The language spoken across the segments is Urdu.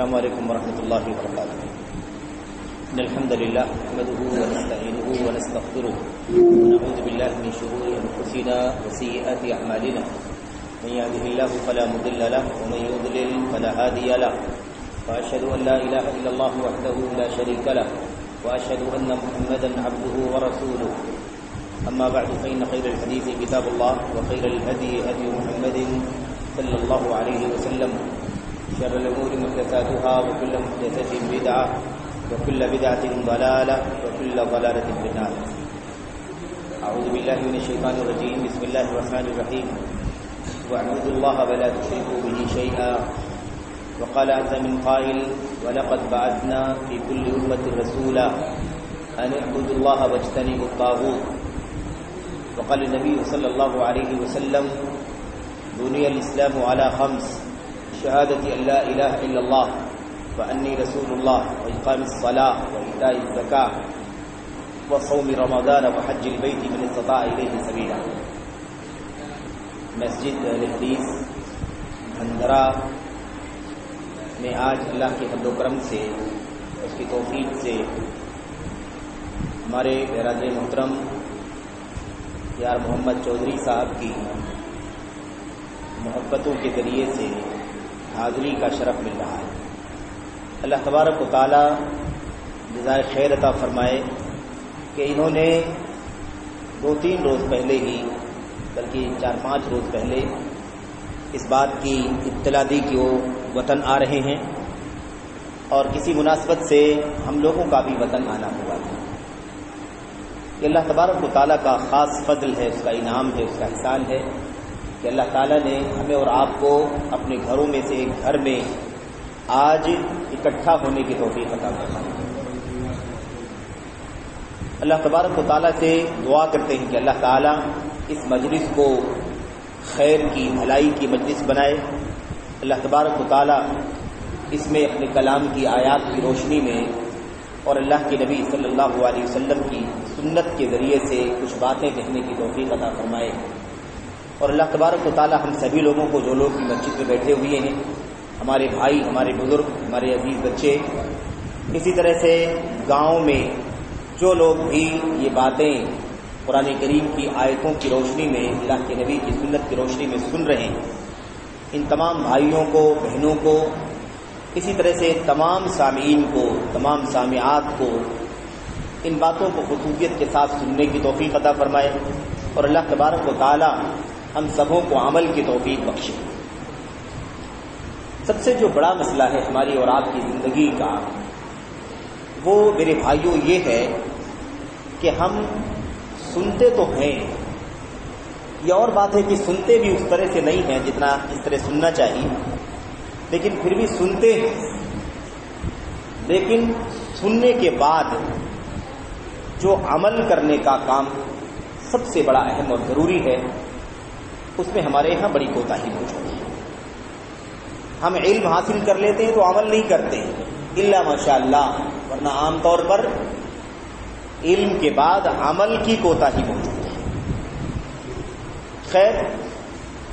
السلام علیکم ورحمۃ اللہ وبرکاتہ. ان الحمد لله نحمده ونستعينه ونستغفره ونعوذ بالله من شرور انفسنا وسيئات اعمالنا من يهده الله فلا مضل له ومن يضلل فلا هادي له واشهد ان لا اله الا الله وحده لا شريك له واشهد ان محمدا عبده ورسوله. اما بعد فان خير الحديث كتاب الله وخير الهدي هدي محمد صلى الله عليه وسلم. شر الامور محدثاتها وكل محدثة بدعة وكل بدعة ضلالة وكل ضلالة في النار. اعوذ بالله من الشيطان الرجيم. بسم الله الرحمن الرحيم. واعبدوا الله ولا تشركوا به شيئا. وقال عز من قائل ولقد بعثنا في كل أمة رسولا أن اعبدوا الله واجتنبوا الطاغوت. وقال النبي صلى الله عليه وسلم بني الإسلام على خمس: شهادة أن لا إله إلا الله وأني رسول الله وإقام الصلاة وإيتاء الزكاة وصوم رمضان وحج البيت من استطاع إليه سبيلا. مسجد اہل حدیث بھندرا میں آج اللہ کے فضل و کرم سے، اس کی توفیق سے ہمارے برادر محترم یار محمد چودھری صاحب کی محبتوں کے ذریعے سے حاضری کا شرف مل رہا ہے. اللہ تبارک و تعالی جزائے خیر عطا فرمائے کہ انہوں نے 2-3 روز پہلے ہی، بلکہ 4-5 روز پہلے اس بات کی اطلاع دی کہ وہ وطن آ رہے ہیں، اور کسی مناسبت سے ہم لوگوں کا بھی وطن آنا ہوا تھا. یہ اللہ تبارک و تعالی کا خاص فضل ہے، اس کا انعام ہے، اس کا احسان ہے کہ اللہ تعالیٰ نے ہمیں اور آپ کو اپنے گھروں میں سے ایک گھر میں آج اکٹھا ہونے کی توفیق عطا فرمائی. اللہ تبارک و تعالیٰ سے دعا کرتے ہیں کہ اللہ تعالیٰ اس مجلس کو خیر کی، بھلائی کی مجلس بنائے. اللہ تبارک و تعالیٰ اس میں اپنے کلام کی آیات کی روشنی میں اور اللہ کے نبی صلی اللہ علیہ وسلم کی سنت کے ذریعے سے کچھ باتیں کہنے کی توفیق عطا فرمائے. اور اللہ تبارک و تعالی ہم سبھی لوگوں کو، جو لوگ مسجد میں بیٹھے ہوئے ہیں، ہمارے بھائی، ہمارے بزرگ، ہمارے عزیز بچے، اسی طرح سے گاؤں میں جو لوگ بھی یہ باتیں قرآن کریم کی آیتوں کی روشنی میں، اللہ کے نبی کی سنت کی روشنی میں سن رہے ہیں، ان تمام بھائیوں کو، بہنوں کو، اسی طرح سے تمام سامعین کو، تمام سامعات کو ان باتوں کو خصوصیت کے ساتھ سننے کی توفیق عطا فرمائے. اور اللہ تبارک و تعالی ہم سبوں کو عمل کی توفیق بخشے. سب سے جو بڑا مسئلہ ہے ہماری اور آپ کی زندگی کا، وہ میرے بھائیوں یہ ہے کہ ہم سنتے تو ہیں، یہ اور بات ہے کہ سنتے بھی اس طرح سے نہیں ہیں جتنا اس طرح سننا چاہیے، لیکن پھر بھی سنتے ہیں. لیکن سننے کے بعد جو عمل کرنے کا کام سب سے بڑا اہم اور ضروری ہے، اس میں ہمارے یہاں بڑی کوتاہی موجود ہے. ہم علم حاصل کر لیتے ہیں تو عمل نہیں کرتے الا ماشاء اللہ، ورنہ عام طور پر علم کے بعد عمل کی کوتاہی موجود ہے. خیر،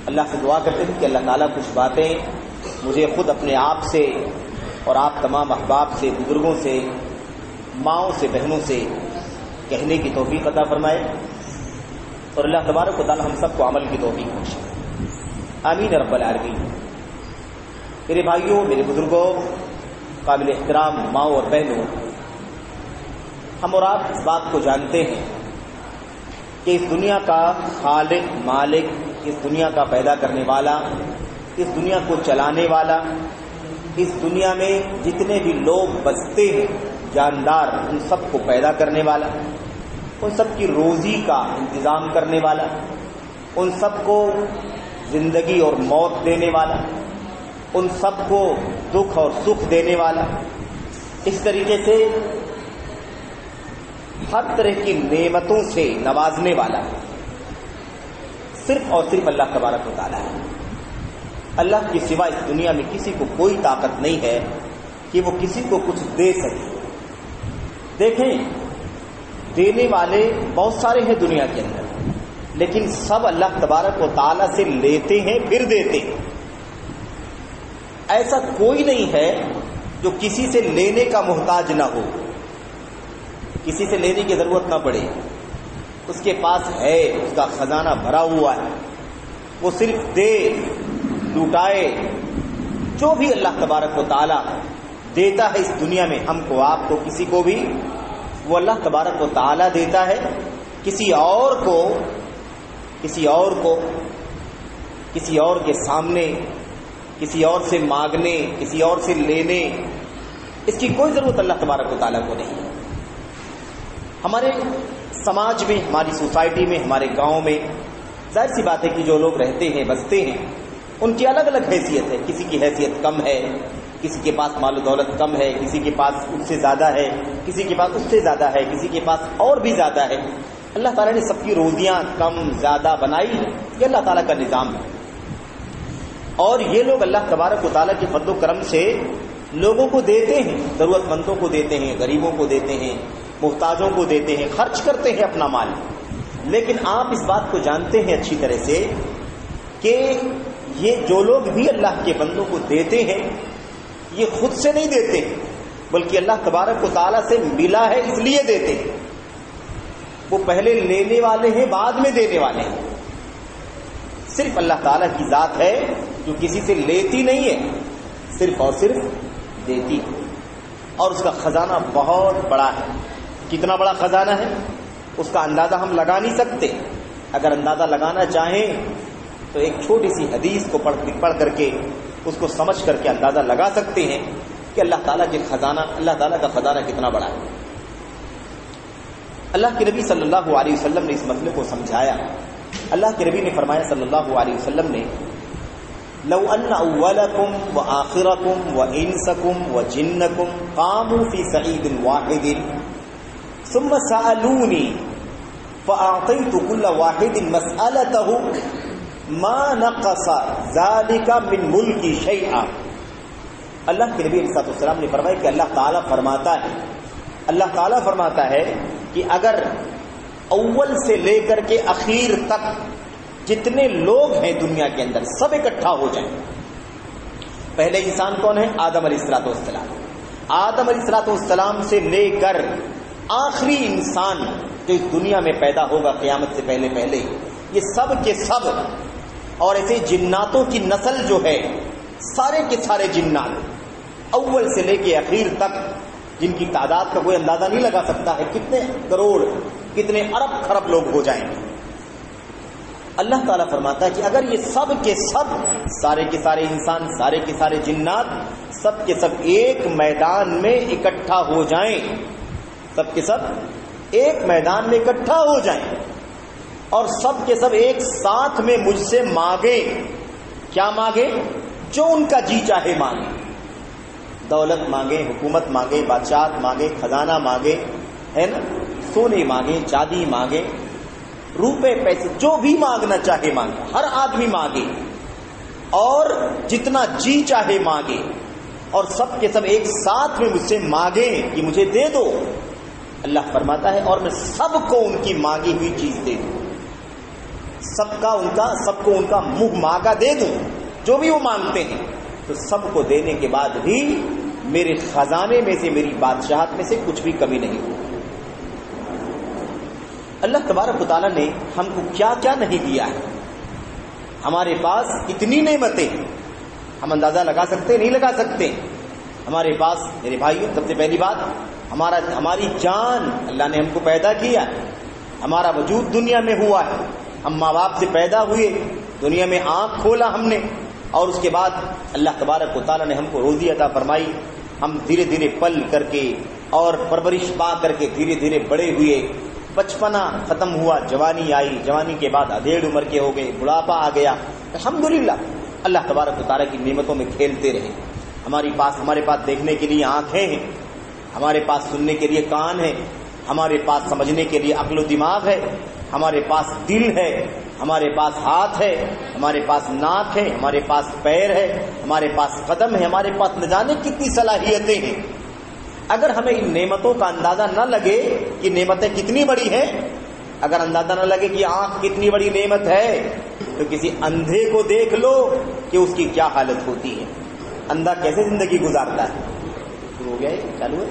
اللہ سے دعا کرتے ہیں کہ اللہ تعالیٰ کچھ باتیں مجھے خود اپنے آپ سے اور آپ تمام احباب سے، بزرگوں سے، ماؤں سے، بہنوں سے کہنے کی توفیق عطا فرمائے. اور اللہ تبارک و تعالی ہم سب کو عمل کی توفیق بخشے. آمین رب العالمین. میرے بھائیوں، میرے بزرگوں، قابل احترام ماؤں اور بہنوں، ہم اور آپ اس بات کو جانتے ہیں کہ اس دنیا کا خالق، مالک، اس دنیا کا پیدا کرنے والا، اس دنیا کو چلانے والا، اس دنیا میں جتنے بھی لوگ بستے ہیں، جاندار، ان سب کو پیدا کرنے والا، ان سب کی روزی کا انتظام کرنے والا، ان سب کو زندگی اور موت دینے والا، ان سب کو دکھ اور سکھ دینے والا، اس طریقے سے ہر طرح کی نعمتوں سے نوازنے والا صرف اور صرف اللہ تبارک و تعالی ہے. اللہ کے سوا اس دنیا میں کسی کو کوئی طاقت نہیں ہے کہ وہ کسی کو کچھ دے سکے. دیکھیں، دینے والے بہت سارے ہیں دنیا کے اندر، لیکن سب اللہ تبارک و تعالی سے لیتے ہیں پھر دیتے ہیں. ایسا کوئی نہیں ہے جو کسی سے لینے کا محتاج نہ ہو، کسی سے لینے کی ضرورت نہ پڑے، اس کے پاس ہے، اس کا خزانہ بھرا ہوا ہے، وہ صرف دے، لوٹائے۔ جو بھی اللہ تبارک و تعالی دیتا ہے اس دنیا میں، ہم کو، آپ کو، کسی کو بھی، وہ اللہ تبارک و تعالی دیتا ہے۔ کسی اور کے سامنے، کسی اور سے مانگنے، کسی اور سے لینے، اس کی کوئی ضرورت اللہ تبارک و تعالیٰ کو نہیں ہے۔ ہمارے سماج میں، ہماری سوسائٹی میں، ہمارے گاؤں میں ظاہر سی بات ہے کہ جو لوگ رہتے ہیں، بستے ہیں، ان کی الگ الگ حیثیت ہے۔ کسی کی حیثیت کم ہے، کسی کے پاس مال و دولت کم ہے، کسی کے پاس اس سے زیادہ ہے، کسی کے پاس اس سے زیادہ ہے، کسی کے پاس اور بھی زیادہ ہے۔ اللہ تعالیٰ نے سب کی روزیاں کم زیادہ بنائی، یہ اللہ تعالیٰ کا نظام ہے۔ اور یہ لوگ اللہ تبارک و تعالیٰ کے فضل و کرم سے لوگوں کو دیتے ہیں، ضرورت مندوں کو دیتے ہیں، غریبوں کو دیتے ہیں، محتاجوں کو دیتے ہیں، خرچ کرتے ہیں اپنا مال۔ لیکن آپ اس بات کو جانتے ہیں اچھی طرح سے کہ یہ جو لوگ بھی اللہ کے بندوں کو دیتے ہیں، یہ خود سے نہیں دیتے، بلکہ اللہ تبارک و تعالیٰ سے ملا ہے اس لیے دیتے ہیں۔ وہ پہلے لینے والے ہیں، بعد میں دینے والے ہیں۔ صرف اللہ تعالیٰ کی ذات ہے جو کسی سے لیتی نہیں ہے، صرف اور صرف دیتی ہے، اور اس کا خزانہ بہت بڑا ہے۔ کتنا بڑا خزانہ ہے اس کا اندازہ ہم لگا نہیں سکتے۔ اگر اندازہ لگانا چاہیں تو ایک چھوٹی سی حدیث کو پڑھ کر کے اس کو سمجھ کر کے اندازہ لگا سکتے ہیں کہ اللہ تعالیٰ کا خزانہ کتنا بڑا ہے۔ اللہ کے نبی صلی اللہ علیہ وسلم نے اس مسئلے کو سمجھایا۔ اللہ کے نبی نے فرمایا صلی اللہ علیہ وسلم نے، لو ان اولکم وآخرکم وانسکم وجنکم قاموا فی صعید واحد ثم سألونی فأعطیت کل واحد مسألته ما نقص ذلك من ملکی شیئا۔ اللہ کے نبی علیہ الصلوۃ والسلام نے فرمایا کہ اللہ تعالیٰ فرماتا ہے کہ اگر اول سے لے کر کے اخیر تک جتنے لوگ ہیں دنیا کے اندر سب اکٹھا ہو جائیں۔ پہلے انسان کون ہے؟ آدم علیہ الصلوۃ والسلام۔ آدم علیہ الصلوۃ والسلام سے لے کر آخری انسان جو اس دنیا میں پیدا ہوگا قیامت سے پہلے یہ سب کے سب، اور ایسے جناتوں کی نسل جو ہے، سارے کے سارے جنات اول سے لے کے اخیر تک، جن کی تعداد کا کوئی اندازہ نہیں لگا سکتا ہے، کتنے کروڑ، کتنے ارب خرب لوگ ہو جائیں گے۔ اللہ تعالیٰ فرماتا ہے کہ اگر یہ سب کے سب، سارے کے سارے انسان، سارے کے سارے جنات، سب کے سب ایک میدان میں اکٹھا ہو جائیں، سب کے سب ایک میدان میں اکٹھا ہو جائیں اور سب کے سب ایک ساتھ میں مجھ سے مانگیں، کیا مانگیں؟ جو ان کا جی چاہے مانگیں، دولت مانگے، حکومت مانگے، بادشاہت مانگے، خزانہ مانگے، ہے نا، سونے مانگے، چاندی مانگے، روپے پیسے، جو بھی مانگنا چاہے مانگے، ہر آدمی مانگے اور جتنا جی چاہے مانگے، اور سب کے سب ایک ساتھ میں مجھ سے مانگے کہ مجھے دے دو۔ اللہ فرماتا ہے اور میں سب کو ان کی مانگی ہوئی چیز دے دوں، سب کو ان کا منہ مانگا دے دوں، جو بھی وہ مانگتے ہیں، تو سب کو دینے کے بعد بھی میرے خزانے میں سے، میری بادشاہت میں سے کچھ بھی کمی نہیں ہو۔ اللہ تبارک و تعالیٰ نے ہم کو کیا کیا نہیں دیا ہے۔ ہمارے پاس اتنی نعمتیں، ہم اندازہ لگا سکتے نہیں لگا سکتے۔ ہمارے پاس میرے بھائیوں، سب سے پہلی بات ہماری جان، اللہ نے ہم کو پیدا کیا، ہمارا وجود دنیا میں ہوا ہے، ہم ماں باپ سے پیدا ہوئے، دنیا میں آنکھ کھولا ہم نے، اور اس کے بعد اللہ تبارک و تعالیٰ نے ہم کو روزی عطا فرمائی، ہم دھیرے دھیرے پل کر کے اور پرورش پا کر کے دھیرے دھیرے بڑے ہوئے، بچپنا ختم ہوا، جوانی آئی، جوانی کے بعد ادھیڑ عمر کے ہو گئے، بڑھاپا آ گیا، الحمدللہ اللہ تبارک و تعالیٰ کی نعمتوں میں کھیلتے رہے۔ ہمارے پاس دیکھنے کے لیے آنکھیں ہیں، ہمارے پاس سننے کے لیے کان ہے، ہمارے پاس سمجھنے کے لیے عقل و دماغ ہے، ہمارے پاس دل ہے، ہمارے پاس ہاتھ ہے، ہمارے پاس ناک ہے، ہمارے پاس پیر ہے، ہمارے پاس قدم ہے، ہمارے پاس نہ جانے کتنی صلاحیتیں ہیں۔ اگر ہمیں ان نعمتوں کا اندازہ نہ لگے کہ نعمتیں کتنی بڑی ہیں، اگر اندازہ نہ لگے کہ آنکھ کتنی بڑی نعمت ہے، تو کسی اندھے کو دیکھ لو کہ اس کی کیا حالت ہوتی ہے، اندھا کیسے زندگی گزارتا ہے، شروع ہو گیا ہے، چالو ہے.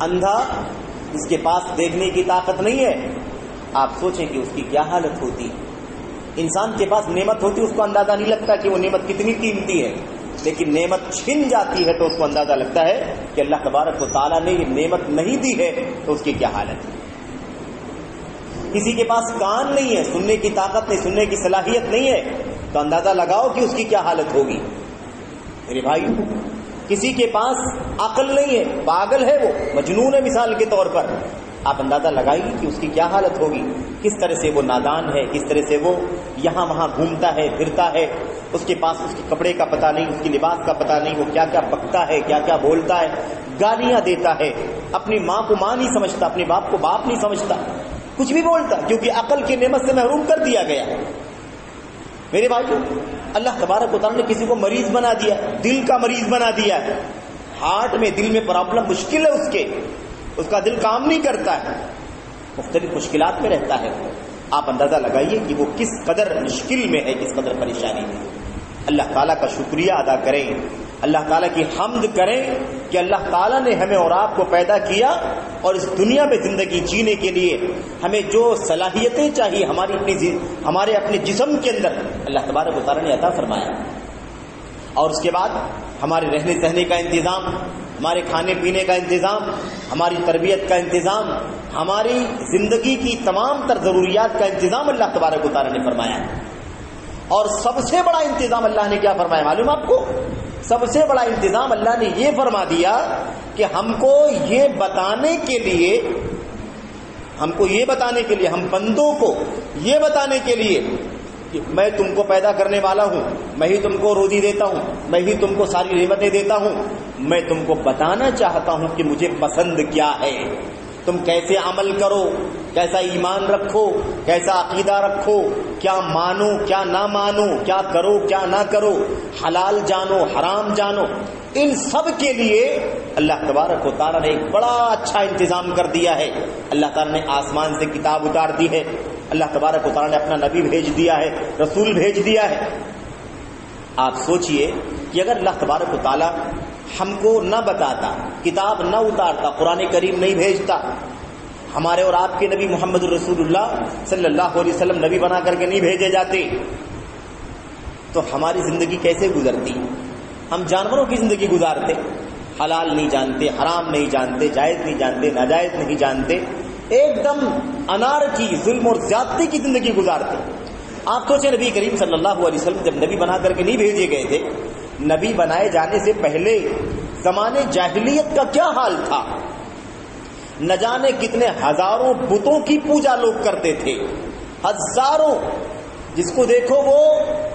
اندھا جس کے پاس دیکھنے کی طاقت نہیں ہے، آپ سوچیں کہ اس کی کیا حالت ہوتی. انسان کے پاس نعمت ہوتی، اس کو اندازہ نہیں لگتا کہ وہ نعمت کتنی قیمتی ہے، لیکن نعمت چھن جاتی ہے تو اس کو اندازہ لگتا ہے کہ اللہ تبارک و تعالیٰ نے یہ نعمت نہیں دی ہے تو اس کی کیا حالت ہے. کسی کے پاس کان نہیں ہے، سننے کی طاقت نہیں، سننے کی صلاحیت نہیں ہے، تو اندازہ لگاؤ کہ اس کی کیا حالت ہوگی. میرے بھائی، کسی کے پاس عقل نہیں ہے، پاگل ہے، وہ مجنون ہے مثال کے طور پر، آپ اندازہ لگائیے کہ اس کی کیا حالت ہوگی. کس طرح سے وہ نادان ہے، کس طرح سے وہ یہاں وہاں گھومتا ہے پھرتا ہے، اس کے پاس اس کے کپڑے کا پتہ نہیں، اس کی لباس کا پتہ نہیں، وہ کیا کیا بکتا ہے، کیا کیا بولتا ہے، گالیاں دیتا ہے، اپنی ماں کو ماں نہیں سمجھتا، اپنے باپ کو باپ نہیں سمجھتا، کچھ بھی بولتا کیونکہ عقل کی نعمت سے محروم کر دیا گیا. میرے بھائیو، اللہ تبارک و تعالیٰ نے کسی کو مریض بنا دیا، دل کا مریض بنا دیا ہے، ہارٹ میں دل میں پرابلم مشکل ہے، اس کا دل کام نہیں کرتا ہے، مختلف مشکلات میں رہتا ہے. آپ اندازہ لگائیے کہ وہ کس قدر مشکل میں ہے، کس قدر پریشانی میں. اللہ تعالیٰ کا شکریہ ادا کریں، اللہ تعالیٰ کی حمد کریں کہ اللہ تعالیٰ نے ہمیں اور آپ کو پیدا کیا اور اس دنیا میں زندگی جینے کے لیے ہمیں جو صلاحیتیں چاہیے ہمارے اپنے جسم کے اندر اللہ تبارک و تعالیٰ نے عطا فرمایا. اور اس کے بعد ہمارے رہنے سہنے کا انتظام، ہمارے کھانے پینے کا انتظام، ہماری تربیت کا انتظام، ہماری زندگی کی تمام تر ضروریات کا انتظام اللہ تبارک و تعالیٰ نے فرمایا. اور سب سے بڑا انتظام اللہ نے کیا فرمایا معلوم آپ کو؟ سب سے بڑا انتظام اللہ نے یہ فرما دیا کہ ہم کو یہ بتانے کے لیے، ہم بندوں کو یہ بتانے کے لیے کہ میں تم کو پیدا کرنے والا ہوں، میں ہی تم کو روزی دیتا ہوں، میں ہی تم کو ساری نعمتیں دیتا ہوں، میں تم کو بتانا چاہتا ہوں کہ مجھے پسند کیا ہے، تم کیسے عمل کرو، کیسا ایمان رکھو، کیسا عقیدہ رکھو، کیا مانو کیا نہ مانو، کیا کرو کیا نہ کرو، حلال جانو حرام جانو. ان سب کے لیے اللہ تبارک و تعالیٰ نے ایک بڑا اچھا انتظام کر دیا ہے. اللہ تعالیٰ نے آسمان سے کتاب اتار دی ہے، اللہ تبارک و تعالیٰ نے اپنا نبی بھیج دیا ہے، رسول بھیج دیا ہے. آپ سوچئے کہ اگر اللہ تبارک و تعالیٰ ہم کو نہ بتاتا، کتاب نہ اتارتا، قرآن کریم نہیں بھیجتا، ہمارے اور آپ کے نبی محمد الرسول اللہ صلی اللہ علیہ وسلم نبی بنا کر کے نہیں بھیجے جاتے، تو ہماری زندگی کیسے گزرتی؟ ہم جانوروں کی زندگی گزارتے، حلال نہیں جانتے، حرام نہیں جانتے، جائز نہیں جانتے، ناجائز نہیں جانتے، ایک دم انار کی ظلم اور زیادتی کی زندگی گزارتے. آپ سوچیں نبی کریم صلی اللہ علیہ وسلم جب نبی بنا کر کے نہیں بھیجے گئے تھے، نبی بنائے جانے سے پہلے زمانے جاہلیت کا کیا حال تھا؟ نہ جانے کتنے ہزاروں بتوں کی پوجا لوگ کرتے تھے، ہزاروں. جس کو دیکھو وہ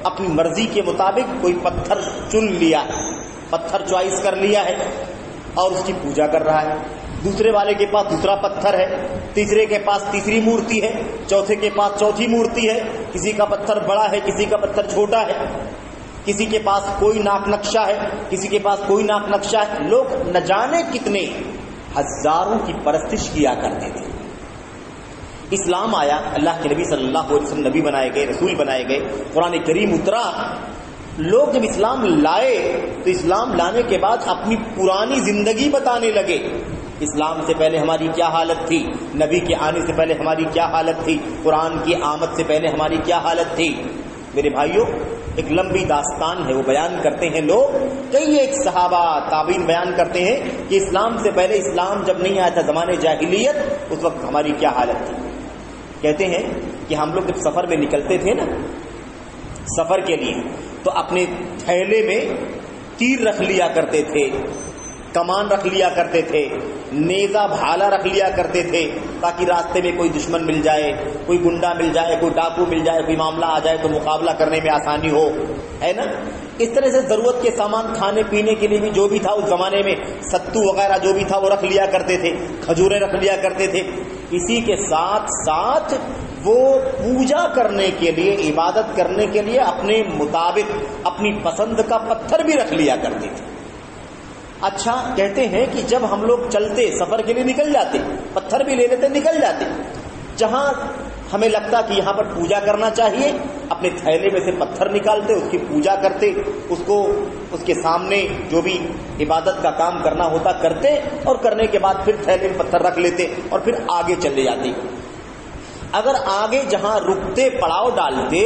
اپنی مرضی کے مطابق کوئی پتھر چن لیا ہے، پتھر چوائس کر لیا ہے اور اس کی پوجا کر رہا ہے. دوسرے والے کے پاس دوسرا پتھر ہے، تیسرے کے پاس تیسری مورتی ہے، چوتھے کے پاس چوتھی مورتی ہے. کسی کا پتھر بڑا ہے، کسی کا پتھر چھوٹا ہے، کسی کے پاس کوئی ناک نقشہ ہے، کسی کے پاس کوئی ناک نقشہ ہے. لوگ نہ جانے کتنے ہزاروں کی پرستش کیا کرتے تھے. اسلام آیا، اللہ کے نبی صلی اللہ علیہ وسلم نبی بنائے گئے، رسول بنائے گئے، قرآن کریم اترا. لوگ جب اسلام لائے تو اسلام لانے کے بعد اپنی پرانی زندگی بتانے لگے. اسلام سے پہلے ہماری کیا حالت تھی، نبی کے آنے سے پہلے ہماری کیا حالت تھی، قرآن کی آمد سے پہلے ہماری کیا حالت تھی. میرے بھائیوں، ایک لمبی داستان ہے، وہ بیان کرتے ہیں لوگ، کئی ایک صحابہ تابعین بیان کرتے ہیں کہ اسلام سے پہلے، اسلام جب نہیں آیا تھا زمانے جاہلیت، اس وقت ہماری کیا حالت تھی. کہتے ہیں کہ ہم لوگ جب سفر میں نکلتے تھے نا سفر کے لیے، تو اپنے تھیلے میں تیر رکھ لیا کرتے تھے، کمان رکھ لیا کرتے تھے، نیزہ بھالا رکھ لیا کرتے تھے، تاکہ راستے میں کوئی دشمن مل جائے، کوئی گنڈا مل جائے، کوئی ڈاکو مل جائے، کوئی معاملہ آ جائے تو مقابلہ کرنے میں آسانی ہو، ہے نا. اس طرح سے ضرورت کے سامان کھانے پینے کے لیے بھی جو بھی تھا اس زمانے میں، ستو وغیرہ جو بھی تھا وہ رکھ لیا کرتے تھے، کھجوریں رکھ لیا کرتے تھے. اسی کے ساتھ ساتھ وہ پوجا کرنے کے لیے، عبادت کرنے کے لیے اپنے مطابق اپنی پسند کا پتھر بھی رکھ لیا کرتے تھے. اچھا، کہتے ہیں کہ جب ہم لوگ چلتے سفر کے لیے نکل جاتے، پتھر بھی لے لیتے، نکل جاتے، جہاں ہمیں لگتا کہ یہاں پر پوجا کرنا چاہیے، اپنے تھیلے میں سے پتھر نکالتے، اس کی پوجا کرتے، اس کے سامنے جو بھی عبادت کا کام کرنا ہوتا کرتے، اور کرنے کے بعد پھر تھیلے میں پتھر رکھ لیتے اور پھر آگے چلے جاتے۔ اگر آگے جہاں رکتے پڑاؤ ڈالتے،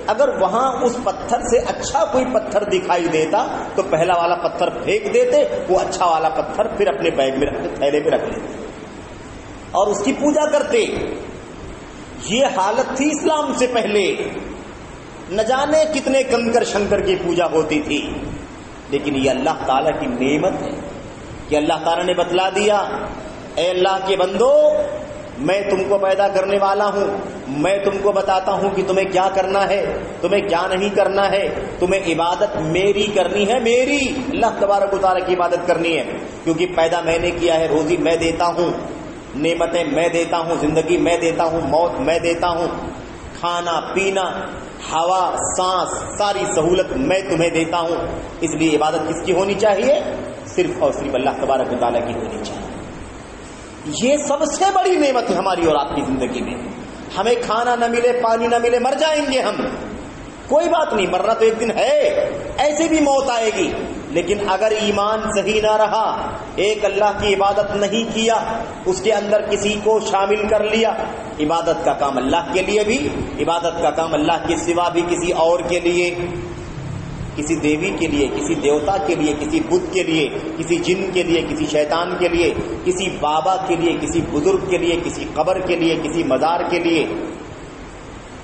اگر وہاں اس پتھر سے اچھا کوئی پتھر دکھائی دیتا تو پہلا والا پتھر پھینک دیتے، وہ اچھا والا پتھر پھر اپنے بیگ میں رکھتے، تھیلے میں رکھ لیتے اور اس کی پوجا کرتے۔ یہ حالت تھی اسلام سے پہلے، نہ جانے کتنے کنکر شنکر کی پوجا ہوتی تھی، لیکن یہ اللہ تعالیٰ کی نعمت ہے کہ اللہ تعالیٰ نے بتلا دیا، اے اللہ کے بندو، میں تم کو پیدا کرنے والا ہوں، میں تم کو بتاتا ہوں کہ تمہیں کیا کرنا ہے، تمہیں کیا نہیں کرنا ہے، تمہیں عبادت میری کرنی ہے، میری اللہ تبارک و تعالیٰ کی عبادت کرنی ہے، کیونکہ پیدا میں نے کیا ہے، روزی میں دیتا ہوں، نعمتیں میں دیتا ہوں، زندگی میں دیتا ہوں، موت میں دیتا ہوں، کھانا پینا، ہوا، سانس، ساری سہولت میں تمہیں دیتا ہوں، اس لیے عبادت کس کی ہونی چاہیے؟ صرف اور صرف اللہ تبارک و تعالیٰ کی ہونی چاہیے۔ یہ سب سے بڑی نعمت ہے ہماری اور آپ کی زندگی میں۔ ہمیں کھانا نہ ملے، پانی نہ ملے، مر جائیں گے ہم، کوئی بات نہیں، مرنا تو ایک دن ہے، ایسے بھی موت آئے گی، لیکن اگر ایمان صحیح نہ رہا، ایک اللہ کی عبادت نہیں کیا، اس کے اندر کسی کو شامل کر لیا، عبادت کا کام اللہ کے لیے بھی، عبادت کا کام اللہ کے سوا بھی کسی اور کے لیے، کسی دیوی کے لیے، کسی دیوتا کے لیے، کسی بدھ کے لیے، کسی جن کے لیے، کسی شیطان کے لیے، کسی بابا کے لیے، کسی بزرگ کے لیے، کسی قبر کے لیے، کسی مزار کے لیے،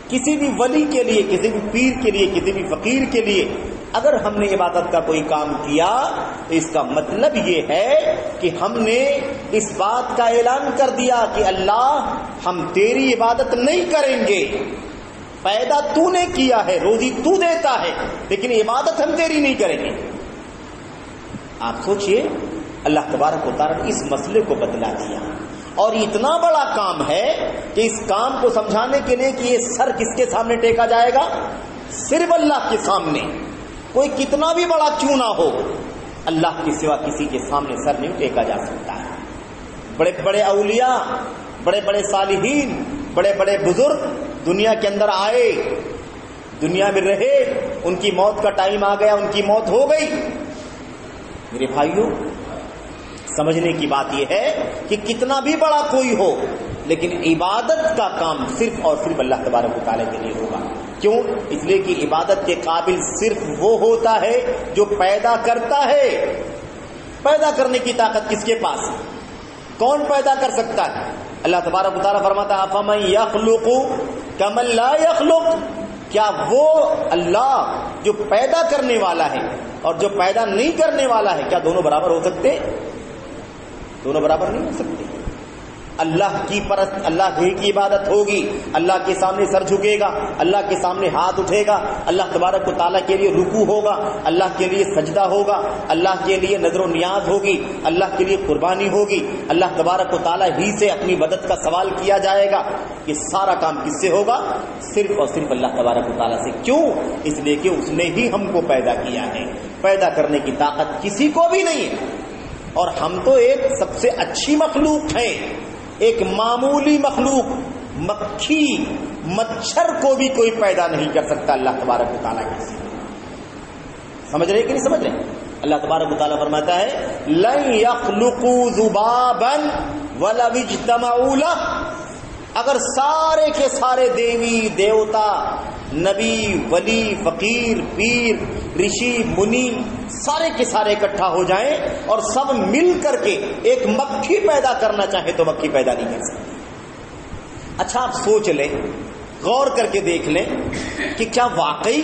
کسی بھی ولی کے لیے، کسی بھی پیر کے لیے، کسی بھی فقیر کے لیے، اگر ہم نے عبادت کا کوئی کام کیا تو اس کا مطلب یہ ہے کہ ہم نے اس بات کا اعلان کر دیا کہ اللہ، ہم تیری عبادت نہیں کریں گے، پیدا تو نے کیا ہے، روزی تو دیتا ہے، لیکن عبادت ہم تیری نہیں کریں گے۔ آپ سوچئے، اللہ تبارک و تعالیٰ نے اس مسئلے کو بدلا دیا، اور اتنا بڑا کام ہے کہ اس کام کو سمجھانے کے لیے کہ یہ سر کس کے سامنے ٹیکا جائے گا؟ صرف اللہ کے سامنے۔ کوئی کتنا بھی بڑا کیوں نہ ہو، اللہ کے سوا کسی کے سامنے سر نہیں ٹیکا جا سکتا ہے۔ بڑے بڑے اولیاء، بڑے بڑے صالحین، بڑے بڑے بزرگ دنیا کے اندر آئے، دنیا میں رہے، ان کی موت کا ٹائم آ گیا، ان کی موت ہو گئی۔ میرے بھائیوں، سمجھنے کی بات یہ ہے کہ کتنا بھی بڑا کوئی ہو، لیکن عبادت کا کام صرف اور صرف اللہ تبارک و تعالیٰ کے لیے ہوگا۔ کیوں؟ اس لیے کہ عبادت کے قابل صرف وہ ہوتا ہے جو پیدا کرتا ہے۔ پیدا کرنے کی طاقت کس کے پاس ہے؟ کون پیدا کر سکتا ہے؟ اللہ تبارک و تعالیٰ فرماتا ہے فَمَن يَخْلُقُ كَمَن لَا يَخْلُقُ، کیا وہ اللہ جو پیدا کرنے والا ہے اور جو پیدا نہیں کرنے والا ہے، کیا دونوں برابر ہو سکتے؟ دونوں برابر نہیں ہو سکتے۔ اللہ کی پرست، اللہ ہی کی عبادت ہوگی، اللہ کے سامنے سر جھکے گا، اللہ کے سامنے ہاتھ اٹھے گا، اللہ تبارک و تعالیٰ کے لیے رکوع ہوگا، اللہ کے لیے سجدہ ہوگا، اللہ کے لیے نظر و نیاز ہوگی، اللہ کے لیے قربانی ہوگی، اللہ تبارک و تعالیٰ ہی سے اپنی مدد کا سوال کیا جائے گا۔ یہ سارا کام کس سے ہوگا؟ صرف اور صرف اللہ تبارک و تعالیٰ سے۔ کیوں؟ اس لیے کہ اس نے ہی ہم کو پیدا کیا ہے، پیدا کرنے کی طاقت کسی کو بھی نہیں ہے، اور ہم تو ایک سب سے اچھی مخلوق ہیں، ایک معمولی مخلوق، مکھی مچھر کو بھی کوئی پیدا نہیں کر سکتا اللہ تبارک و تعالیٰ کے سوا۔ سمجھ رہے کہ نہیں سمجھ رہے؟ اللہ تبارک و تعالیٰ فرماتا ہے لن يخلقوا ذبابا ولو اجتمعوا له، اگر سارے کے سارے دیوی دیوتا، نبی، ولی، فقیر، پیر، رشی، منی، سارے کے سارے اکٹھا ہو جائیں اور سب مل کر کے ایک مکھی پیدا کرنا چاہے تو مکھی پیدا نہیں کر سکتے۔ اچھا آپ سوچ لیں، غور کر کے دیکھ لیں کہ کیا واقعی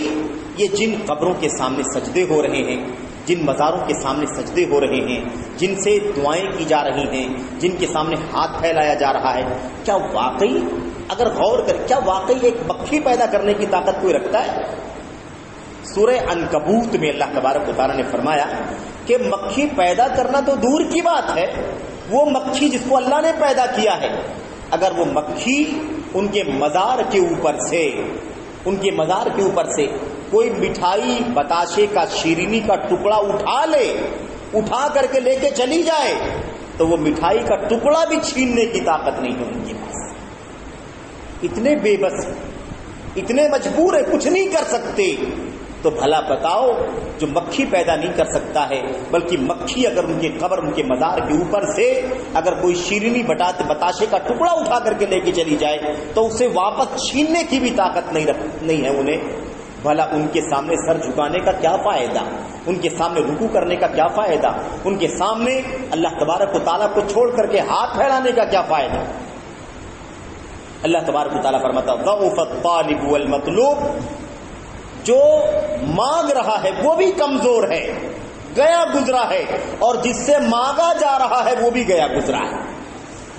یہ جن قبروں کے سامنے سجدے ہو رہے ہیں، جن مزاروں کے سامنے سجدے ہو رہے ہیں، جن سے دعائیں کی جا رہی ہیں، جن کے سامنے ہاتھ پھیلایا جا رہا ہے، کیا واقعی اگر غور کر کیا واقعی ایک مکھی پیدا کرنے کی طاقت کوئی رکھتا ہے؟ سورہ عنکبوت میں اللہ تبارک و تعالیٰ نے فرمایا کہ مکھی پیدا کرنا تو دور کی بات ہے، وہ مکھی جس کو اللہ نے پیدا کیا ہے، اگر وہ مکھی ان کے مزار کے اوپر سے کوئی مٹھائی، بتاشے کا، شیرینی کا ٹکڑا اٹھا کر کے لے کے چلی جائے تو وہ مٹھائی کا ٹکڑا بھی چھیننے کی طاقت نہیں ہے ان کے پاس۔ اتنے بے بس، اتنے مجبور ہیں، کچھ نہیں کر سکتے، تو بھلا بتاؤ جو مکھی پیدا نہیں کر سکتا ہے، بلکہ مکھی اگر ان کے قبر، ان کے مزار کے اوپر سے اگر کوئی شیرینی بتاشے کا ٹکڑا اٹھا کر کے لے کے چلی جائے تو اسے واپس چھیننے کی بھی طاقت نہیں ہے انہیں، بھلا ان کے سامنے سر جھکانے کا کیا فائدہ، ان کے سامنے رکوع کرنے کا کیا فائدہ، ان کے سامنے اللہ تبارک و تعالیٰ کو چھوڑ کر کے ہاتھ پھیلانے کا کیا فائدہ۔ اللہ تبارک و تعالیٰ فرماتا ضعف الطالب والمطلوب، جو مانگ رہا ہے وہ بھی کمزور ہے، گیا گزرا ہے، اور جس سے مانگا جا رہا ہے وہ بھی گیا گزرا ہے۔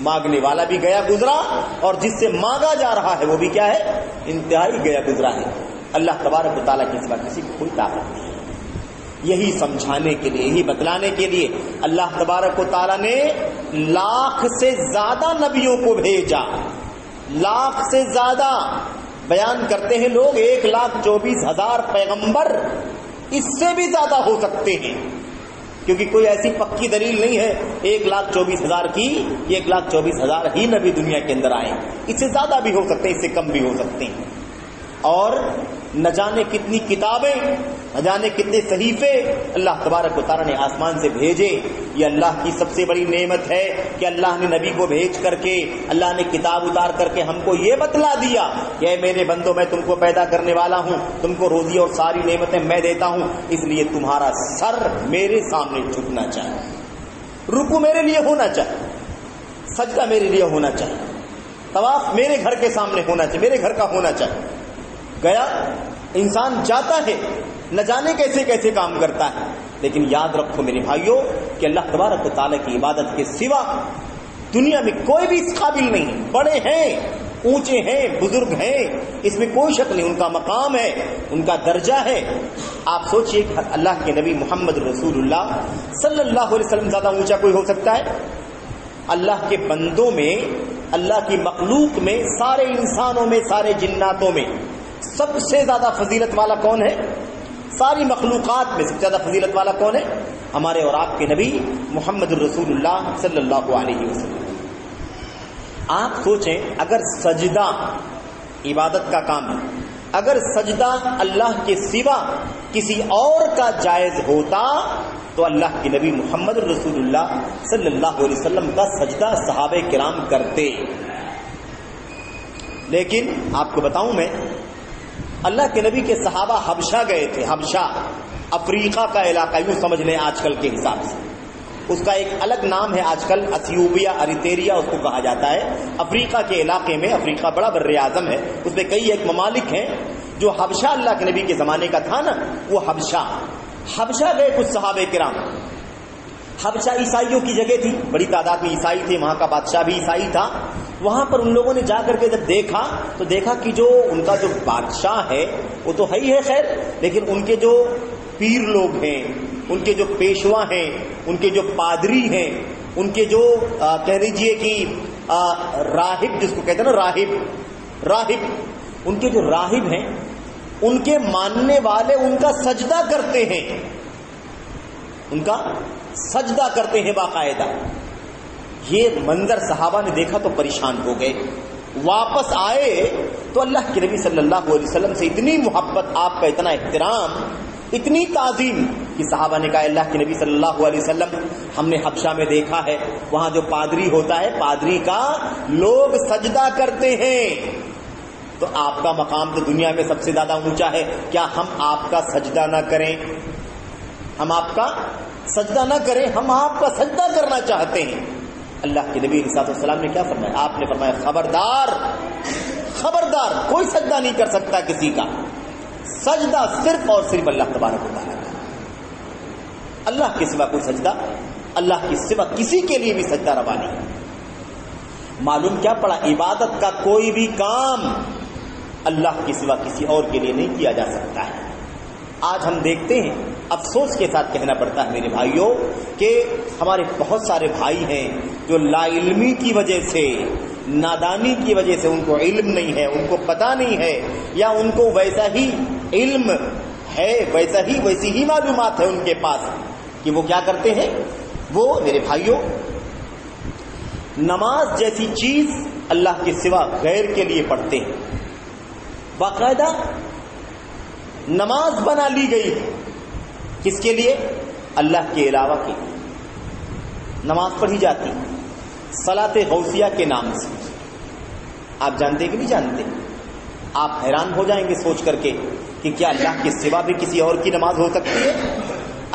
مانگنے والا بھی گیا گزرا اور جس سے مانگا جا رہا ہے وہ بھی کیا ہے، انتہائی گیا گزرا ہے۔ اللہ تبارک و تعالیٰ کے سوا کسی کو کوئی طاقت نہیں ہے۔ یہی سمجھانے کے لیے، یہی بتلانے کے لیے اللہ تبارک و تعالیٰ نے لاکھ سے زیادہ نبیوں کو بھیجا، لاکھ سے زیادہ۔ بیان کرتے ہیں لوگ 1,24,000 پیغمبر، اس سے بھی زیادہ ہو سکتے ہیں، کیونکہ کوئی ایسی پکی دلیل نہیں ہے 1,24,000 کی، 1,24,000 ہی نبی دنیا کے اندر آئے، اس سے زیادہ بھی ہو سکتے ہیں، اس سے کم بھی ہو سکتے ہیں، اور نہ جانے کتنی کتابیں، نہ جانے کتنے صحیفے اللہ تبارک و تعالیٰ نے آسمان سے بھیجے۔ یہ اللہ کی سب سے بڑی نعمت ہے کہ اللہ نے نبی کو بھیج کر کے، اللہ نے کتاب اتار کر کے ہم کو یہ بتلا دیا کہ اے میرے بندو، میں تم کو پیدا کرنے والا ہوں، تم کو روزی اور ساری نعمتیں میں دیتا ہوں، اس لیے تمہارا سر میرے سامنے جھکنا چاہیے، رکوع میرے لیے ہونا چاہیے، سجدہ میرے لیے ہونا چاہیے، طواف میرے گھر کے سامنے ہونا چاہیے، میرے گھر کا ہونا چاہیے۔ گیا انسان جاتا ہے، نہ جانے کیسے کیسے کام کرتا ہے، لیکن یاد رکھو میرے بھائیوں کہ اللہ تبارک و تعالیٰ کی عبادت کے سوا دنیا میں کوئی بھی اس قابل نہیں۔ بڑے ہیں، اونچے ہیں، بزرگ ہیں، اس میں کوئی شک نہیں، ان کا مقام ہے، ان کا درجہ ہے۔ آپ سوچئے کہ اللہ کے نبی محمد رسول اللہ صلی اللہ علیہ وسلم زیادہ اونچا کوئی ہو سکتا ہے؟ اللہ کے بندوں میں، اللہ کی مخلوق میں، سارے انسانوں میں، سارے جناتوں میں سب سے زیادہ فضیلت والا کون ہے؟ ساری مخلوقات میں سب سے زیادہ فضیلت والا کون ہے؟ ہمارے اور آپ کے نبی محمد الرسول اللہ صلی اللہ علیہ وسلم۔ آپ سوچیں، اگر سجدہ عبادت کا کام ہے، اگر سجدہ اللہ کے سوا کسی اور کا جائز ہوتا تو اللہ کے نبی محمد الرسول اللہ صلی اللہ علیہ وسلم کا سجدہ صحابہ کرام کرتے۔ لیکن آپ کو بتاؤں میں، اللہ کے نبی کے صحابہ حبشہ گئے تھے، حبشہ افریقہ کا علاقہ، یوں سمجھ لیں آج کل کے حساب سے، اس کا ایک الگ نام ہے آج کل، ایتھیوپیا، اریتریا اس کو کہا جاتا ہے۔ افریقہ کے علاقے میں، افریقہ بڑا بر اعظم ہے، اس میں کئی ایک ممالک ہیں، جو حبشہ اللہ کے نبی کے زمانے کا تھا نا، وہ حبشہ گئے کچھ صحابہ کرام۔ حبشہ عیسائیوں کی جگہ تھی، بڑی تعداد میں عیسائی تھے، وہاں کا بادشاہ بھی عیسائی تھا۔ وہاں پر ان لوگوں نے جا کر کے جب دیکھا تو دیکھا کہ جو ان کا جو بادشاہ ہے وہ تو ہے ہی ہے خیر، لیکن ان کے جو پیر لوگ ہیں، ان کے جو پیشوا ہیں، ان کے جو پادری ہیں، ان کے جو کہہ لیجیے کہ راہب جس کو کہتے ہیں نا، راہب، ان کے جو راہب ہیں، ان کے ماننے والے ان کا سجدہ کرتے ہیں، ان کا سجدہ کرتے ہیں باقاعدہ۔ یہ منظر صحابہ نے دیکھا تو پریشان ہو گئے، واپس آئے تو اللہ کے نبی صلی اللہ علیہ وسلم سے اتنی محبت، آپ کا اتنا احترام، اتنی تعظیم کہ صحابہ نے کہا اللہ کے نبی صلی اللہ علیہ وسلم، ہم نے حبشہ میں دیکھا ہے وہاں جو پادری ہوتا ہے، پادری کا لوگ سجدہ کرتے ہیں، تو آپ کا مقام تو دنیا میں سب سے زیادہ اونچا ہے، کیا ہم آپ کا سجدہ نہ کریں؟ ہم آپ کا سجدہ نہ کریں، ہم آپ کا سجدہ کرنا چاہتے ہیں۔ اللہ کے نبی علیہ السلام نے کیا فرمایا؟ آپ نے فرمایا خبردار، کوئی سجدہ نہیں کر سکتا کسی کا، سجدہ صرف اور صرف اللہ تبارک و تعالیٰ کا، اللہ کے سوا کوئی سجدہ، اللہ کے سوا کسی کے لیے بھی سجدہ روا نہیں۔ معلوم کیا پڑا؟ عبادت کا کوئی بھی کام اللہ کے سوا کسی اور کے لیے نہیں کیا جا سکتا ہے۔ آج ہم دیکھتے ہیں، افسوس کے ساتھ کہنا پڑتا ہے میرے بھائیوں، کہ ہمارے بہت سارے بھائی ہیں جو لا علمی کی وجہ سے، نادانی کی وجہ سے، ان کو علم نہیں ہے، ان کو پتہ نہیں ہے، یا ان کو ویسا ہی علم ہے، ویسی ہی معلومات ہے ان کے پاس، کہ وہ کیا کرتے ہیں؟ وہ میرے بھائیوں، نماز جیسی چیز اللہ کے سوا غیر کے لیے پڑھتے ہیں. باقاعدہ نماز بنا لی گئی ہے کس کے لیے؟ اللہ کے علاوہ کے. نماز پڑھی جاتی صلاۃ غوثیہ کے نام سے. آپ جانتے کہ نہیں جانتے؟ آپ حیران ہو جائیں گے سوچ کر کے کہ کیا اللہ کے سوا بھی کسی اور کی نماز ہو سکتی ہے؟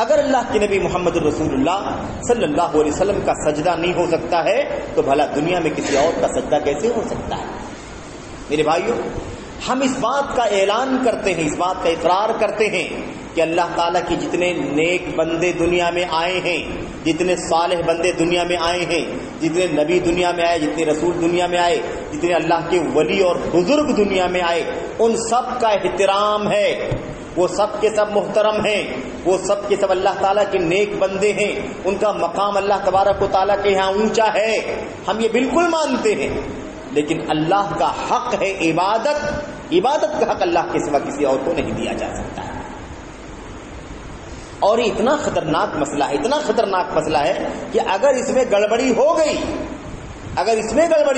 اگر اللہ کے نبی محمد رسول اللہ صلی اللہ علیہ وسلم کا سجدہ نہیں ہو سکتا ہے تو بھلا دنیا میں کسی اور کا سجدہ کیسے ہو سکتا ہے؟ میرے بھائیوں، ہم اس بات کا اعلان کرتے ہیں، اس بات کا اقرار کرتے ہیں کہ اللہ تعالیٰ کی جتنے نیک بندے دنیا میں آئے ہیں، جتنے صالح بندے دنیا میں آئے ہیں، جتنے نبی دنیا میں آئے، جتنے رسول دنیا میں آئے، جتنے اللہ کے ولی اور بزرگ دنیا میں آئے، ان سب کا احترام ہے. وہ سب کے سب محترم ہیں، وہ سب کے سب اللہ تعالیٰ کے نیک بندے ہیں، ان کا مقام اللہ تبارک و تعالیٰ کے یہاں اونچا ہے. ہم یہ بالکل مانتے ہیں. لیکن اللہ کا حق ہے عبادت کا حق اللہ کے سوا کسی اور کو نہیں دیا جا سکتا ہے. اور یہ اتنا خطرناک مسئلہ ہے کہ اگر اس میں گڑبڑی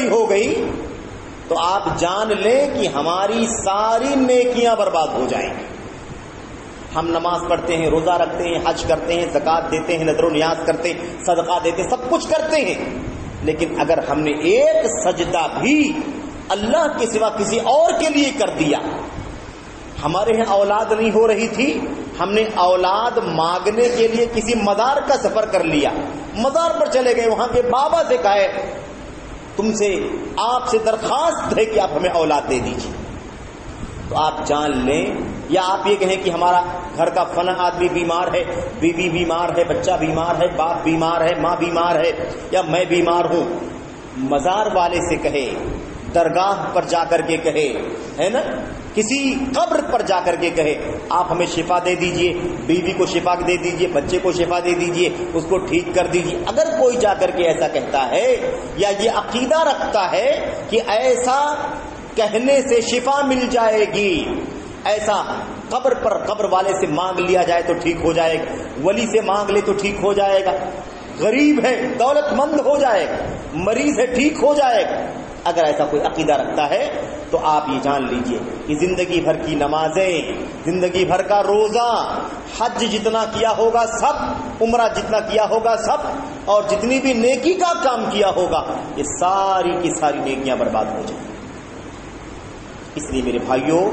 ہو گئی تو آپ جان لیں کہ ہماری ساری نیکیاں برباد ہو جائیں گی. ہم نماز پڑھتے ہیں، روزہ رکھتے ہیں، حج کرتے ہیں، زکوٰۃ دیتے ہیں، نذر و نیاز کرتے ہیں، صدقہ دیتے ہیں، سب کچھ کرتے ہیں، لیکن اگر ہم نے ایک سجدہ بھی اللہ کے سوا کسی اور کے لیے کر دیا. ہمارے یہاں اولاد نہیں ہو رہی تھی، ہم نے اولاد مانگنے کے لیے کسی مزار کا سفر کر لیا، مزار پر چلے گئے، وہاں کے بابا سے کہے آپ سے درخواست ہے کہ آپ ہمیں اولاد دے دیجیے. تو آپ جان لیں، یا آپ یہ کہیں کہ ہمارا گھر کا فلاں آدمی بیمار ہے، بیوی بیمار ہے، بچہ بیمار ہے، باپ بیمار ہے، ماں بیمار ہے، یا میں بیمار ہوں. مزار والے سے کہے، درگاہ پر جا کر کے کہے، ہے نا، کسی قبر پر جا کر کے کہے آپ ہمیں شفا دے دیجئے، بیوی کو شفا دے دیجئے، بچے کو شفا دے دیجئے، اس کو ٹھیک کر دیجئے. اگر کوئی جا کر کے ایسا کہتا ہے یا یہ عقیدہ رکھتا ہے کہ ایسا کہنے سے شفا مل جائے گی، ایسا قبر والے سے مانگ لیا جائے تو ٹھیک ہو جائے گا، ولی سے مانگ لے تو ٹھیک ہو جائے گا، غریب ہے دولت مند ہو جائے گا، مریض ہے ٹھیک ہو جائے گا، اگر ایسا کوئی عقیدہ رکھتا ہے تو آپ یہ جان لیجئے کہ زندگی بھر کی نمازیں، زندگی بھر کا روزہ، حج جتنا کیا ہوگا سب، عمرہ جتنا کیا ہوگا سب، اور جتنی بھی نیکی کا کام کیا ہوگا یہ ساری کی ساری نیکیاں برباد ہو جائیں. اس لیے میرے بھائیوں،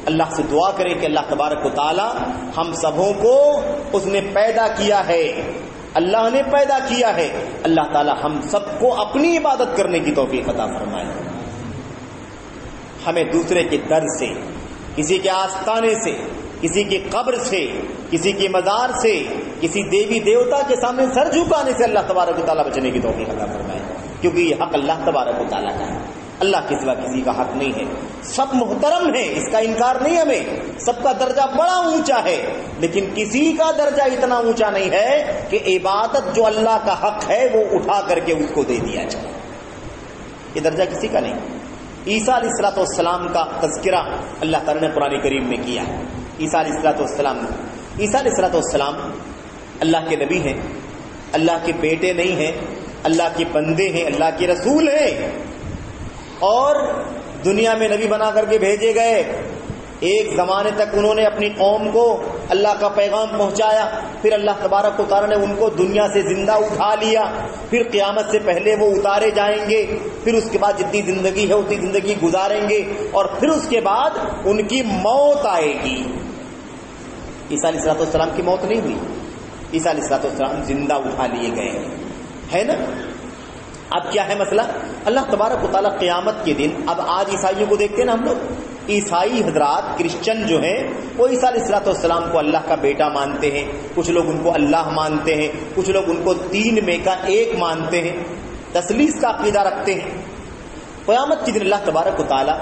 اللہ سے دعا کریں کہ اللہ تبارک و تعالی ہم سبوں کو اس نے پیدا کیا ہے، اللہ نے پیدا کیا ہے، اللہ تعالی ہم سب کو اپنی عبادت کرنے کی توفیق عطا فرمائے. ہمیں دوسرے کے در سے، کسی کے آستانے سے، کسی کی قبر سے، کسی کے مزار سے، کسی دیوی دیوتا کے سامنے سر جھکانے سے اللہ تبارک و تعالی بچنے کی توفیق عطا فرمائے، کیونکہ یہ حق اللہ تبارک و تعالی کا ہے. اللہ کے سوا کسی کا حق نہیں ہے. سب محترم ہیں، اس کا انکار نہیں ہمیں، سب کا درجہ بڑا اونچا ہے، لیکن کسی کا درجہ اتنا اونچا نہیں ہے کہ عبادت جو اللہ کا حق ہے وہ اٹھا کر کے اس کو دے دیا جائے. یہ درجہ کسی کا نہیں. عیسیٰ علیہ الصلوۃ والسلام کا تذکرہ اللہ تعالیٰ نے قرآن کریم میں کیا ہے. عیسیٰ علیہ الصلوۃ والسلام اللہ کے نبی ہیں، اللہ کے بیٹے نہیں ہیں، اللہ کے بندے ہیں، اللہ کے رسول ہیں، اور دنیا میں نبی بنا کر کے بھیجے گئے. ایک زمانے تک انہوں نے اپنی قوم کو اللہ کا پیغام پہنچایا، پھر اللہ تبارک و تعالیٰ نے ان کو دنیا سے زندہ اٹھا لیا، پھر قیامت سے پہلے وہ اتارے جائیں گے، پھر اس کے بعد جتنی زندگی ہے اتنی زندگی گزاریں گے، اور پھر اس کے بعد ان کی موت آئے گی. عیسیٰ علیہ الصلوۃ والسلام کی موت نہیں ہوئی، عیسیٰ علیہ الصلوۃ والسلام زندہ اٹھا لیے گئے ہے نا. اب کیا ہے مسئلہ؟ اللہ تبارک و تعالیٰ قیامت کے دن، اب آج عیسائیوں کو دیکھتے ہیں نا ہم لوگ، عیسائی حضرات، کرسچن جو ہیں وہ عیسیٰ علیہ الصلوۃ والسلام کو اللہ کا بیٹا مانتے ہیں، کچھ لوگ ان کو اللہ مانتے ہیں، کچھ لوگ ان کو تین میں کا ایک مانتے ہیں، تثلیث کا عقیدہ رکھتے ہیں. قیامت کے دن اللہ تبارک و تعالیٰ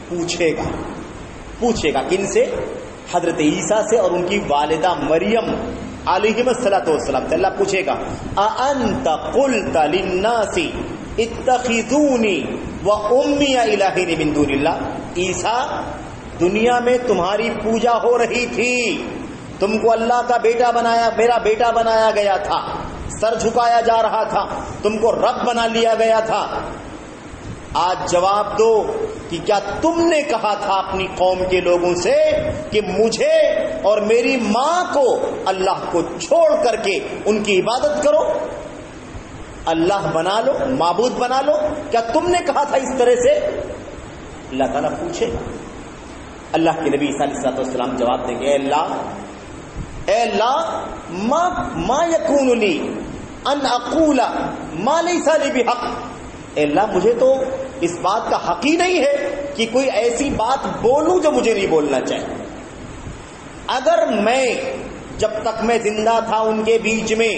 پوچھے گا کن سے؟ حضرت عیسیٰ سے اور ان کی والدہ مریم علیہم الصلوۃ والسلام سے. اللہ پوچھے گا اَأَنْتَ قُلْتَ لِلنَّاسِ اتَّخِذُونِي وَأُمِّيَ إِلَٰهَيْنِ مِن دُونِ اللَّهِ. عیسیٰ، دنیا میں تمہاری پوجا ہو رہی تھی، تم کو اللہ کا بیٹا بنایا، میرا بیٹا بنایا گیا تھا، سر جھکایا جا رہا تھا، تم کو رب بنا لیا گیا تھا. آج جواب دو کہ کیا تم نے کہا تھا اپنی قوم کے لوگوں سے کہ مجھے اور میری ماں کو اللہ کو چھوڑ کر کے ان کی عبادت کرو، اللہ بنا لو، معبود بنا لو؟ کیا تم نے کہا تھا اس طرح سے؟ اللہ تعالیٰ پوچھے گا۔ اللہ کے نبی صلی اللہ علیہ وسلم جواب دیں گے، اے اللہ ما یکون لی ان اقول ما لیس لی بحق، اے اللہ مجھے تو اس بات کا حق ہی نہیں ہے کہ کوئی ایسی بات بولوں جو مجھے نہیں بولنا چاہیے۔ اگر میں جب تک میں زندہ تھا ان کے بیچ میں،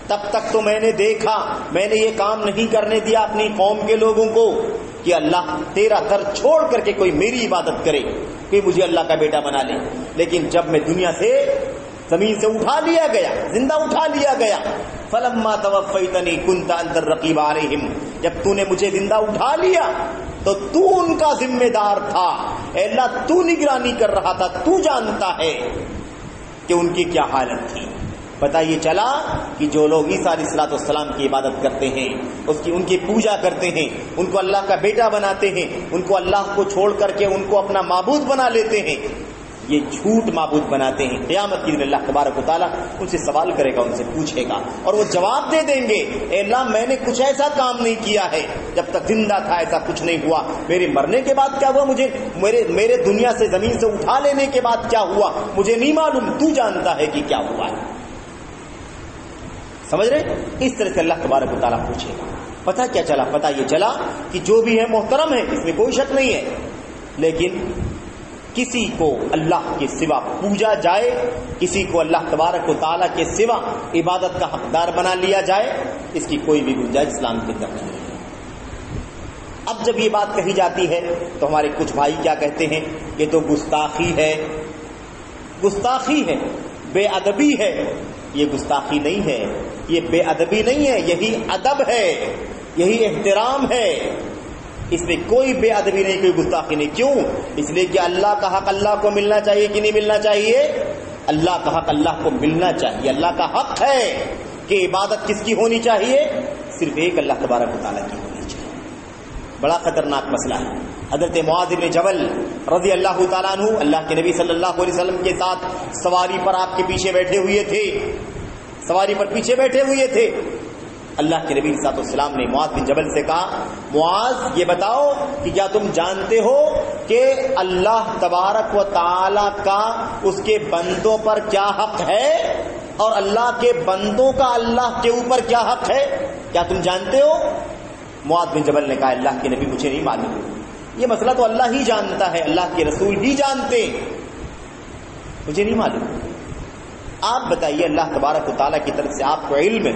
تب تک تو میں نے دیکھا، میں نے یہ کام نہیں کرنے دیا اپنی قوم کے لوگوں کو کہ اللہ تیرا در چھوڑ کر کے کوئی میری عبادت کرے، کہ مجھے اللہ کا بیٹا بنا لے۔ لیکن جب میں دنیا سے زمین سے اٹھا لیا گیا، زندہ اٹھا لیا گیا، فلما توفیتنی کنت انت الرقیب علیہم، جب تو نے مجھے زندہ اٹھا لیا تو تو ان کا ذمہ دار تھا، اے اللہ تو نگرانی کر رہا تھا، تو جانتا ہے کہ ان کی کیا حالت تھی۔ پتہ یہ چلا کہ جو لوگ عیسیٰ علیہ الصلوۃ والسلام کی عبادت کرتے ہیں، ان کی پوجا کرتے ہیں، ان کو اللہ کا بیٹا بناتے ہیں، ان کو اللہ کو چھوڑ کر کے ان کو اپنا معبود بنا لیتے ہیں، یہ جھوٹ معبود بناتے ہیں۔ قیامت کے دن اللہ تبارک و تعالیٰ ان سے سوال کرے گا، ان سے پوچھے گا، اور وہ جواب دے دیں گے، اے اللہ میں نے کچھ ایسا کام نہیں کیا ہے، جب تک زندہ تھا ایسا کچھ نہیں ہوا، میرے مرنے کے بعد کیا ہوا، مجھے میرے دنیا سے زمین سے اٹھا لینے کے بعد کیا ہوا مجھے نہیں معلوم، تو جانتا ہے کہ کیا ہوا ہے۔ سمجھ رہے؟ اس طرح سے اللہ تبارک و تعالیٰ پوچھے گا۔ پتہ کیا چلا؟ پتہ یہ چلا کہ جو بھی ہے محترم ہے، اس میں کوئی شک نہیں ہے، لیکن کسی کو اللہ کے سوا پوجا جائے، کسی کو اللہ تبارک و تعالیٰ کے سوا عبادت کا حقدار بنا لیا جائے، اس کی کوئی بھی گنجائش اسلام کے اندر نہیں ہے۔ اب جب یہ بات کہی جاتی ہے تو ہمارے کچھ بھائی کیا کہتے ہیں، یہ تو گستاخی ہے، گستاخی ہے، بے ادبی ہے۔ یہ گستاخی نہیں ہے، یہ بے ادبی نہیں ہے، یہی ادب ہے، یہی احترام ہے، اس میں کوئی بے ادبی نہیں، کوئی گستاخی نہیں۔ کیوں؟ اس لیے کہ اللہ کا حق اللہ کو ملنا چاہیے کہ نہیں ملنا چاہیے؟ اللہ کا حق اللہ کو ملنا چاہیے۔ اللہ کا حق ہے کہ عبادت کس کی ہونی چاہیے؟ صرف ایک اللہ تبارک و تعالیٰ کی ہونی چاہیے۔ بڑا خطرناک مسئلہ ہے۔ حضرت معاذ بن جبل رضی اللہ تعالیٰ عنہ اللہ کے نبی صلی اللہ علیہ وسلم کے ساتھ سواری پر آپ کے پیچھے بیٹھے ہوئے تھے، سواری پر پیچھے بیٹھے ہوئے تھے۔ اللہ کے نبی صلی اللہ علیہ وسلم نے معاذ بن جبل سے کہا، معاذ یہ بتاؤ کہ کیا تم جانتے ہو کہ اللہ تبارک و تعالیٰ کا اس کے بندوں پر کیا حق ہے، اور اللہ کے بندوں کا اللہ کے اوپر کیا حق ہے؟ کیا تم جانتے ہو؟ معاذ بن جبل نے کہا، اللہ کے نبی مجھے نہیں معلوم، یہ مسئلہ تو اللہ ہی جانتا ہے، اللہ کے رسول ہی جانتے، مجھے نہیں معلوم۔ آپ بتائیے، اللہ تبارک و تعالیٰ کی طرف سے آپ کو علم ہے۔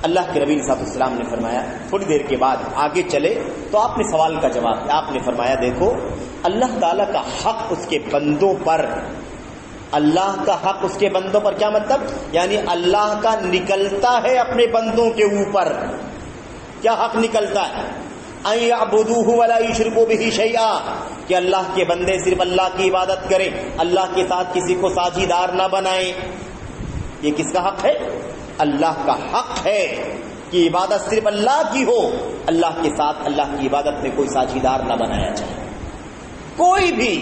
اللہ کے نبی صلی اللہ علیہ وسلم نے فرمایا، تھوڑی دیر کے بعد آگے چلے تو آپ نے سوال کا جواب دیا، آپ نے فرمایا دیکھو اللہ تعالیٰ کا حق اس کے بندوں پر، اللہ کا حق اس کے بندوں پر کیا مطلب؟ یعنی اللہ کا نکلتا ہے اپنے بندوں کے اوپر، کیا حق نکلتا ہے؟ ان یعبدوہ ولا یشرکوا بہ شیئا، کہ اللہ کے بندے صرف اللہ کی عبادت کریں، اللہ کے ساتھ کسی کو ساجیدار نہ بنائیں۔ یہ کس کا حق ہے؟ اللہ کا حق ہے کہ عبادت صرف اللہ کی ہو، اللہ کے ساتھ اللہ کی عبادت میں کوئی ساجیدار نہ بنایا جائے۔ کوئی بھی،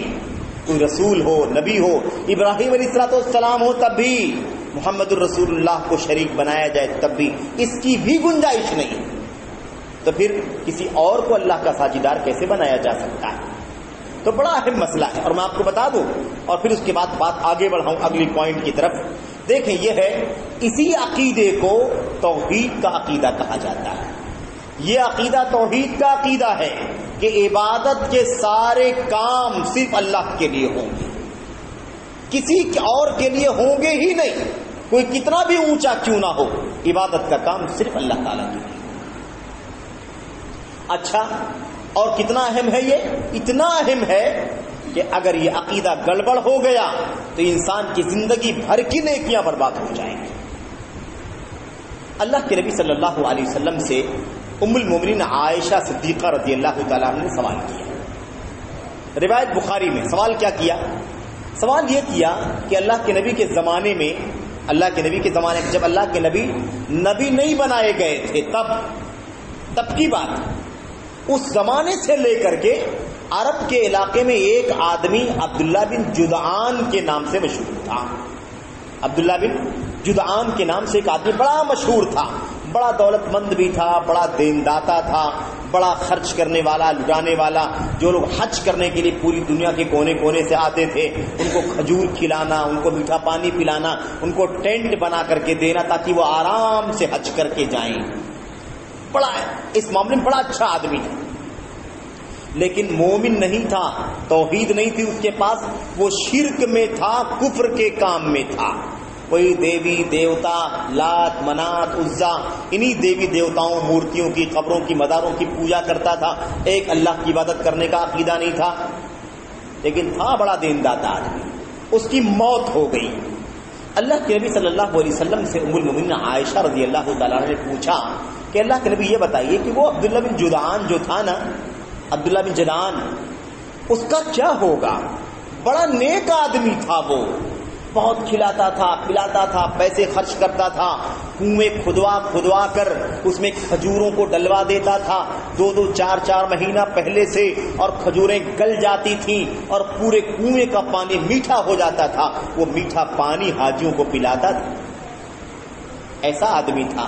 کوئی رسول ہو، نبی ہو، ابراہیم علیہ السلام ہو تب بھی، محمد الرسول اللہ کو شریک بنایا جائے تب بھی، اس کی بھی گنجائش نہیں۔ تو پھر کسی اور کو اللہ کا ساجیدار کیسے بنایا جا سکتا ہے؟ تو بڑا اہم مسئلہ ہے، اور میں آپ کو بتا دوں اور پھر اس کے بعد بات آگے بڑھاؤں اگلی پوائنٹ کی طرف۔ دیکھیں، یہ ہے، اسی عقیدے کو توحید کا عقیدہ کہا جاتا ہے۔ یہ عقیدہ توحید کا عقیدہ ہے کہ عبادت کے سارے کام صرف اللہ کے لیے ہوں گے، کسی اور کے لیے ہوں گے ہی نہیں، کوئی کتنا بھی اونچا کیوں نہ ہو، عبادت کا کام صرف اللہ تعالیٰ کے لیے۔ اچھا، اور کتنا اہم ہے یہ؟ اتنا اہم ہے کہ اگر یہ عقیدہ گڑبڑ ہو گیا تو انسان کی زندگی بھر کی نیکیاں برباد ہو جائیں گی۔ اللہ کے نبی صلی اللہ علیہ وسلم سے ام المومنین عائشہ صدیقہ رضی اللہ تعالیٰ عنہ نے سوال کیا، روایت بخاری میں۔ سوال کیا کیا؟ سوال یہ کیا کہ اللہ کے نبی کے زمانے میں، اللہ کے نبی کے زمانے میں جب اللہ کے نبی نہیں بنائے گئے تھے، تب کی بات، اس زمانے سے لے کر کے عرب کے علاقے میں ایک آدمی عبداللہ بن جدعان کے نام سے مشہور تھا. عبداللہ بن جدعان کے نام سے ایک آدمی بڑا مشہور تھا. بڑا دولت مند بھی تھا, بڑا دینداتا تھا, بڑا خرچ کرنے والا, لٹانے والا. جو لوگ حج کرنے کے لیے پوری دنیا کے کونے کونے سے آتے تھے, ان کو کھجور کھلانا, ان کو میٹھا پانی پلانا, ان کو ٹینٹ بنا کر کے دینا تاکہ وہ آرام سے حج کر کے جائیں. بڑا اس معاملے میں بڑا اچھا آدمی تھا, لیکن مومن نہیں تھا, توحید نہیں تھی اس کے پاس. وہ شرک میں تھا, کفر کے کام میں تھا. کوئی دیوی دیوتا, لات منات عزا, انہی دیوی دیوتاؤں, مورتیوں کی, قبروں کی, مزاروں کی پوجا کرتا تھا. ایک اللہ کی عبادت کرنے کا عقیدہ نہیں تھا, لیکن تھا بڑا دینداتا آدمی. اس کی موت ہو گئی. اللہ کے نبی صلی اللہ علیہ وسلم سے ام المؤمنین عائشہ رضی اللہ تعالیٰ عنہ نے پوچھا کہ اللہ کے نبی یہ بتائیے کہ وہ عبداللہ بن جدعان جو تھا نا, عبداللہ بن جدعان, اس کا کیا ہوگا؟ بڑا نیک آدمی تھا, وہ بہت کھلاتا تھا, پلاتا تھا, پیسے خرچ کرتا تھا, کنویں کھدوا کر اس میں کھجوروں کو ڈلوا دیتا تھا 2-2 4-4 مہینہ پہلے سے, اور کھجوریں گل جاتی تھیں اور پورے کنویں کا پانی میٹھا ہو جاتا تھا. وہ میٹھا پانی حاجیوں کو پلاتا تھا. ایسا آدمی تھا.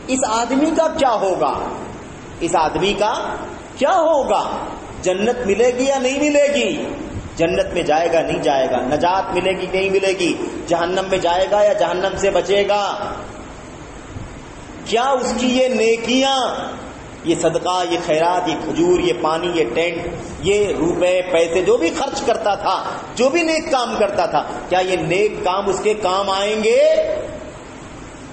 اس آدمی کا کیا ہوگا؟ اس آدمی کا کیا ہوگا؟ جنت ملے گی یا نہیں ملے گی؟ جنت میں جائے گا نہیں جائے گا؟ نجات ملے گی نہیں ملے گی؟ جہنم میں جائے گا یا جہنم سے بچے گا؟ کیا اس کی یہ نیکیاں, یہ صدقہ, یہ خیرات, یہ کھجور, یہ پانی, یہ ٹینٹ, یہ روپے پیسے جو بھی خرچ کرتا تھا, جو بھی نیک کام کرتا تھا, کیا یہ نیک کام اس کے کام آئیں گے؟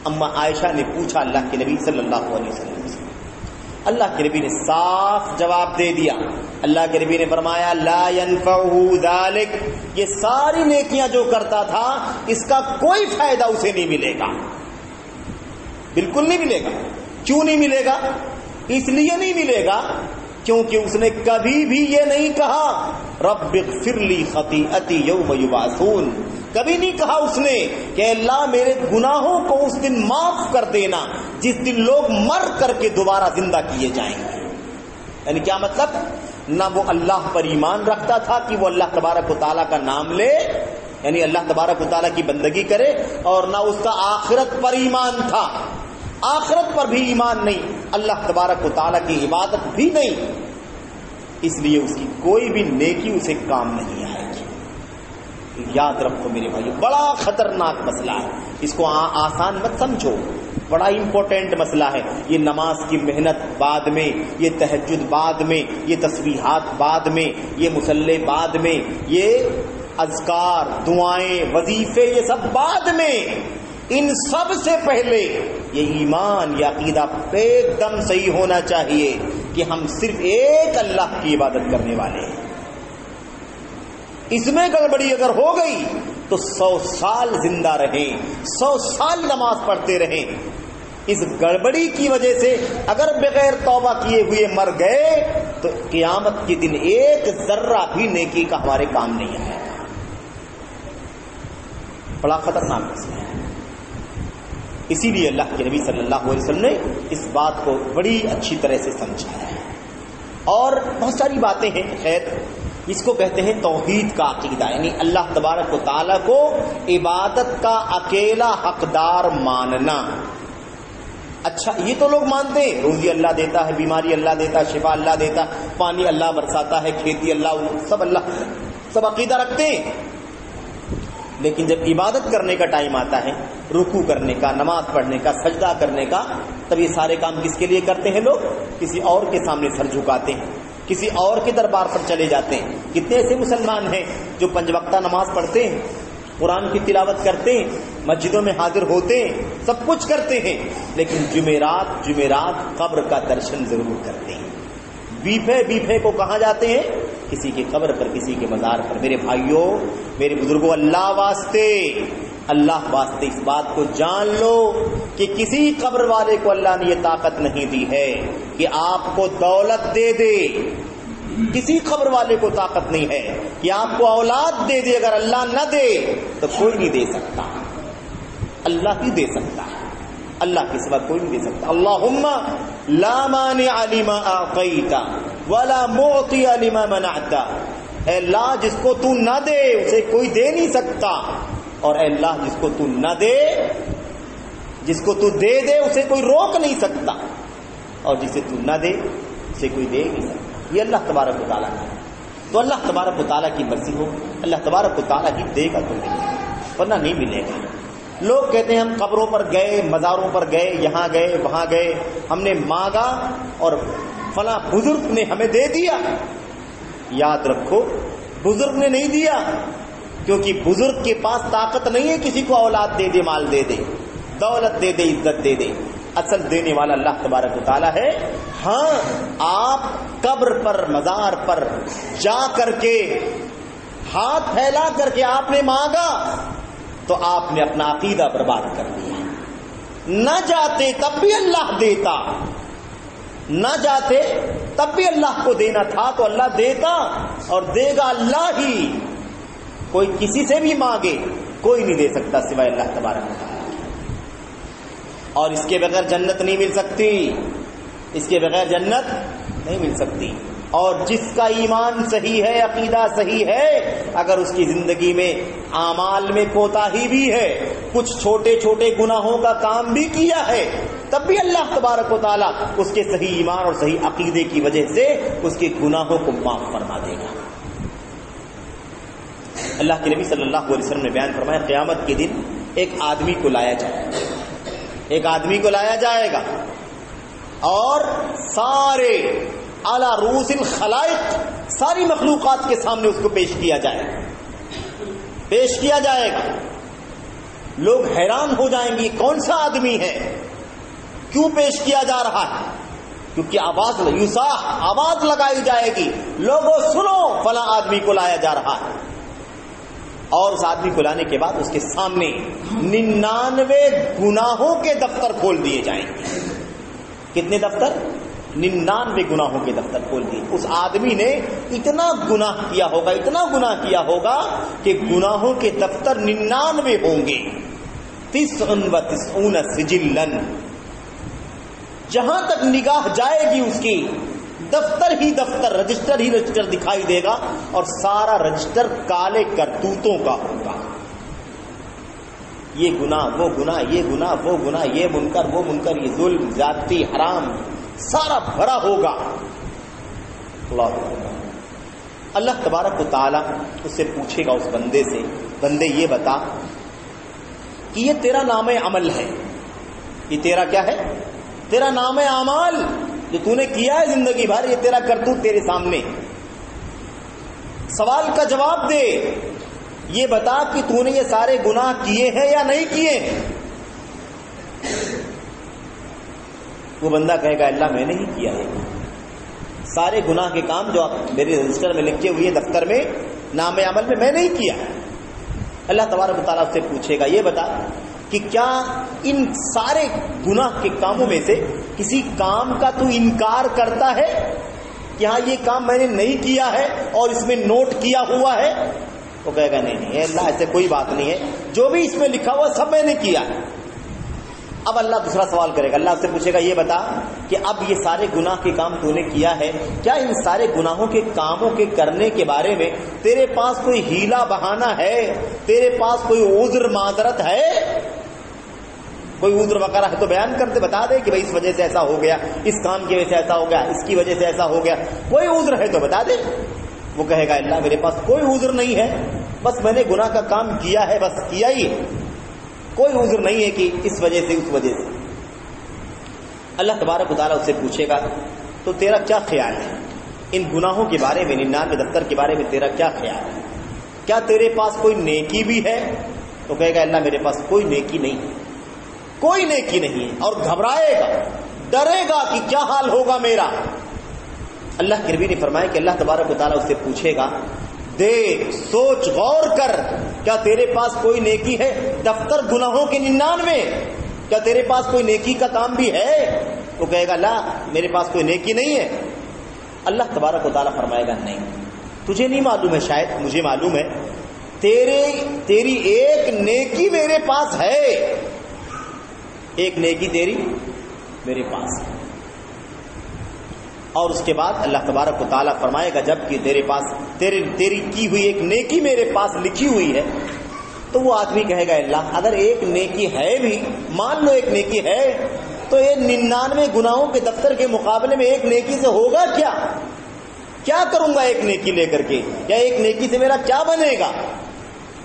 اما عائشہ نے پوچھا اللہ کے نبی صلی اللہ علیہ وسلم سے. اللہ کے نبی نے صاف جواب دے دیا. اللہ کے نبی نے فرمایا لا ينفعه ذلك, یہ ساری نیکیاں جو کرتا تھا اس کا کوئی فائدہ اسے نہیں ملے گا, بالکل نہیں ملے گا. کیوں نہیں ملے گا؟ اس لیے نہیں ملے گا کیونکہ اس نے کبھی بھی یہ نہیں کہا رب اغفر لی خطیئتی یوم یبعثون. کبھی نہیں کہا اس نے کہ اللہ میرے گناہوں کو اس دن معاف کر دینا جس دن لوگ مر کر کے دوبارہ زندہ کیے جائیں گے. یعنی کیا مطلب؟ نہ وہ اللہ پر ایمان رکھتا تھا کہ وہ اللہ تبارک و تعالیٰ کا نام لے, یعنی اللہ تبارک و تعالیٰ کی بندگی کرے, اور نہ اس کا آخرت پر ایمان تھا. آخرت پر بھی ایمان نہیں, اللہ تبارک و تعالیٰ کی عبادت بھی نہیں. اس لیے اس کی کوئی بھی نیکی اسے کام نہیں آئے گی. یاد رکھو میرے بھائی, بڑا خطرناک مسئلہ ہے, اس کو آسان مت سمجھو, بڑا امپورٹنٹ مسئلہ ہے. یہ نماز کی محنت بعد میں, یہ تہجد بعد میں, یہ تسبیحات بعد میں, یہ مصلی بعد میں, یہ اذکار, دعائیں, وظیفے, یہ سب بعد میں. ان سب سے پہلے یہ ایمان, یہ عقیدہ ایک دم صحیح ہونا چاہیے کہ ہم صرف ایک اللہ کی عبادت کرنے والے ہیں. اس میں گڑبڑی اگر ہو گئی تو 100 سال زندہ رہیں, 100 سال نماز پڑھتے رہیں. اس گڑبڑی کی وجہ سے اگر بغیر توبہ کیے ہوئے مر گئے تو قیامت کے دن ایک ذرہ بھی نیکی کا ہمارے کام نہیں آئے گا. بڑا خطرناک مسئلہ ہے. اسی لیے اللہ کے نبی صلی اللہ علیہ وسلم نے اس بات کو بڑی اچھی طرح سے سمجھایا ہے. اور بہت ساری باتیں ہیں. خیر, اس کو کہتے ہیں توحید کا عقیدہ, یعنی اللہ تبارک و تعالیٰ کو عبادت کا اکیلا حقدار ماننا. اچھا, یہ تو لوگ مانتے ہیں روزی اللہ دیتا ہے, بیماری اللہ دیتا ہے, شفا اللہ دیتا ہے, پانی اللہ برساتا ہے, کھیتی اللہ, سب عقیدہ رکھتے ہیں. لیکن جب عبادت کرنے کا ٹائم آتا ہے, رکوع کرنے کا, نماز پڑھنے کا, سجدہ کرنے کا, تب یہ سارے کام کس کے لیے کرتے ہیں لوگ؟ کسی اور کے سامنے سر جھکاتے ہیں, کسی اور کے دربار پر چلے جاتے ہیں. کتنے ایسے مسلمان ہیں جو 5 وقتہ نماز پڑھتے ہیں, قرآن کی تلاوت کرتے ہیں, مسجدوں میں حاضر ہوتے ہیں, سب کچھ کرتے ہیں, لیکن جمعرات قبر کا درشن ضرور کرتے ہیں. بیفے کو کہاں جاتے ہیں؟ کسی کی قبر پر, کسی کے مزار پر. میرے بھائیوں, میرے بزرگوں, اللہ واسطے اس بات کو جان لو کہ کسی قبر والے کو اللہ نے یہ طاقت نہیں دی ہے کہ آپ کو دولت دے دے. کسی قبر والے کو طاقت نہیں ہے کہ آپ کو اولاد دے دے. اگر اللہ نہ دے تو کوئی نہیں دے سکتا, اللہ ہی دے سکتا ہے. اللہ کے سوا کوئی نہیں دے سکتا. اللہم لا مانع لما اعطیت ولا معطی لما منعت. اے اللہ جس کو تو نہ دے اسے کوئی دے نہیں سکتا, اور اے اللہ جس کو تو نہ دے, جس کو تو دے دے اسے کوئی روک نہیں سکتا, اور جسے تو نہ دے اسے کوئی دے نہیں سکتا. یہ اللہ تبارک و تعالیٰ کا ہے. تو اللہ تبارک و تعالیٰ کی مرضی ہو, اللہ تبارک و تعالیٰ ہی دے گا تو دے گا, ورنہ نہیں ملے گا. لوگ کہتے ہیں ہم قبروں پر گئے, مزاروں پر گئے, یہاں گئے, وہاں گئے, ہم نے مانگا اور فلاں بزرگ نے ہمیں دے دیا. یاد رکھو بزرگ نے نہیں دیا, کیونکہ بزرگ کے پاس طاقت نہیں ہے کسی کو اولاد دے دے, مال دے دے, دولت دے دے, عزت دے دے. اصل دینے والا اللہ تبارک و تعالیٰ ہے. ہاں آپ قبر پر, مزار پر جا کر کے ہاتھ پھیلا کر کے آپ نے مانگا تو آپ نے اپنا عقیدہ برباد کر دیا. نہ جاتے تب بھی اللہ دیتا, نہ جاتے تب بھی اللہ کو دینا تھا تو اللہ دیتا, اور دے گا اللہ ہی. کوئی کسی سے بھی مانگے کوئی نہیں دے سکتا سوائے اللہ تبارک و تعالیٰ. اور اس کے بغیر جنت نہیں مل سکتی, اس کے بغیر جنت نہیں مل سکتی. اور جس کا ایمان صحیح ہے, عقیدہ صحیح ہے, اگر اس کی زندگی میں اعمال میں کوتاہی بھی ہے, کچھ چھوٹے چھوٹے گناہوں کا کام بھی کیا ہے, تب بھی اللہ تبارک و تعالیٰ اس کے صحیح ایمان اور صحیح عقیدے کی وجہ سے اس کے گناہوں کو معاف فرما دے گا. اللہ کے نبی صلی اللہ علیہ وسلم نے بیان فرمایا, قیامت کے دن ایک آدمی کو لایا جائے گا, ایک آدمی کو لایا جائے گا, اور سارے اعلی رؤوس الخلائق, ساری مخلوقات کے سامنے اس کو پیش کیا جائے گا, پیش کیا جائے گا. لوگ حیران ہو جائیں گے کون سا آدمی ہے, کیوں پیش کیا جا رہا ہے, کیونکہ آواز لگائی جائے گی, لوگوں سنو فلاں آدمی کو لایا جا رہا ہے. اور اس آدمی کو لانے کے بعد اس کے سامنے 99 گناہوں کے دفتر کھول دیے جائیں گے. کتنے دفتر؟ 99 گناہوں کے دفتر کھول دیے. اس آدمی نے اتنا گناہ کیا ہوگا, اتنا گناہ کیا ہوگا کہ گناہوں کے دفتر 99 ہوں گے. 99 سجلن, جہاں تک نگاہ جائے گی اس کی دفتر ہی دفتر, رجسٹر ہی رجسٹر دکھائی دے گا, اور سارا رجسٹر کالے کرتوتوں کا ہوگا. یہ گناہ, وہ گناہ, یہ گناہ, وہ گناہ, یہ منکر, وہ منکر, یہ ظلم, زیادتی, حرام, سارا بھرا ہوگا. اللہ تبارک و تعالیٰ اس سے پوچھے گا, اس بندے سے, بندے یہ بتا کہ یہ تیرا نام عمل ہے, یہ تیرا کیا ہے, تیرا نام اعمال جو تو نے کیا ہے زندگی بھر, یہ تیرا کرتوت تیرے سامنے. سوال کا جواب دے, یہ بتا کہ تو نے یہ سارے گناہ کیے ہیں یا نہیں کیے ہیں. وہ بندہ کہے گا اللہ میں نے ہی کیا ہے, سارے گناہ کے کام جو میرے رجسٹر میں لکھے ہوئے دفتر میں نام عمل میں نے ہی کیا. اللہ تبارک و تعالیٰ سے پوچھے گا, یہ بتا کہ کیا ان سارے گناہ کے کاموں میں سے کسی کام کا تو انکار کرتا ہے کہ ہاں یہ کام میں نے نہیں کیا ہے اور اس میں نوٹ کیا ہوا ہے؟ وہ کہے گا نہیں اللہ ایسے کوئی بات نہیں ہے, جو بھی اس میں لکھا ہوا سب میں نے کیا ہے. اب اللہ دوسرا سوال کرے گا, اللہ سے پوچھے گا یہ بتا کہ اب یہ سارے گناہ کے کام تو نے کیا ہے, کیا ان سارے گناہوں کے کاموں کے کرنے کے بارے میں تیرے پاس کوئی ہیلا بہانہ ہے, تیرے پاس کوئی عذر معذرت ہے؟ کوئی عذر وغیرہ ہے تو بیان کر دے, بتا دے کہ بھائی اس وجہ سے ایسا ہو گیا, اس کام کی وجہ سے ایسا ہو گیا, اس کی وجہ سے ایسا ہو گیا. کوئی عذر ہے تو بتا دے. وہ کہے گا اللہ میرے پاس کوئی عذر نہیں ہے, بس میں نے گناہ کا کام کیا ہے, بس کیا ہی, کوئی عذر نہیں ہے کہ اس وجہ سے اس وجہ سے. اللہ تبارک و تعالیٰ اس سے پوچھے گا تو تیرا کیا خیال ہے ان گناہوں کے بارے میں, 99 دفتر کے بارے میں تیرا کیا خیال ہے؟ کیا تیرے پاس کوئی نیکی بھی ہے؟ تو کہے گا اللہ میرے پاس کوئی نیکی نہیں ہے, کوئی نیکی نہیں ہے. اور گھبرائے گا, ڈرے گا کہ کیا حال ہوگا میرا. اللہ کے نبی نے فرمایا کہ اللہ تبارک و تعالیٰ اس سے پوچھے گا, دیکھ, سوچ, غور کر, کیا تیرے پاس کوئی نیکی ہے؟ دفتر گناہوں کے 99, کیا تیرے پاس کوئی نیکی کا کام بھی ہے؟ وہ کہے گا اللہ میرے پاس کوئی نیکی نہیں ہے. اللہ تبارک و تعالیٰ فرمائے گا نہیں, تجھے نہیں معلوم ہے, شاید مجھے معلوم ہے, تیری ایک نیکی میرے پاس ہے, ایک نیکی تیری میرے پاس ہے. اور اس کے بعد اللہ تبارک و تعالیٰ فرمائے گا جب کہ تیرے پاس تیری کی ہوئی ایک نیکی میرے پاس لکھی ہوئی ہے، تو وہ آدمی کہے گا اللہ اگر ایک نیکی ہے بھی، مان لو ایک نیکی ہے، تو یہ 99 گناہوں کے دفتر کے مقابلے میں ایک نیکی سے ہوگا کیا کروں گا ایک نیکی لے کر کے، یا ایک نیکی سے میرا کیا بنے گا؟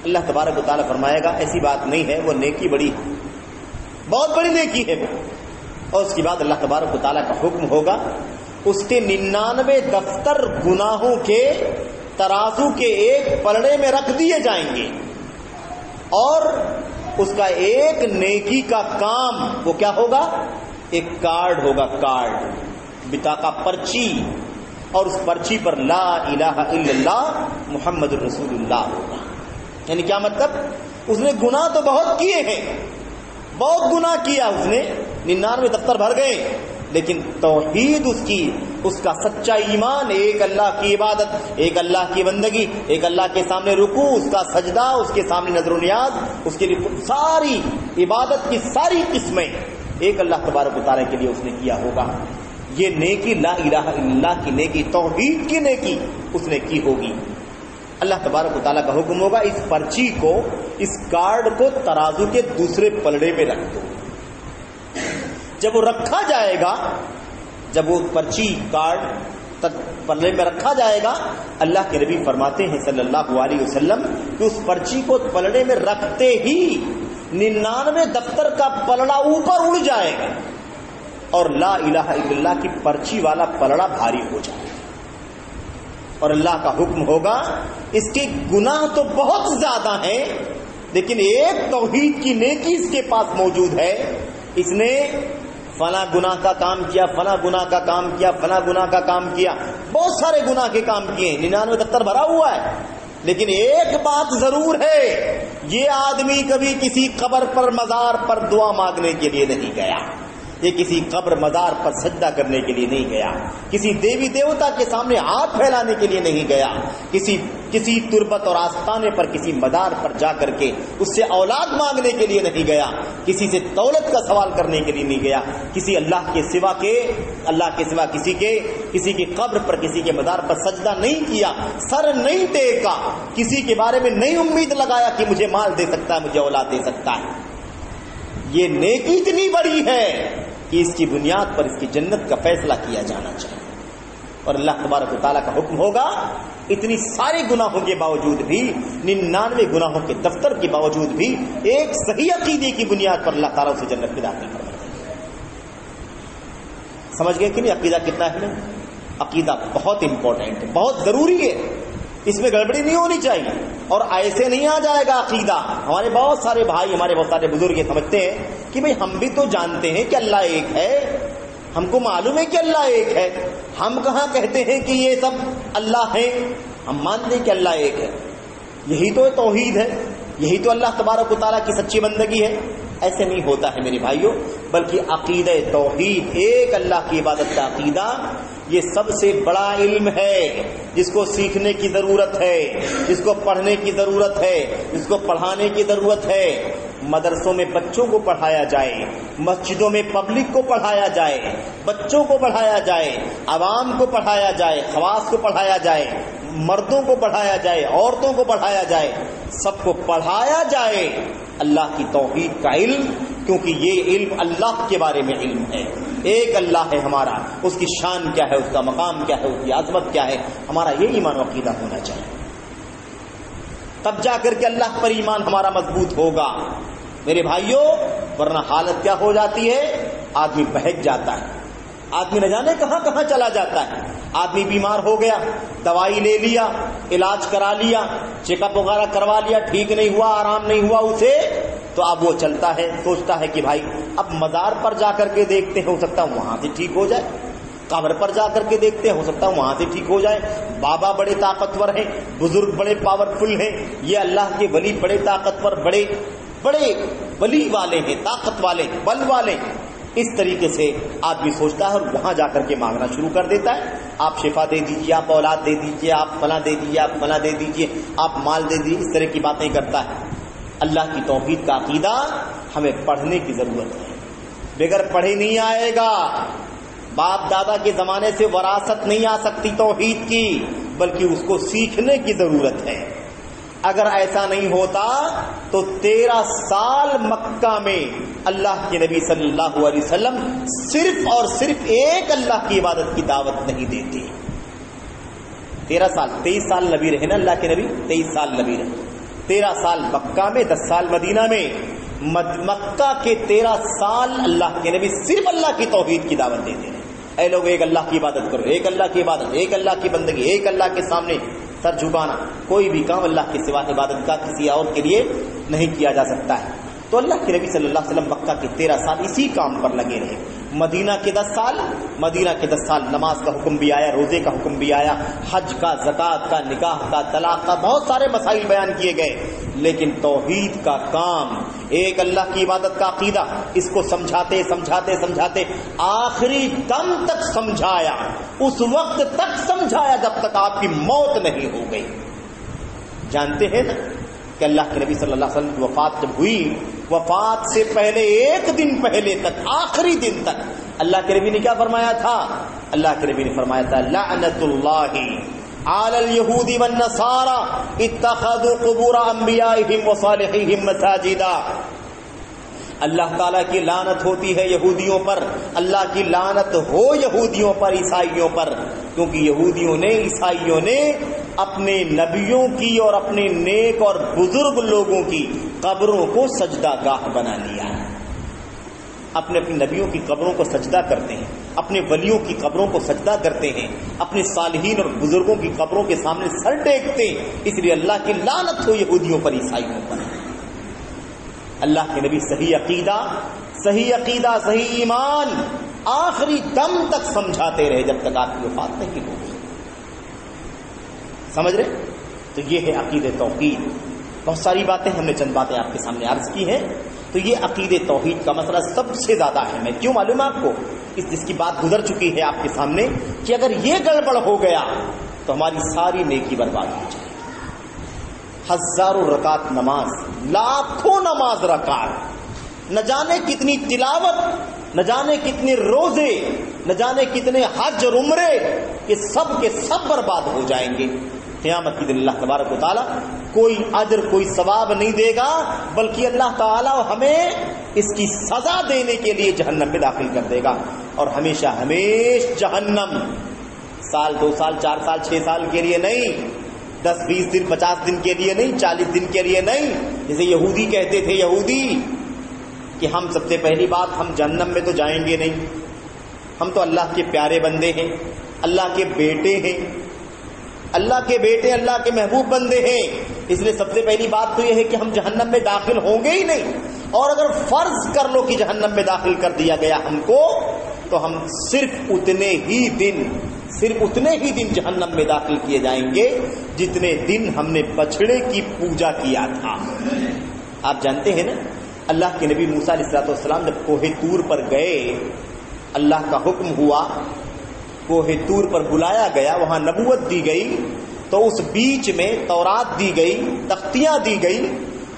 اللہ تبارک و تعالیٰ فرمائے گا ایسی بات نہیں ہے، وہ نیکی بڑی بہت بڑی نیکی ہے وہ. اور اس کے بعد اللہ تبارک و تعالیٰ کا حکم ہوگا اس کے 99 دفتر گناہوں کے ترازو کے ایک پلڑے میں رکھ دیے جائیں گے، اور اس کا ایک نیکی کا کام وہ کیا ہوگا؟ ایک کارڈ ہوگا، کارڈ بطاقہ پرچی، اور اس پرچی پر لا الہ الا اللہ محمد الرسول اللہ ہوگا. یعنی کیا مطلب؟ اس نے گناہ تو بہت کیے ہیں، بہت گناہ کیا اس نے، 99 دفتر بھر گئے، لیکن توحید اس کا سچا ایمان، ایک اللہ کی عبادت، ایک اللہ کی بندگی، ایک اللہ کے سامنے رکوع، اس کا سجدہ، اس کے سامنے نظر و نیاز، اس کے لیے ساری عبادت کی ساری قسمیں ایک اللہ تبارک و تعالیٰ کے لیے اس نے کیا ہوگا. یہ نیکی لا الہ الا اللہ کی نیکی، توحید کی نیکی اس نے کی ہوگی. اللہ تبارک و تعالیٰ کا حکم ہوگا اس پرچی کو، اس کارڈ کو ترازو کے دوسرے پلڑے پہ رکھ دو. جب وہ رکھا جائے گا، جب وہ پرچی کارڈ پلڑے میں رکھا جائے گا، اللہ کے نبی فرماتے ہیں صلی اللہ علیہ وسلم کہ اس پرچی کو پلڑے میں رکھتے ہی 99 دفتر کا پلڑا اوپر اڑ جائے گا اور لا الہ الا اللہ کی پرچی والا پلڑا بھاری ہو جائے گا. اور اللہ کا حکم ہوگا اس کے گناہ تو بہت زیادہ ہیں، لیکن ایک توحید کی نیکی اس کے پاس موجود ہے. اس نے فلاں گناہ کا کام کیا، فلاں گناہ کا کام کیا، فلاں گناہ کا کام کیا، بہت سارے گناہ کے کام کیے، 99 دفتر بھرا ہوا ہے. لیکن ایک بات ضرور ہے، یہ آدمی کبھی کسی قبر پر مزار پر دعا مانگنے کے لیے نہیں گیا، یہ کسی قبر مزار پر سجدہ کرنے کے لیے نہیں گیا، کسی دیوی دیوتا کے سامنے ہاتھ پھیلانے کے لیے نہیں گیا، کسی تربت اور آستانے پر کسی مدار پر جا کر کے اس سے اولاد مانگنے کے لیے نہیں گیا، کسی سے دولت کا سوال کرنے کے لیے نہیں گیا، کسی اللہ کے سوا کسی کی قبر پر، کسی کے مدار پر سجدہ نہیں کیا، سر نہیں ٹیکا، کسی کے بارے میں نہیں امید لگایا کہ مجھے مال دے سکتا ہے، مجھے اولاد دے سکتا ہے. یہ نیکی اتنی بڑی ہے کہ اس کی بنیاد پر اس کی جنت کا فیصلہ کیا جانا چاہیے. اور اللہ تبارک و تعالیٰ کا حکم ہوگا اتنی سارے گناہوں کے باوجود بھی، 99 گناہوں کے دفتر کے باوجود بھی، ایک صحیح عقیدے کی بنیاد پر اللہ تعالیٰ اسے جنت میں داخل کرے. سمجھ گئے کہ نہیں عقیدہ کتنا ہے؟ عقیدہ بہت امپورٹنٹ ہے، بہت ضروری ہے، اس میں گڑبڑی نہیں ہونی چاہیے. اور ایسے نہیں آ جائے گا عقیدہ. ہمارے بہت سارے بھائی، ہمارے بہت سارے بزرگ یہ سمجھتے ہیں کہ بھئی ہم بھی تو جانتے ہیں کہ اللہ ایک ہے، ہم کو معلوم ہے کہ اللہ ایک ہے، ہم کہاں کہتے ہیں کہ یہ سب اللہ ہیں، ہم مانتے ہیں کہ اللہ ایک ہے. یہی تو توحید ہے، یہی تو اللہ تبارک و تعالیٰ کی سچی بندگی ہے. ایسے نہیں ہوتا ہے میرے بھائیوں، بلکہ عقیدہ توحید، ایک اللہ کی عبادت کا عقیدہ، یہ سب سے بڑا علم ہے جس کو سیکھنے کی ضرورت ہے، جس کو پڑھنے کی ضرورت ہے، جس کو پڑھانے کی ضرورت ہے. مدرسوں میں بچوں کو پڑھایا جائے، مسجدوں میں پبلک کو پڑھایا جائے، بچوں کو پڑھایا جائے، عوام کو پڑھایا جائے، خواص کو پڑھایا جائے، مردوں کو پڑھایا جائے، عورتوں کو پڑھایا جائے، سب کو پڑھایا جائے اللہ کی توحید کا علم. کیونکہ یہ علم اللہ کے بارے میں علم ہے. ایک اللہ ہے ہمارا، اس کی شان کیا ہے، اس کا مقام کیا ہے، اس کی عظمت کیا ہے، ہمارا یہ ایمان و عقیدہ ہونا چاہیے. تب جا کر کے اللہ پر ایمان ہمارا مضبوط ہوگا میرے بھائیوں. ورنہ حالت کیا ہو جاتی ہے؟ آدمی بہک جاتا ہے، آدمی نہ جانے کہاں کہاں چلا جاتا ہے. آدمی بیمار ہو گیا، دوائی لے لیا، علاج کرا لیا، چیک اپ وغیرہ کروا لیا، ٹھیک نہیں ہوا، آرام نہیں ہوا اسے، تو اب وہ چلتا ہے، سوچتا ہے کہ بھائی اب مزار پر جا کر کے دیکھتے ہیں، ہو سکتا ہے وہاں سے ٹھیک ہو جائے، قبر پر جا کر کے دیکھتے ہیں، ہو سکتا ہے وہاں سے ٹھیک ہو جائے. بابا بڑے طاقتور ہیں، بزرگ بڑے پاورفل ہیں، یہ اللہ کے ولی بڑے طاقتور، بڑے ولی والے ہیں، طاقت والے، بل والے. اس طریقے سے آدمی سوچتا ہے اور وہاں جا کر کے مانگنا شروع کر دیتا ہے. آپ شفا دے دیجیے، آپ اولاد دے دیجیے، آپ فلاں دے دیجیے، آپ فلاں دے دیجیے، آپ مال دے دیجیے، اس طرح کی باتیں کرتا ہے. اللہ کی توحید کا عقیدہ ہمیں پڑھنے کی ضرورت ہے، بغیر پڑھے نہیں آئے گا. باپ دادا کے زمانے سے وراثت نہیں آ سکتی توحید کی، بلکہ اس کو سیکھنے کی ضرورت ہے. اگر ایسا نہیں ہوتا تو 13 سال مکہ میں اللہ کے نبی صلی اللہ علیہ وسلم صرف اور صرف ایک اللہ کی عبادت کی دعوت نہیں دیتے. 13 سال، 23 سال نبی رہے نا اللہ کے نبی، 23 سال نبی رہے. 13 سال مکہ میں، 10 سال مدینہ میں. مکہ کے 13 سال اللہ کے نبی صرف اللہ کی توحید کی دعوت دیتے ہیں. اے لوگ ایک اللہ کی عبادت کرو، ایک اللہ کی عبادت، ایک اللہ کی بندگی، ایک اللہ کے سامنے سر جھکانا. کوئی بھی کام اللہ کے سوا عبادت کا کسی اور کے لیے نہیں کیا جا سکتا ہے. تو اللہ کے نبی صلی اللہ علیہ وسلم مکہ کے 13 سال اسی کام پر لگے رہے. مدینہ کے 10 سال نماز کا حکم بھی آیا، روزے کا حکم بھی آیا، حج کا، زکوٰۃ کا، نکاح کا، طلاق کا، بہت سارے مسائل بیان کیے گئے. لیکن توحید کا کام، ایک اللہ کی عبادت کا عقیدہ، اس کو سمجھاتے آخری دم تک سمجھایا. اس وقت تک سمجھایا جب تک آپ کی موت نہیں ہو گئی. جانتے ہیں نا کہ اللہ کے نبی صلی اللہ علیہ وسلم کی وفات جب ہوئی، وفات سے پہلے ایک دن پہلے تک، آخری دن تک اللہ کے نبی نے کیا فرمایا تھا؟ اللہ کے نبی نے فرمایا تھا لعنت اللہ علی الیہود والنصارى اتخذوا قبور انبیائہم وصالحیہم مساجدا. اللہ تعالیٰ کی لعنت ہوتی ہے یہودیوں پر، اللہ کی لعنت ہو یہودیوں پر، عیسائیوں پر، کیونکہ یہودیوں نے، عیسائیوں نے اپنے نبیوں کی اور اپنے نیک اور بزرگ لوگوں کی قبروں کو سجدہ گاہ بنا لیا ہے. اپنے نبیوں کی قبروں کو سجدہ کرتے ہیں، اپنے ولیوں کی قبروں کو سجدہ کرتے ہیں، اپنے صالحین اور بزرگوں کی قبروں کے سامنے سر ٹیکتے ہیں. اس لیے اللہ کی لعنت ہو یہودیوں پر، عیسائیوں پر. اللہ کے نبی صحیح عقیدہ، صحیح ایمان آخری دم تک سمجھاتے رہے جب تک آپ کی وفات نہیں ہو گئی. سمجھ رہے؟ تو یہ ہے عقیدہ توحید. بہت ساری باتیں ہم نے چند باتیں آپ کے سامنے عرض کی ہیں. تو یہ عقیدہ توحید کا مسئلہ سب سے زیادہ اہم ہے. کیوں معلوم ہے آپ کو؟ جس کی بات گزر چکی ہے آپ کے سامنے کہ اگر یہ گڑبڑ ہو گیا تو ہماری ساری نیکی برباد ہو جائے. ہزاروں رکعت نماز، لاکھوں نماز رکعت، نہ جانے کتنی تلاوت، نہ جانے کتنے روزے، نہ جانے کتنے حج اور عمرے، یہ سب کے سب برباد ہو جائیں گے. قیامت کے دن اللہ تبارک و تعالیٰ کوئی اجر، کوئی ثواب نہیں دے گا، بلکہ اللہ تعالیٰ ہمیں اس کی سزا دینے کے لیے جہنم میں داخل کر دے گا. اور ہمیشہ جہنم، سال، 2 سال، 4 سال، 6 سال کے لیے نہیں، 10 20 دن، 50 دن کے لیے نہیں، 40 دن کے لیے نہیں. جیسے یہودی کہتے تھے، یہودی کہ ہم سب سے پہلی بات، ہم جہنم میں تو جائیں گے نہیں، ہم تو اللہ کے پیارے بندے ہیں، اللہ کے بیٹے ہیں، اللہ کے بیٹے، اللہ کے محبوب بندے ہیں، اس لیے سب سے پہلی بات تو یہ ہے کہ ہم جہنم میں داخل ہوں گے ہی نہیں. اور اگر فرض کر لو کہ جہنم میں داخل کر دیا گیا ہم کو، تو ہم صرف اتنے ہی دن جہنم میں داخل کیے جائیں گے جتنے دن ہم نے بچڑے کی پوجا کیا تھا. آپ جانتے ہیں نا، اللہ کے نبی موسیٰ علیہ السلام جب کوہ طور پر گئے، اللہ کا حکم ہوا، کوہ طور پر بلایا گیا، وہاں نبوت دی گئی، تو اس بیچ میں تورات دی گئی، تختیاں دی گئی.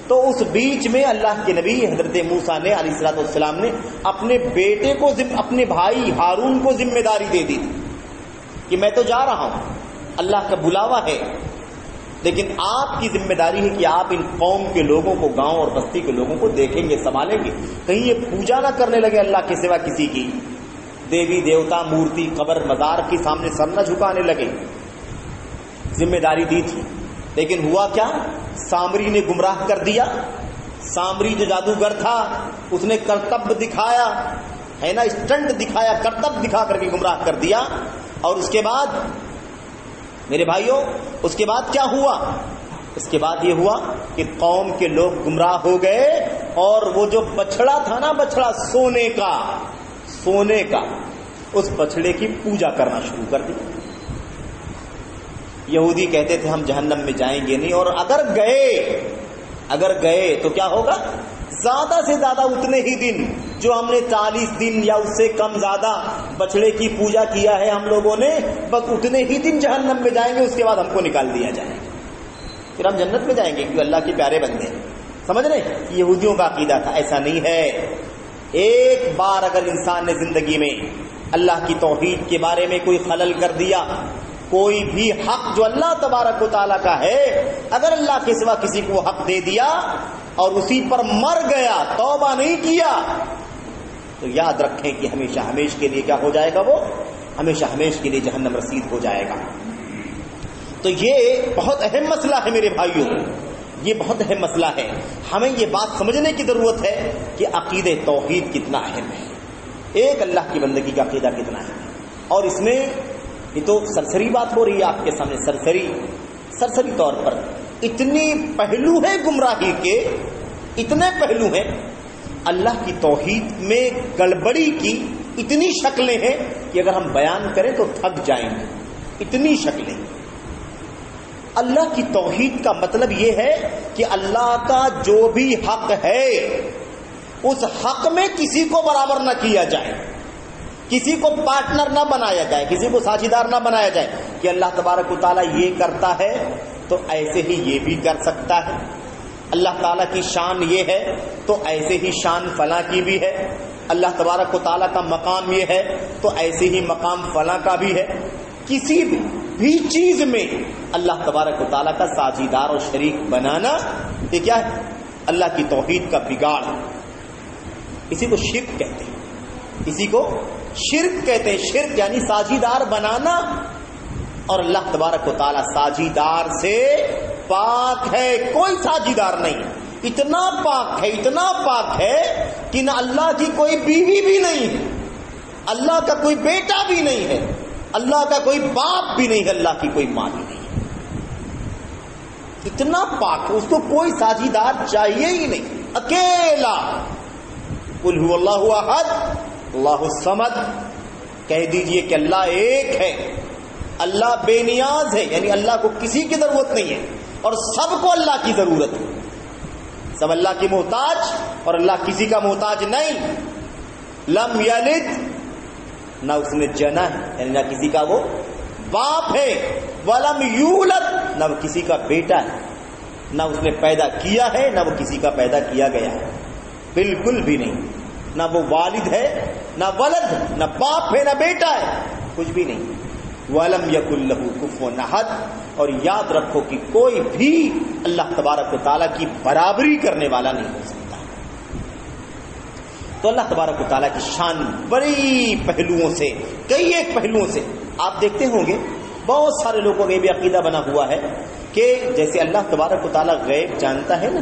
تو اس بیچ میں اللہ کے نبی حضرت موسیٰ نے علیہ السلام نے اپنے بیٹے کو، اپنے بھائی ہارون کو ذمہ داری دے دی کہ میں تو جا رہا ہوں، اللہ کا بلاوا ہے، لیکن آپ کی ذمہ داری ہے کہ آپ ان قوم کے لوگوں کو، گاؤں اور بستی کے لوگوں کو دیکھیں گے، سنبھالیں گے، کہیں یہ پوجا نہ کرنے لگے اللہ کے سوا کسی کی، دیوی دیوتا، مورتی، قبر، مزار کے سامنے سر نہ جھکانے لگے. ذمہ داری دی تھی. لیکن ہوا کیا؟ سامری نے گمراہ کر دیا. سامری جو جادوگر تھا، اس نے کرتب دکھایا ہے نا، اسٹنٹ دکھایا، کرتب دکھا کر کے گمراہ کر دیا. اور اس کے بعد میرے بھائیوں، اس کے بعد کیا ہوا؟ اس کے بعد یہ ہوا کہ قوم کے لوگ گمراہ ہو گئے، اور وہ جو بچڑا تھا نا، بچڑا سونے کا، اس بچڑے کی پوجا کرنا شروع کر دی. یہودی کہتے تھے ہم جہنم میں جائیں گے نہیں، اور اگر گئے تو کیا ہوگا؟ زیادہ سے زیادہ اتنے ہی دن جو ہم نے 40 دن یا اس سے کم زیادہ بچڑے کی پوجا کیا ہے ہم لوگوں نے، بس اتنے ہی دن جہنم میں جائیں گے، اس کے بعد ہم کو نکال دیا جائے گا، پھر ہم جنت میں جائیں گے کیونکہ اللہ کے پیارے بندے ہیں. سمجھ رہے؟ یہودیوں کا عقیدہ تھا. ایسا نہیں ہے. ایک بار اگر انسان نے زندگی میں اللہ کی توحید کے بارے میں کوئی خلل کر دیا، کوئی بھی حق جو اللہ تبارک و تعالیٰ کا ہے اگر اللہ کے سوا کسی کو حق دے دیا اور اسی پر مر گیا، توبہ نہیں کیا، تو یاد رکھیں کہ ہمیشہ ہمیشہ کے لیے کیا ہو جائے گا، وہ ہمیشہ ہمیشہ کے لیے جہنم رسید ہو جائے گا۔ تو یہ بہت اہم مسئلہ ہے میرے بھائیوں، یہ بہت اہم مسئلہ ہے۔ ہمیں یہ بات سمجھنے کی ضرورت ہے کہ عقیدہ توحید کتنا اہم ہے، ایک اللہ کی بندگی کا عقیدہ کتنا اہم ہے۔ اور اس میں یہ تو سرسری بات ہو رہی ہے آپ کے سامنے، سرسری طور پر اتنی پہلو ہے گمراہی کے، اتنے پہلو ہیں، اللہ کی توحید میں گڑبڑی کی اتنی شکلیں ہیں کہ اگر ہم بیان کریں تو تھک جائیں گے، اتنی شکلیں۔ اللہ کی توحید کا مطلب یہ ہے کہ اللہ کا جو بھی حق ہے اس حق میں کسی کو برابر نہ کیا جائے، کسی کو پارٹنر نہ بنایا جائے، کسی کو ساجھیدار نہ بنایا جائے کہ اللہ تبارک و تعالیٰ یہ کرتا ہے تو ایسے ہی یہ بھی کر سکتا ہے، اللہ تعالیٰ کی شان یہ ہے تو ایسے ہی شان فلاں کی بھی ہے، اللہ تبارک و تعالیٰ کا مقام یہ ہے تو ایسے ہی مقام فلاں کا بھی ہے۔ کسی بھی چیز میں اللہ تبارک و تعالیٰ کا ساجھیدار اور شریک بنانا یہ کیا ہے؟ اللہ کی توحید کا بگاڑ، اسی کو شرک کہتے ہیں، اسی کو شرک کہتے ہیں۔ شرک یعنی ساجھیدار بنانا، اور اللہ تبارک و تعالیٰ ساجھیدار سے پاک ہے، کوئی ساجھیدار نہیں، اتنا پاک ہے کہ نہ اللہ کی کوئی بیوی بھی نہیں ہے، اللہ کا کوئی بیٹا بھی نہیں ہے، اللہ کا کوئی باپ بھی نہیں ہے، اللہ کی کوئی ماں بھی نہیں ہے، اتنا پاک ہے، اس کو کوئی ساجھیدار چاہیے ہی نہیں، اکیلا۔ قل هو اللہ احد اللہ الصمد، کہہ دیجئے کہ اللہ ایک ہے، اللہ بے نیاز ہے، یعنی اللہ کو کسی کی ضرورت نہیں ہے اور سب کو اللہ کی ضرورت ہے، سب اللہ کی محتاج اور اللہ کسی کا محتاج نہیں۔ لم یلد، نہ اس نے جنا ہے، یعنی نہ کسی کا وہ باپ ہے، ولم یولد، نہ وہ کسی کا بیٹا ہے، نہ اس نے پیدا کیا ہے نہ وہ کسی کا پیدا کیا گیا ہے، بالکل بھی نہیں، نہ وہ والد ہے نہ ولد، نہ باپ ہے نہ بیٹا ہے، کچھ بھی نہیں۔ وَلَمْ يَكُنْ لَهُ كُفُوًا أَحَدٌ، اور یاد رکھو کہ کوئی بھی اللہ تبارک و تعالیٰ کی برابری کرنے والا نہیں ہو سکتا۔ تو اللہ تبارک و تعالیٰ کی شان بڑی پہلوؤں سے، کئی ایک پہلوؤں سے آپ دیکھتے ہوں گے، بہت سارے لوگوں کا یہ بھی عقیدہ بنا ہوا ہے کہ جیسے اللہ تبارک و تعالیٰ غیب جانتا ہے نا،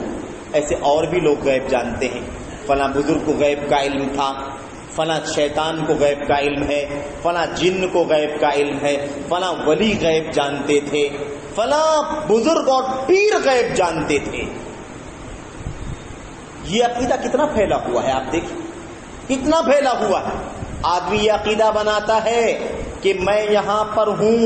ایسے اور بھی لوگ غیب جانتے ہیں، فلاں بزرگ کو غیب کا علم تھا، فلاں شیطان کو غیب کا علم ہے، فلاں جن کو غیب کا علم ہے، فلاں ولی غیب جانتے تھے، فلاں بزرگ اور پیر غیب جانتے تھے۔ یہ عقیدہ کتنا پھیلا ہوا ہے، آپ دیکھیں کتنا پھیلا ہوا ہے۔ آدمی یہ عقیدہ بناتا ہے کہ میں یہاں پر ہوں،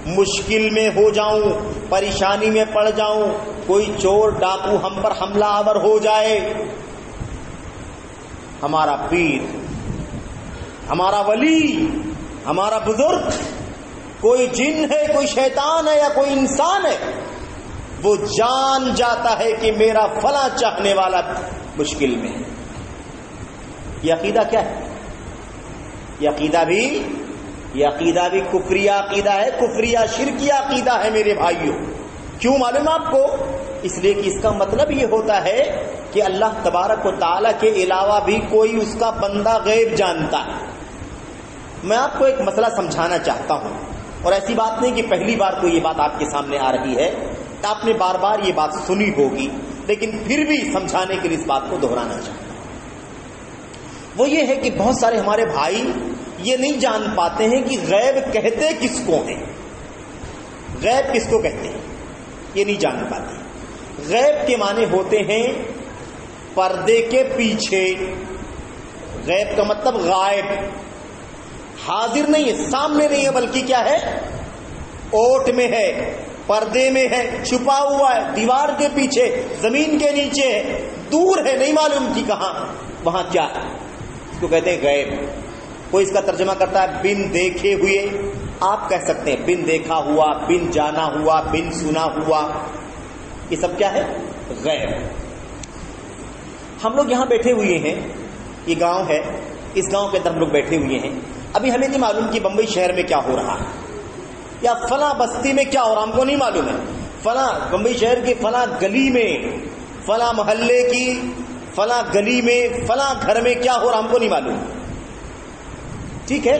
مشکل میں ہو جاؤں، پریشانی میں پڑ جاؤں، کوئی چور ڈاکو ہم پر حملہ آور ہو جائے، ہمارا پیر، ہمارا ولی، ہمارا بزرگ، کوئی جن ہے، کوئی شیطان ہے یا کوئی انسان ہے، وہ جان جاتا ہے کہ میرا فلاں چاہنے والا مشکل میں ہے۔ یہ عقیدہ کیا ہے؟ یہ عقیدہ بھی کفریہ عقیدہ ہے، کفریہ شرکیہ عقیدہ ہے میرے بھائیوں۔ کیوں معلوم آپ کو؟ اس لیے کہ اس کا مطلب یہ ہوتا ہے کہ اللہ تبارک و تعالیٰ کے علاوہ بھی کوئی اس کا بندہ غیب جانتا ہے۔ میں آپ کو ایک مسئلہ سمجھانا چاہتا ہوں، اور ایسی بات نہیں کہ پہلی بار کو یہ بات آپ کے سامنے آ رہی ہے، آپ نے بار بار یہ بات سنی ہوگی، لیکن پھر بھی سمجھانے کے لیے اس بات کو دہرانا چاہتا ہوں۔ وہ یہ ہے کہ بہت سارے ہمارے بھائی یہ نہیں جان پاتے ہیں کہ غیب کہتے کس کو ہیں، غیب کس کو کہتے ہیں، یہ نہیں جان پاتے۔ غیب کے معنی ہوتے ہیں پردے کے پیچھے، غیب کا مطلب غائب، حاضر نہیں ہے، سامنے نہیں ہے، بلکہ کیا ہے، اوٹ میں ہے، پردے میں ہے، چھپا ہوا ہے، دیوار کے پیچھے، زمین کے نیچے ہے، دور ہے، نہیں معلوم کہ کہاں، وہاں کیا ہے، اس کو کہتے ہیں غیب۔ کوئی اس کا ترجمہ کرتا ہے بن دیکھے ہوئے، آپ کہہ سکتے ہیں بن دیکھا ہوا، بن جانا ہوا، بن سنا ہوا، یہ سب کیا ہے، غیب۔ ہم لوگ یہاں بیٹھے ہوئے ہیں، یہ گاؤں ہے، اس گاؤں کے اندر ہم لوگ بیٹھے ہوئے ہیں، ابھی ہمیں نہیں معلوم کہ بمبئی شہر میں کیا ہو رہا ہے یا فلاں بستی میں کیا ہو رہا، ہم کو نہیں معلوم ہے، فلاں بمبئی شہر کی فلاں گلی میں، فلاں محلے کی فلاں گلی میں، فلاں گھر میں کیا ہو رہا ہم کو نہیں معلوم. ٹھیک ہے،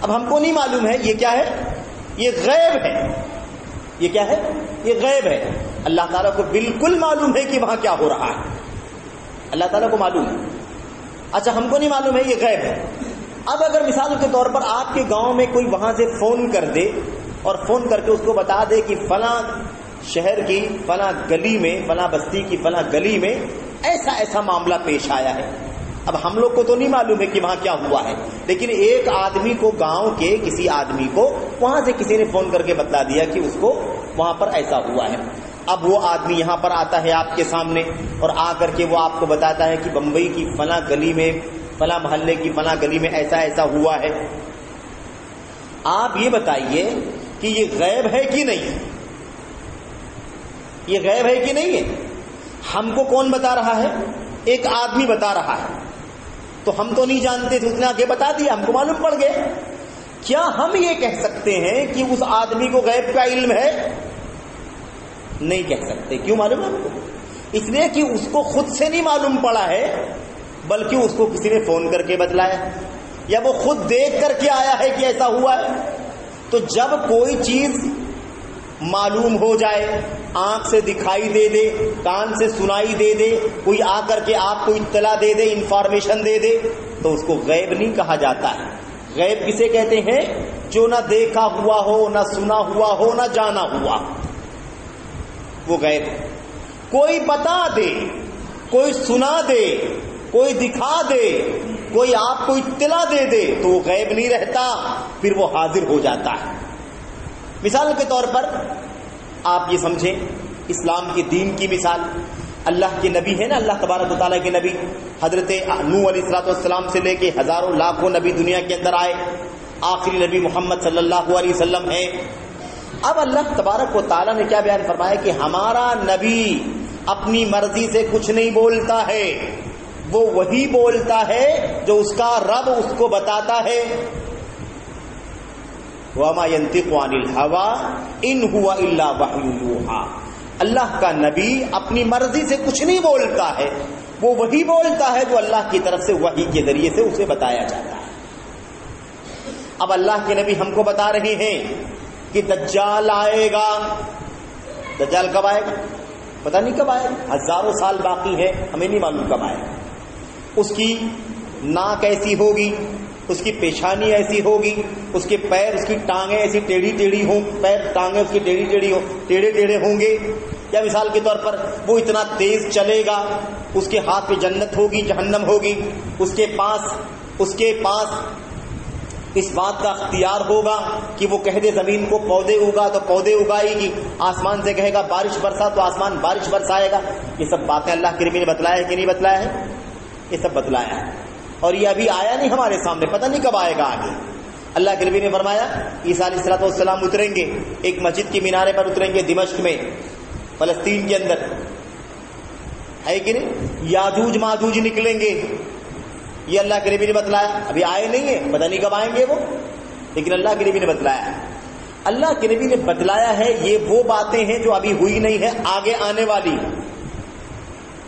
اب ہم کو نہیں معلوم ہے، یہ کیا ہے؟ یہ غیب ہے. یہ کیا ہے؟ یہ غیب ہے. اللہ تعالیٰ کو بالکل معلوم ہے کہ وہاں کیا ہو رہا ہے، اللہ تعالیٰ کو معلوم ہے. اچھا ہم کو نہیں معلوم ہے، یہ غیب ہے. اب اگر مثال کے طور پر آپ کے گاؤں میں کوئی وہاں سے فون کر دے اور فون کر کے اس کو بتا دے کہ فلاں شہر کی فلاں گلی میں، فلاں بستی کی فلاں گلی میں ایسا ایسا معاملہ پیش آیا ہے. اب ہم لوگ کو تو نہیں معلوم ہے کہ وہاں کیا ہوا ہے، لیکن ایک آدمی کو، گاؤں کے کسی آدمی کو وہاں سے کسی نے فون کر کے بتلا دیا کہ اس کو وہاں پر ایسا ہوا ہے. اب وہ آدمی یہاں پر آتا ہے آپ کے سامنے اور آ کر کے وہ آپ کو بتاتا ہے کہ بمبئی کی فلاں گلی میں، فلاں محلے کی فلاں گلی میں ایسا ایسا ہوا ہے. آپ یہ بتائیے کہ یہ غیب ہے کہ نہیں؟ یہ غیب ہے کہ نہیں ہے؟ ہم کو کون بتا رہا ہے؟ ایک آدمی بتا رہا ہے. تو ہم تو نہیں جانتے تھے، اس نے آگے بتا دیا، ہم کو معلوم پڑ گئے. کیا ہم یہ کہہ سکتے ہیں کہ اس آدمی کو غیب کا علم ہے؟ نہیں کہہ سکتے. کیوں معلوم ہے ہم کو؟ اس لیے کہ اس کو خود سے نہیں معلوم پڑا ہے، بلکہ اس کو کسی نے فون کر کے بتلایا یا وہ خود دیکھ کر کے آیا ہے کہ ایسا ہوا ہے. تو جب کوئی چیز معلوم ہو جائے، آنکھ سے دکھائی دے دے، کان سے سنائی دے دے، کوئی آ کر کے آپ کو اطلاع دے دے، انفارمیشن دے دے، تو اس کو غیب نہیں کہا جاتا ہے. غیب کسے کہتے ہیں؟ جو نہ دیکھا ہوا ہو، نہ سنا ہوا ہو، نہ جانا ہوا، وہ غیب. کوئی بتا دے، کوئی سنا دے، کوئی دکھا دے، کوئی آپ کو اطلاع دے دے، تو وہ غیب نہیں رہتا، پھر وہ حاضر ہو جاتا ہے. مثال کے طور پر آپ یہ سمجھیں، اسلام کے دین کی مثال، اللہ کے نبی ہے نا، اللہ تبارک و تعالیٰ کے نبی، حضرت نوح علیہ السلام سے لے کے ہزاروں لاکھوں نبی دنیا کے اندر آئے، آخری نبی محمد صلی اللہ علیہ وسلم ہیں. اب اللہ تبارک و تعالیٰ نے کیا بیان فرمایا کہ ہمارا نبی اپنی مرضی سے کچھ نہیں بولتا ہے، وہ وہی بولتا ہے جو اس کا رب اس کو بتاتا ہے. وَمَا يَنطِقُ عَنِ الْهَوَىٰ إِنْ هُوَ إِلَّا وَحْيٌ يُوحَىٰ. اللہ کا نبی اپنی مرضی سے کچھ نہیں بولتا ہے، وہ وہی بولتا ہے جو اللہ کی طرف سے وحی کے ذریعے سے اسے بتایا جاتا ہے. اب اللہ کے نبی ہم کو بتا رہے ہیں کہ دجال آئے گا. دجال کب آئے گا؟ پتہ نہیں کب آئے گا، ہزاروں سال باقی ہے، ہمیں نہیں معلوم کب آئے گا. اس کی ناک ایسی ہوگی، اس کی پیشانی ایسی ہوگی، اس کے پیر، اس کی ٹانگیں ایسی ٹیڑھی ٹیڑھی ہوں، پیر ٹانگیں اس کی ٹیڑھی ٹیڑھی ہوں، ٹیڑھے ٹیڑھے ہوں گے. یا مثال کے طور پر وہ اتنا تیز چلے گا، اس کے ہاتھ پہ جنت ہوگی، جہنم ہوگی، اس کے پاس اس بات کا اختیار ہوگا کہ وہ کہہ دے زمین کو پودے اگا تو پودے اگائے گی، آسمان سے کہے گا بارش برسا تو آسمان بارش برسائے گا. یہ سب باتیں اللہ کے نبی نے بتلایا ہے کہ نہیں بتلایا ہے؟ یہ سب بتلایا ہے، اور یہ ابھی آیا نہیں ہمارے سامنے، پتہ نہیں کب آئے گا آگے. اللہ کے نبی نے فرمایا عیسیٰ علیہ السلام اتریں گے، ایک مسجد کے مینارے پر اتریں گے دمشق میں، فلسطین کے اندر ہے کہ نہیں. یاجوج ماجوج نکلیں گے، یہ اللہ کے نبی نے بتلایا. ابھی آئے نہیں ہیں، پتہ نہیں کب آئیں گے وہ، لیکن اللہ کے نبی نے بتلایا. اللہ کے نبی نے بتلایا ہے. یہ وہ باتیں ہیں جو ابھی ہوئی نہیں ہے، آگے آنے والی.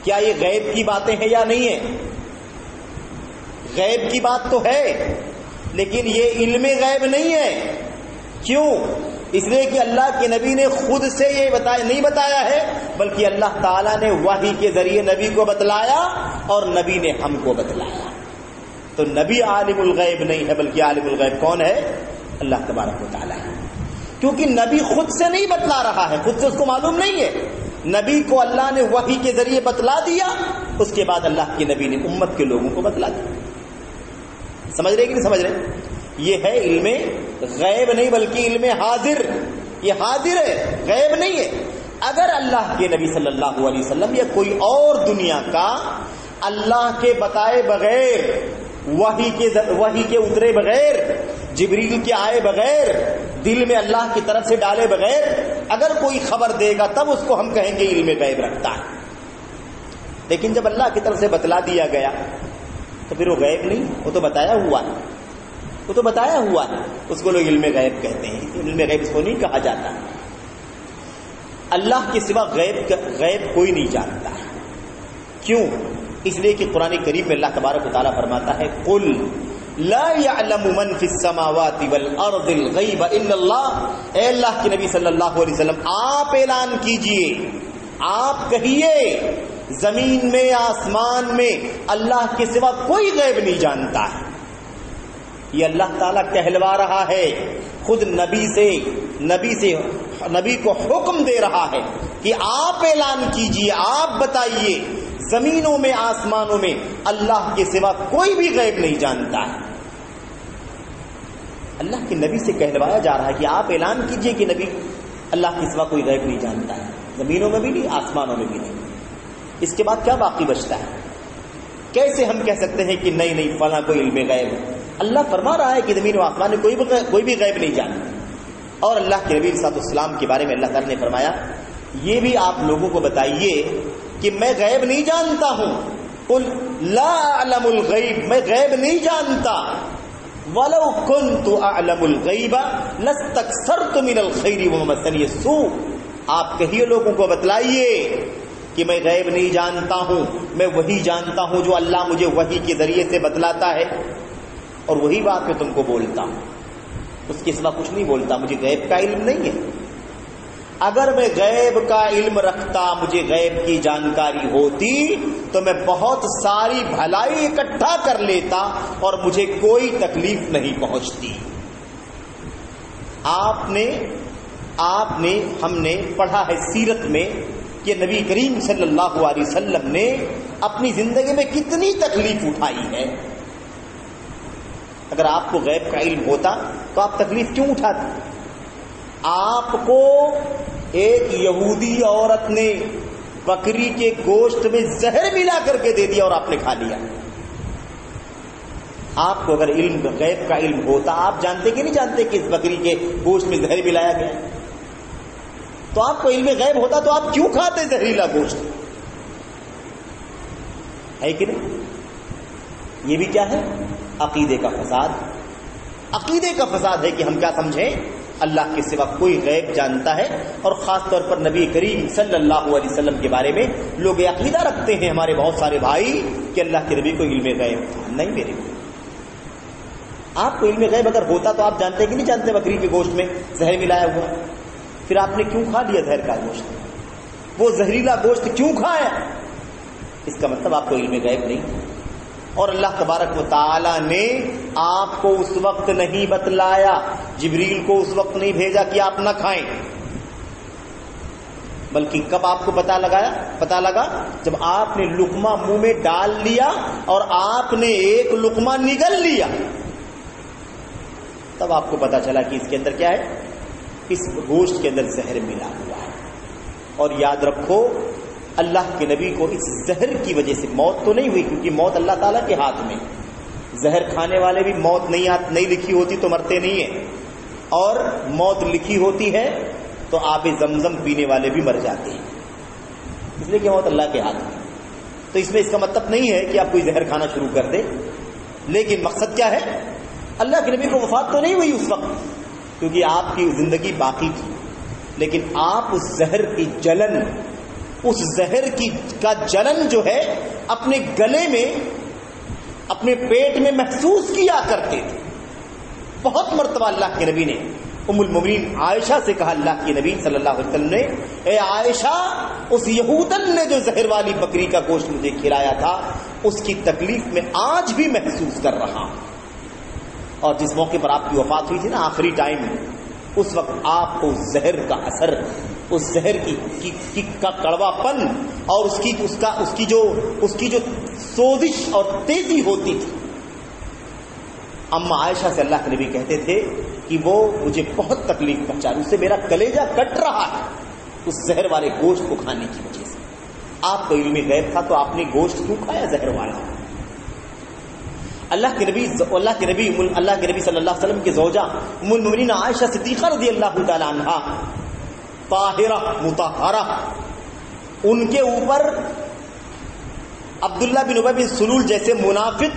کیا یہ غیب کی باتیں ہیں یا نہیں ہے؟ غیب کی بات تو ہے، لیکن یہ علم غیب نہیں ہے. کیوں؟ اس لیے کہ اللہ کے نبی نے خود سے یہ نہیں بتایا ہے، بلکہ اللہ تعالیٰ نے وحی کے ذریعے نبی کو بتلایا اور نبی نے ہم کو بتلایا. تو نبی عالم الغیب نہیں ہے، بلکہ عالم الغیب کون ہے؟ اللہ تبارک و تعالیٰ ہے. کیونکہ نبی خود سے نہیں بتلا رہا ہے، خود سے اس کو معلوم نہیں ہے. نبی کو اللہ نے وحی کے ذریعے بتلا دیا، اس کے بعد اللہ کے نبی نے امت کے لوگوں کو بتلا دیا. سمجھ رہے کہ نہیں سمجھ رہے؟ یہ ہے علم غیب نہیں بلکہ علم حاضر. یہ حاضر ہے، غیب نہیں ہے. اگر اللہ کے نبی صلی اللہ علیہ وسلم یا کوئی اور دنیا کا اللہ کے بتائے بغیر، وحی کے اترے بغیر، جبریل کے آئے بغیر، دل میں اللہ کی طرف سے ڈالے بغیر اگر کوئی خبر دے گا تب اس کو ہم کہیں گے علم غیب رکھتا ہے. لیکن جب اللہ کی طرف سے بتلا دیا گیا تو پھر وہ غیب نہیں، وہ تو بتایا ہوا ہے، وہ تو بتایا ہوا ہے، اس کو لوگ علم غیب کہتے ہیں۔ علم غیب اس کو نہیں کہا جاتا۔ اللہ کے سوا غیب کوئی نہیں جانتا ہے۔ کیوں؟ اس لیے کہ قرآن کریم میں اللہ تبارک و تعالیٰ فرماتا ہے قل لا يعلم من في السماوات والارض الغیب الا اللہ۔ اے اللہ کے نبی صلی اللہ علیہ وسلم آپ اعلان کیجئے، آپ کہیے زمین میں آسمان میں اللہ کے سوا کوئی غیب نہیں جانتا ہے۔ یہ اللہ تعالیٰ کہلوا رہا ہے، خود نبی کو حکم دے رہا ہے کہ آپ اعلان کیجئے، آپ بتائیے زمینوں میں آسمانوں میں اللہ کے سوا کوئی بھی غیب نہیں جانتا ہے۔ اللہ کے نبی سے کہلوایا جا رہا ہے کہ آپ اعلان کیجئے کہ نبی اللہ کے سوا کوئی غیب نہیں جانتا ہے، زمینوں میں بھی نہیں، آسمانوں میں بھی نہیں۔ اس کے بعد کیا باقی بچتا ہے؟ کیسے ہم کہہ سکتے ہیں کہ نہیں فلاں کوئی علم غیب ہے؟ اللہ فرما رہا ہے کہ زمین و آسمان میں کوئی بھی غیب نہیں جانتا۔ اور اللہ کے نبی صلی اللہ علیہ وسلم کے بارے میں اللہ تعالیٰ نے فرمایا یہ بھی آپ لوگوں کو بتائیے کہ میں غیب نہیں جانتا ہوں، قل لا اعلم الغیب، میں غیب نہیں جانتا، ولو كنت اعلم الغیب لاستكثرت من الخیر وما مسنی السوء۔ آپ کہیے لوگوں کو بتلائیے کہ میں غیب نہیں جانتا ہوں، میں وہی جانتا ہوں جو اللہ مجھے وحی کے ذریعے سے بتلاتا ہے، اور وہی بات میں تم کو بولتا ہوں، اس کے سوا کچھ نہیں بولتا۔ مجھے غیب کا علم نہیں ہے۔ اگر میں غیب کا علم رکھتا، مجھے غیب کی جانکاری ہوتی تو میں بہت ساری بھلائی اکٹھا کر لیتا اور مجھے کوئی تکلیف نہیں پہنچتی۔ ہم نے پڑھا ہے سیرت میں کہ نبی کریم صلی اللہ علیہ وسلم نے اپنی زندگی میں کتنی تکلیف اٹھائی ہے۔ اگر آپ کو غیب کا علم ہوتا تو آپ تکلیف کیوں اٹھاتے؟ آپ کو ایک یہودی عورت نے بکری کے گوشت میں زہر ملا کر کے دے دیا اور آپ نے کھا لیا۔ آپ کو اگر غیب کا علم ہوتا، آپ جانتے کہ نہیں جانتے کہ اس بکری کے گوشت میں زہر ملایا گیا؟ تو آپ کو علم غیب ہوتا تو آپ کیوں کھاتے زہریلا گوشت؟ ہے کہ نہیں؟ یہ بھی کیا ہے؟ عقیدے کا فساد۔ عقیدے کا فساد ہے کہ ہم کیا سمجھیں اللہ کے سوا کوئی غیب جانتا ہے، اور خاص طور پر نبی کریم صلی اللہ علیہ وسلم کے بارے میں لوگ یہ عقیدہ رکھتے ہیں ہمارے بہت سارے بھائی کہ اللہ کے نبی کو علم غیب تھا۔ نہیں میرے کو، آپ کو علم غیب اگر ہوتا تو آپ جانتے کہ نہیں جانتے بکری کے گوشت میں زہر ملایا ہوا؟ پھر آپ نے کیوں کھا لیا زہر کا گوشت؟ وہ زہریلا گوشت کیوں کھایا؟ اس کا مطلب آپ کو علم غیب نہیں۔ اور اللہ تبارک و تعالی نے آپ کو اس وقت نہیں بتلایا، جبریل کو اس وقت نہیں بھیجا کہ آپ نہ کھائیں، بلکہ کب آپ کو پتا لگا جب آپ نے لقمہ منہ میں ڈال لیا اور آپ نے ایک لقمہ نگل لیا، تب آپ کو پتا چلا کہ اس کے اندر کیا ہے، اس گوشت کے اندر زہر ملا ہوا ہے۔ اور یاد رکھو اللہ کے نبی کو اس زہر کی وجہ سے موت تو نہیں ہوئی، کیونکہ موت اللہ تعالیٰ کے ہاتھ میں، زہر کھانے والے بھی موت نہیں لکھی ہوتی تو مرتے نہیں ہیں، اور موت لکھی ہوتی ہے تو آب زمزم پینے والے بھی مر جاتے ہیں، اس لیے کہ موت اللہ کے ہاتھ میں۔ تو اس میں اس کا مطلب نہیں ہے کہ آپ کوئی زہر کھانا شروع کر دیں، لیکن مقصد کیا ہے؟ اللہ کے نبی کو وفات تو نہیں ہوئی اس وقت، کیونکہ آپ کی زندگی باقی تھی، لیکن آپ اس زہر کی جلن، اس زہر کا جلن جو ہے اپنے گلے میں، اپنے پیٹ میں محسوس کیا کرتے تھے۔ بہت مرتبہ اللہ کے نبی نے ام المومنین عائشہ سے کہا، اللہ کے نبی صلی اللہ علیہ وسلم نے، اے عائشہ، اس یہودن نے جو زہر والی بکری کا گوشت مجھے کھلایا تھا اس کی تکلیف میں آج بھی محسوس کر رہا ہوں۔ اور جس موقع پر آپ کی وفات ہوئی تھی نا، آخری ٹائم میں، اس وقت آپ کو زہر کا اثر، اس زہر کا کڑوا پن اور اس کی جو سوزش اور تیزی ہوتی تھی، اما عائشہ سے اللہ کے نبی کہتے تھے کہ وہ مجھے بہت تکلیف پہنچا، اس سے میرا کلیجہ کٹ رہا ہے اس زہر والے گوشت کو کھانے کی وجہ سے۔ آپ کو علم غیب تھا تو آپ نے گوشت کیوں کھایا زہر والا؟ اللہ کے نبی صلی اللہ علیہ وسلم کی زوجہ ام المؤمنین عائشہ صدیقہ رضی اللہ تعالی عنہا، طاہرہ مطہرہ، ان کے اوپر عبداللہ بن ابی بن سلول جیسے منافق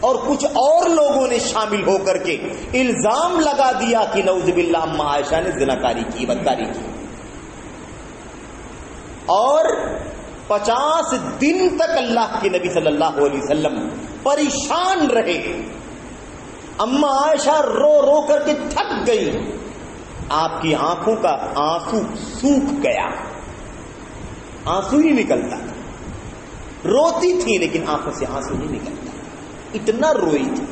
اور کچھ اور لوگوں نے شامل ہو کر کے الزام لگا دیا کہ نعوذ باللہ اما عائشہ نے زناکاری کی، بدکاری کی، اور 50 دن تک اللہ کے نبی صلی اللہ علیہ وسلم پریشان رہے. اما عائشہ رو رو کر کے تھک گئی، آپ کی آنکھوں کا آنسو سوکھ گیا، آنسو ہی نکلتا تھا. روتی تھی لیکن آنکھوں سے آنسو نہیں نکلتا، اتنا روئی تھی.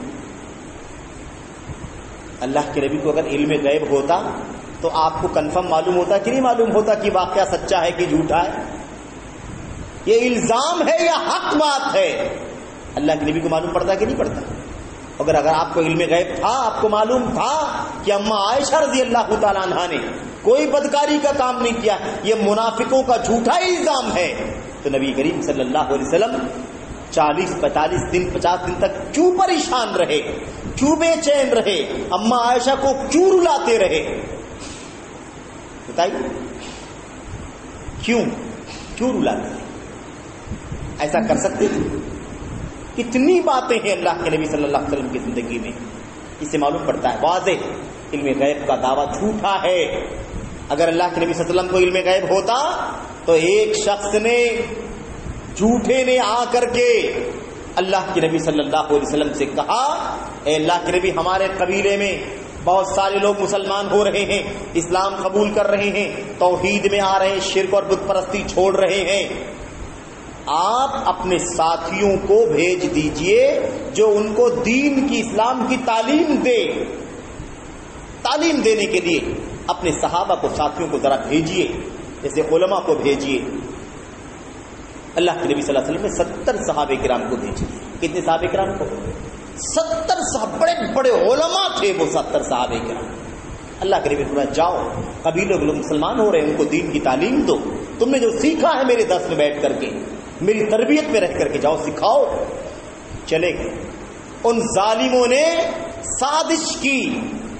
اللہ کے نبی کو اگر علم غیب ہوتا تو آپ کو کنفرم معلوم ہوتا کہ نہیں معلوم ہوتا کہ واقعہ سچا ہے کہ جھوٹا ہے، یہ الزام ہے یا حق بات ہے. اللہ کے نبی کو معلوم پڑتا کہ نہیں پڑتا؟ اگر آپ کو علم غیب تھا، آپ کو معلوم تھا کہ اما عائشہ رضی اللہ تعالیٰ عنہا نے کوئی بدکاری کا کام نہیں کیا، یہ منافقوں کا جھوٹا الزام ہے، تو نبی کریم صلی اللہ علیہ وسلم 40-45 دن 50 دن تک کیوں پریشان رہے، کیوں بے چین رہے، اما عائشہ کو کیوں رلاتے رہے؟ بتائیے کیوں رلاتے رہے؟ ایسا کر سکتے تھے؟ کتنی باتیں ہیں اللہ کے نبی صلی اللہ علیہ وسلم کی زندگی میں، اس سے معلوم پڑتا ہے واضح علم غیب کا دعویٰ جھوٹا ہے. اگر اللہ کے نبی صلی اللہ علیہ وسلم کو علم غیب ہوتا تو ایک شخص نے جھوٹے نے آ کر کے اللہ کے نبی صلی اللہ علیہ وسلم سے کہا، اے اللہ کے نبی، ہمارے قبیلے میں بہت سارے لوگ مسلمان ہو رہے ہیں، اسلام قبول کر رہے ہیں، توحید میں آ رہے ہیں، شرک اور بت پرستی چھوڑ رہے ہیں، آپ اپنے ساتھیوں کو بھیج دیجئے جو ان کو دین کی، اسلام کی تعلیم دے. تعلیم دینے کے لیے اپنے صحابہ کو، ساتھیوں کو ذرا بھیجئے، جیسے علماء کو بھیجئے. اللہ کے نبی صلی اللہ علیہ وسلم نے 70 صحابہ کرام کو بھیجے. کتنے صحابہ کرام کو؟ 70 صحابہ، بڑے بڑے علماء تھے وہ 70 صحابہ کرام. اللہ کے نبی فرمایا جاؤ، قبیلوں کے لوگ مسلمان ہو رہے ہیں، ان کو دین کی تعلیم دو، تم نے جو سیکھا ہے میرے درس میں بیٹھ کر کے، میری تربیت میں رہ کر کے جاؤ سکھاؤ. چلے گئے. ان ظالموں نے سازش کی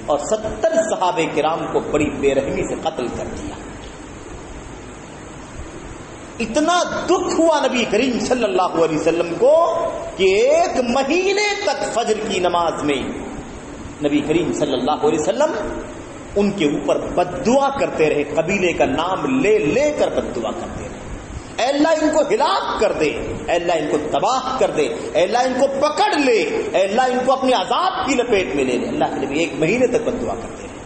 اور 70 صحابہ کرام کو بڑی بے رحمی سے قتل کر دیا. اتنا دکھ ہوا نبی کریم صلی اللہ علیہ وسلم کو کہ 1 مہینے تک فجر کی نماز میں نبی کریم صلی اللہ علیہ وسلم ان کے اوپر بد دعا کرتے رہے، قبیلے کا نام لے لے کر بد دعا کرتے رہے. اے اللہ ان کو ہلاک کر دے، اے اللہ ان کو تباہ کر دے، اے اللہ ان کو پکڑ لے، اے اللہ ان کو اپنے عذاب کی لپیٹ میں لے لے. اللہ کے نبی 1 مہینے تک بد دعا کرتے رہے.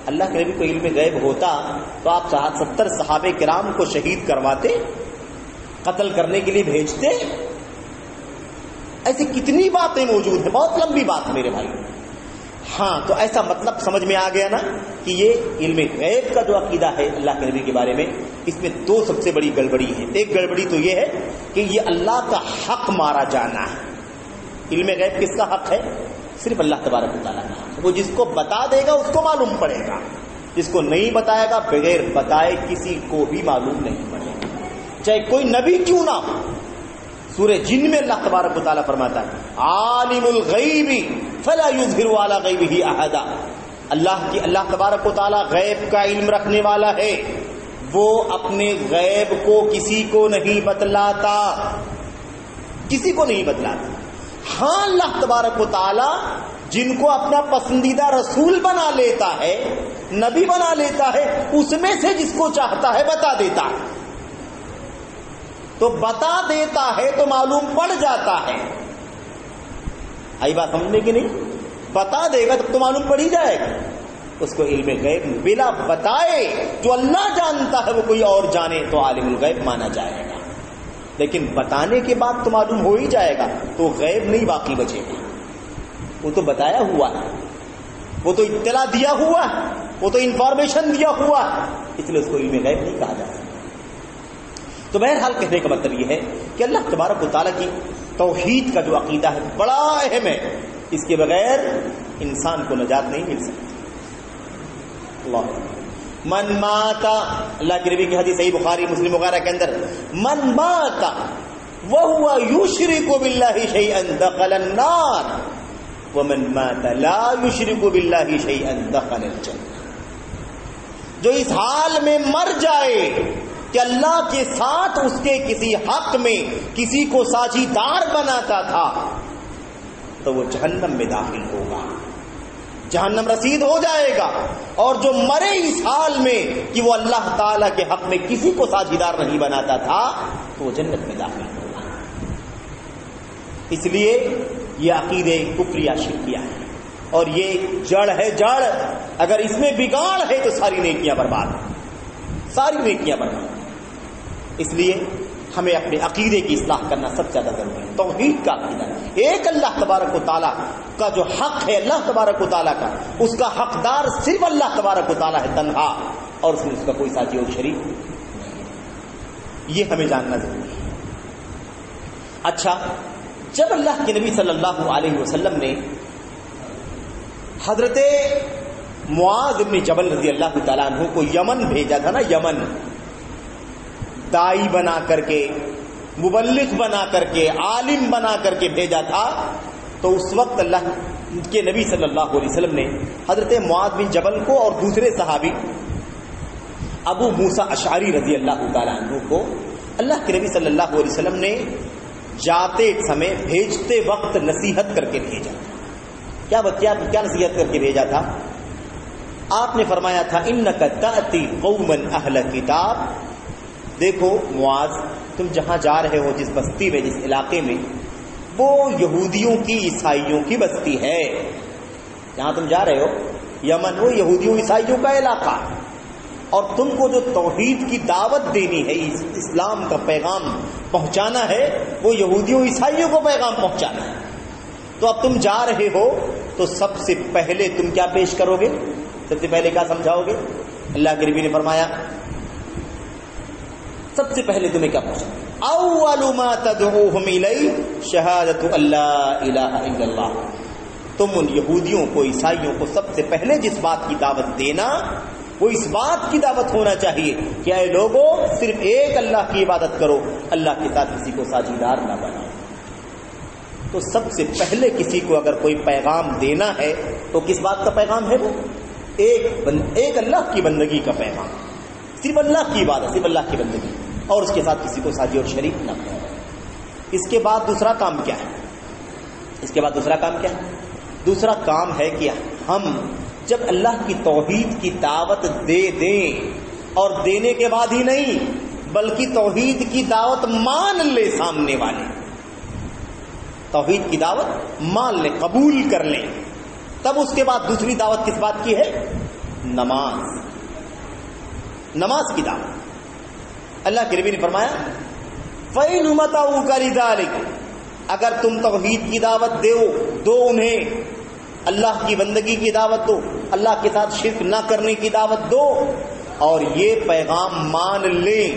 اللہ کے نبی کو علم غیب ہوتا تو آپ 70 صحابہ کرام کو شہید کرواتے، قتل کرنے کے لیے بھیجتے. ایسی کتنی باتیں موجود ہیں، بہت لمبی بات ہے میرے بھائی. ہاں، تو ایسا مطلب سمجھ میں آ گیا نا کہ یہ علم غیب کا جو عقیدہ ہے اللہ کے نبی کے بارے میں، اس میں 2 سب سے بڑی گڑبڑی ہے. ایک گڑبڑی تو یہ ہے کہ یہ اللہ کا حق مارا جانا ہے. علم غیب کس کا حق ہے؟ صرف اللہ تبارک و تعالیٰ کا. وہ جس کو بتا دے گا اس کو معلوم پڑے گا، جس کو نہیں بتائے گا بغیر بتائے کسی کو بھی معلوم نہیں پڑے گا، چاہے کوئی نبی کیوں نہ ہو. سورہ جن میں اللہ تبارک و تعالیٰ فرماتا ہے عالم الغیب فلا یظہر علی غیبہ احدا. اللہ تبارک و تعالیٰ غیب کا علم رکھنے والا ہے، وہ اپنے غیب کو کسی کو نہیں بتلاتا، کسی کو نہیں بتلاتا. ہاں، اللہ تبارک و تعالیٰ جن کو اپنا پسندیدہ رسول بنا لیتا ہے، نبی بنا لیتا ہے، اس میں سے جس کو چاہتا ہے بتا دیتا ہے. تو بتا دیتا ہے تو معلوم پڑ جاتا ہے. آئی بات سمجھنے کی نہیں؟ بتا دے گا تب تو معلوم پڑ ہی جائے گا. اس کو علم غیب بلا بتائے جو اللہ جانتا ہے وہ کوئی اور جانے تو عالم الغیب مانا جائے گا. لیکن بتانے کے بعد تو معلوم ہو ہی جائے گا تو غیب نہیں باقی بچے گا. وہ تو بتایا ہوا ہے، وہ تو اطلاع دیا ہوا ہے، وہ تو انفارمیشن دیا ہوا ہے، اس لیے اس کو علم غیب نہیں کہا جا سکتا. تو بہرحال کہنے کا مطلب یہ ہے کہ اللہ تبارک و تعالیٰ کی توحید کا جو عقیدہ ہے بڑا اہم ہے، اس کے بغیر انسان کو نجات نہیں مل سکتی. اللہ من ماتا، اللہ کے نبی کی حدیث صحیح بخاری مسلم وغیرہ کے اندر، من ماتا وہو یشرک باللہ شیئا دخل النار ومن مات لا یشرک باللہ شیئا دخل الجنہ. جو اس حال میں مر جائے کہ اللہ کے ساتھ اس کے کسی حق میں کسی کو ساجیدار بناتا تھا تو وہ جہنم میں داخل ہوگا، جہنم رسید ہو جائے گا. اور جو مرے اس حال میں کہ وہ اللہ تعالیٰ کے حق میں کسی کو ساجیدار نہیں بناتا تھا تو وہ جنت میں داخل ہوگا. اس لیے یہ عقیدے کفریہ شرکیہ ہے اور یہ جڑ ہے. جڑ اگر اس میں بگاڑ ہے تو ساری نیکیاں برباد ہیں، ساری نیکیاں برباد ہیں. اس لیے ہمیں اپنے عقیدے کی اصلاح کرنا سب سے زیادہ ضروری ہے. توحید کا عقیدہ، ایک اللہ تبارک و تعالیٰ کا جو حق ہے اللہ تبارک و تعالیٰ کا، اس کا حقدار صرف اللہ تبارک و تعالیٰ ہے تنہا، اور اس میں اس کا کوئی ساتھی اور شریک نہیں ہے. یہ ہمیں جاننا ضروری ہے. اچھا، جب اللہ کے نبی صلی اللہ علیہ وسلم نے حضرت معاذ بن جبل رضی اللہ تعالیٰ عنہ کو یمن بھیجا تھا نا، یمن دائی بنا کر کے، مبلغ بنا کر کے، عالم بنا کر کے بھیجا تھا، تو اس وقت اللہ کے نبی صلی اللہ علیہ وسلم نے حضرت معاذ بن جبل کو اور دوسرے صحابی ابو موسیٰ اشعری رضی اللہ تعالیٰ عنہ کو اللہ کے نبی صلی اللہ علیہ وسلم نے جاتے سمے بھیجتے وقت نصیحت کر کے بھیجا. کیا نصیحت کر کے بھیجا تھا؟ آپ نے فرمایا تھا انک تأتی قوما اہل کتاب. دیکھو معاذ، تم جہاں جا رہے ہو، جس بستی میں، جس علاقے میں، وہ یہودیوں کی، عیسائیوں کی بستی ہے. جہاں تم جا رہے ہو یمن، وہ یہودیوں عیسائیوں کا علاقہ، اور تم کو جو توحید کی دعوت دینی ہے، اسلام کا پیغام پہنچانا ہے، وہ یہودیوں عیسائیوں کو پیغام پہنچانا ہے. تو اب تم جا رہے ہو تو سب سے پہلے تم کیا پیش کرو گے؟ سب سے پہلے کیا سمجھاؤ گے؟ اللہ کے نبی نے فرمایا سب سے پہلے تمہیں کیا پوچھا؟ اول ما تدعوہم الی شہادت اللہ الہ الا اللہ. تم ان یہودیوں کو، عیسائیوں کو سب سے پہلے جس بات کی دعوت دینا، وہ اس بات کی دعوت ہونا چاہیے کہ اے لوگوں، صرف ایک اللہ کی عبادت کرو، اللہ کے ساتھ کسی کو ساجیدار نہ بناؤ. تو سب سے پہلے کسی کو اگر کوئی پیغام دینا ہے تو کس بات کا پیغام ہے؟ وہ ایک اللہ کی بندگی کا پیغام، صرف اللہ کی عبادت، صرف اللہ کی بندگی، اور اس کے ساتھ کسی کو ساجی اور شریک نہ کرو. اس کے بعد دوسرا کام کیا ہے؟ دوسرا کام ہے کہ ہم جب اللہ کی توحید کی دعوت دے دیں، اور دینے کے بعد ہی نہیں بلکہ توحید کی دعوت مان لے سامنے والے، توحید کی دعوت مان لے، قبول کر لیں، تب اس کے بعد دوسری دعوت کس بات کی ہے؟ نماز کی دعوت. اللہ کے نبی نے فرمایا فَإِنْ مَتَعُوكَ لِذَلِكَ، اگر تم توحید کی دعوت دو انہیں، اللہ کی بندگی کی دعوت دو، اللہ کے ساتھ شرک نہ کرنے کی دعوت دو، اور یہ پیغام مان لیں،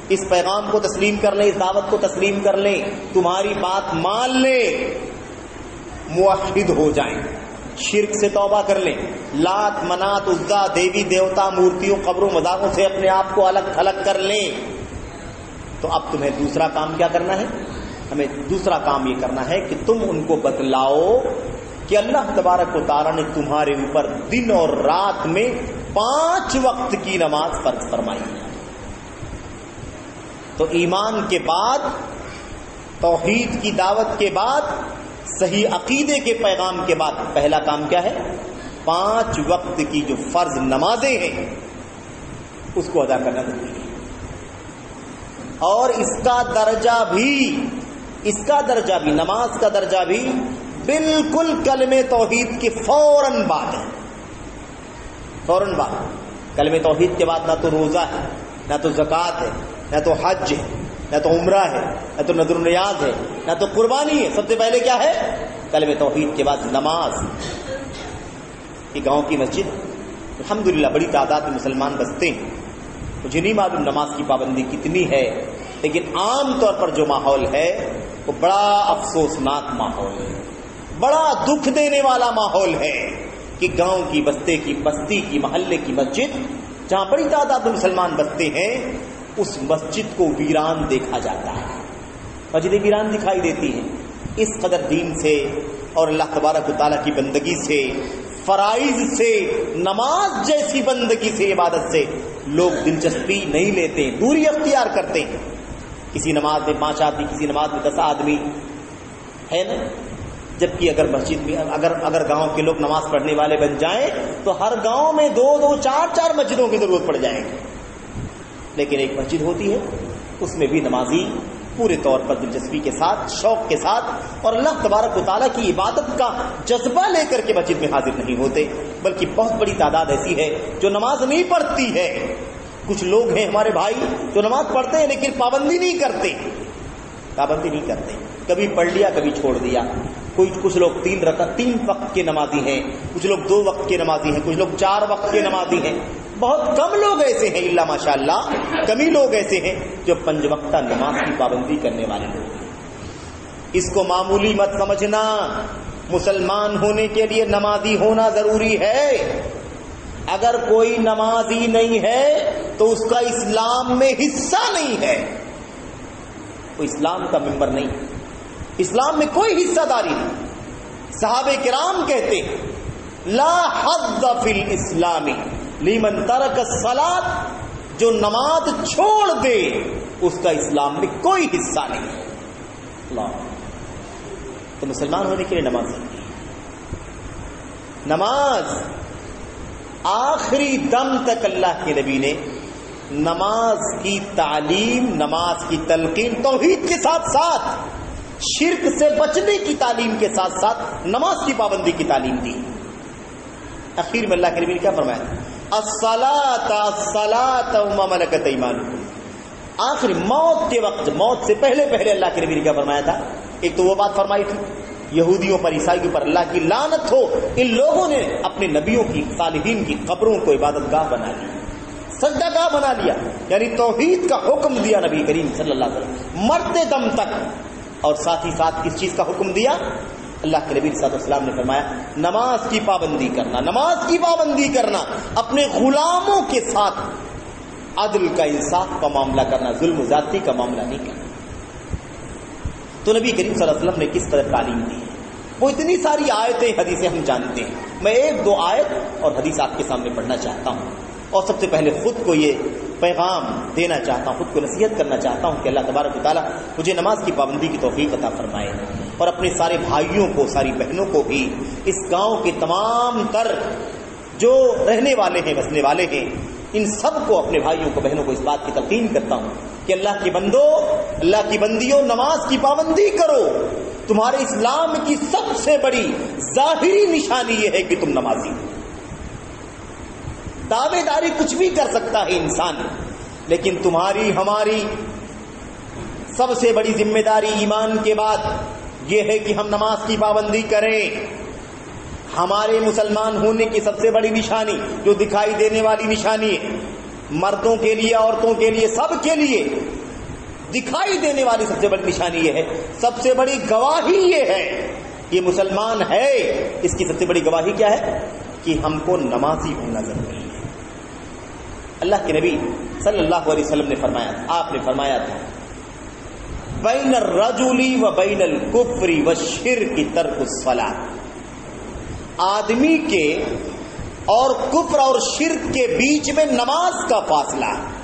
اس پیغام کو تسلیم کر لیں، اس دعوت کو تسلیم کر لیں، تمہاری بات مان لیں، موحد ہو جائیں، شرک سے توبہ کر لیں، لات منات عزا دیوی دیوتا مورتیوں قبروں مزاروں سے اپنے آپ کو الگ تھلگ کر لیں، تو اب تمہیں دوسرا کام کیا کرنا ہے؟ ہمیں دوسرا کام یہ کرنا ہے کہ تم ان کو بتلاؤ کہ اللہ تبارک و تعالیٰ نے تمہارے اوپر دن اور رات میں 5 وقت کی نماز فرض فرمائی ہے. تو ایمان کے بعد، توحید کی دعوت کے بعد، صحیح عقیدے کے پیغام کے بعد پہلا کام کیا ہے؟ 5 وقت کی جو فرض نمازیں ہیں اس کو ادا کرنا ضروری ہے. اور اس کا درجہ بھی نماز کا درجہ بھی بالکل کلمہ توحید کے فوراً بعد ہے. فوراً بعد کلمہ توحید کے بعد نہ تو روزہ ہے، نہ تو زکوٰۃ ہے، نہ تو حج ہے، نہ تو عمرہ ہے، نہ تو نذر و نیاز ہے، نہ تو قربانی ہے. سب سے پہلے کیا ہے؟ کلمہ توحید کے بعد نماز. یہ گاؤں کی مسجد الحمدللہ بڑی تعداد میں مسلمان بستے ہیں. مجھے نہیں معلوم نماز کی پابندی کتنی ہے، لیکن عام طور پر جو ماحول ہے وہ بڑا افسوسناک ماحول ہے، بڑا دکھ دینے والا ماحول ہے کہ گاؤں کی، بستی کی، محلے کی مسجد جہاں بڑی تعداد میں مسلمان بستے ہیں، اس مسجد کو ویران دیکھا جاتا ہے، مسجدیں ویران دکھائی دیتی ہیں. اس قدر دین سے اور اللہ تبارک و تعالیٰ کی بندگی سے، فرائض سے، نماز جیسی بندگی سے، عبادت سے لوگ دلچسپی نہیں لیتے، دوری اختیار کرتے ہیں. کسی نماز میں 5 آدمی، کسی نماز میں 10 آدمی ہے نا. جبکہ اگر مسجد میں اگر گاؤں کے لوگ نماز پڑھنے والے بن جائیں تو ہر گاؤں میں 2 4 مسجدوں کی ضرورت پڑ جائے گی. لیکن ایک مسجد ہوتی ہے، اس میں بھی نمازی پورے طور پر دلچسپی کے ساتھ، شوق کے ساتھ اور اللہ تبارک و تعالیٰ کی عبادت کا جذبہ لے کر کے مسجد میں حاضر نہیں ہوتے، بلکہ بہت بڑی تعداد ایسی ہے جو نماز نہیں پڑھتی ہے. کچھ لوگ ہیں ہمارے بھائی جو نماز پڑھتے ہیں لیکن پابندی نہیں کرتے، کبھی پڑھ لیا کبھی چھوڑ دیا. کچھ لوگ 3 وقت کے نمازی ہیں، کچھ لوگ 2 وقت کے نمازی ہیں، کچھ لوگ 4 وقت کے نمازی ہیں. بہت کم لوگ ایسے ہیں، اللہ ماشاء اللہ کم ہی لوگ ایسے ہیں جو 5 وقتہ نماز کی پابندی کرنے والے لوگ ہیں. اس کو معمولی مت سمجھنا. مسلمان ہونے کے لیے نمازی ہونا ضروری ہے. اگر کوئی نمازی نہیں ہے تو اس کا اسلام میں حصہ نہیں ہے، وہ اسلام کا ممبر نہیں، اسلام میں کوئی حصہ داری نہیں. صحابہ کرام کہتے ہیں لا حظ فی الاسلام لمن ترک الصلاۃ، جو نماز چھوڑ دے اس کا اسلام میں کوئی حصہ نہیں. اللہ، تو مسلمان ہونے کے لیے نماز ضروری ہے. نماز آخری دم تک اللہ کے نبی نے نماز کی تعلیم، نماز کی تلقین توحید کے ساتھ ساتھ شرک سے بچنے کی تعلیم کے ساتھ ساتھ نماز کی پابندی کی تعلیم دی. اخیر میں اللہ کے نبی نے کیا فرمایا؟ الصلاۃ وما ملکت ایمانکم. آخری موت کے وقت، موت سے پہلے اللہ کے نبی نے کیا فرمایا تھا؟ ایک تو وہ بات فرمائی تھی یہودیوں پر، عیسائیوں پر اللہ کی لعنت ہو، ان لوگوں نے اپنے نبیوں کی، صالحین کی قبروں کو عبادت گاہ بنا لیا، سجدہ گاہ بنا لیا. یعنی توحید کا حکم دیا نبی کریم صلی اللہ علیہ وسلم مرتے دم تک. اور ساتھ ہی ساتھ کس چیز کا حکم دیا؟ اللہ کے نبی صلی اللہ علیہ وسلم نے فرمایا نماز کی پابندی کرنا، نماز کی پابندی کرنا، اپنے غلاموں کے ساتھ عدل کا، انصاف کا معاملہ کرنا، ظلم و زیادتی کا معاملہ نہیں کرنا. تو نبی کریم صلی اللہ علیہ وسلم نے کس طرح تعلیم دی ہے؟ وہ اتنی ساری آیتیں، حدیثیں ہم جانتے ہیں. میں 1-2 آیت اور حدیث آپ کے سامنے پڑھنا چاہتا ہوں، اور سب سے پہلے خود کو یہ پیغام دینا چاہتا ہوں، خود کو نصیحت کرنا چاہتا ہوں کہ اللہ تبارک و تعالیٰ مجھے نماز کی پابندی کی توفیق عطا فرمائے، اور اپنے سارے بھائیوں کو، ساری بہنوں کو بھی، اس گاؤں کے تمام تر جو رہنے والے ہیں، بسنے والے ہیں، ان سب کو، اپنے بھائیوں کو، بہنوں کو اس بات کی تلقین کرتا ہوں کہ اللہ کے بندو، اللہ کی بندیوں، نماز کی پابندی کرو. تمہارے اسلام کی سب سے بڑی ظاہری نشانی یہ ہے کہ تم نمازی ہو. دعوے داری کچھ بھی کر سکتا ہے انسان، لیکن تمہاری، ہماری سب سے بڑی ذمہ داری ایمان کے بعد یہ ہے کہ ہم نماز کی پابندی کریں. ہمارے مسلمان ہونے کی سب سے بڑی نشانی، جو دکھائی دینے والی نشانی ہے، مردوں کے لیے، عورتوں کے لیے، سب کے لیے دکھائی دینے والی سب سے بڑی نشانی یہ ہے، سب سے بڑی گواہی یہ ہے، یہ مسلمان ہے. اس کی سب سے بڑی گواہی کیا ہے؟ کہ ہم کو نمازی ہونا ضروری ہے. اللہ کے نبی صلی اللہ علیہ وسلم نے فرمایا تھا، آپ نے فرمایا تھا بین الرجل و بین الکفر والشرک ترک الصلاۃ. آدمی کے اور کفر اور شرک کے بیچ میں نماز کا فاصلہ ہے.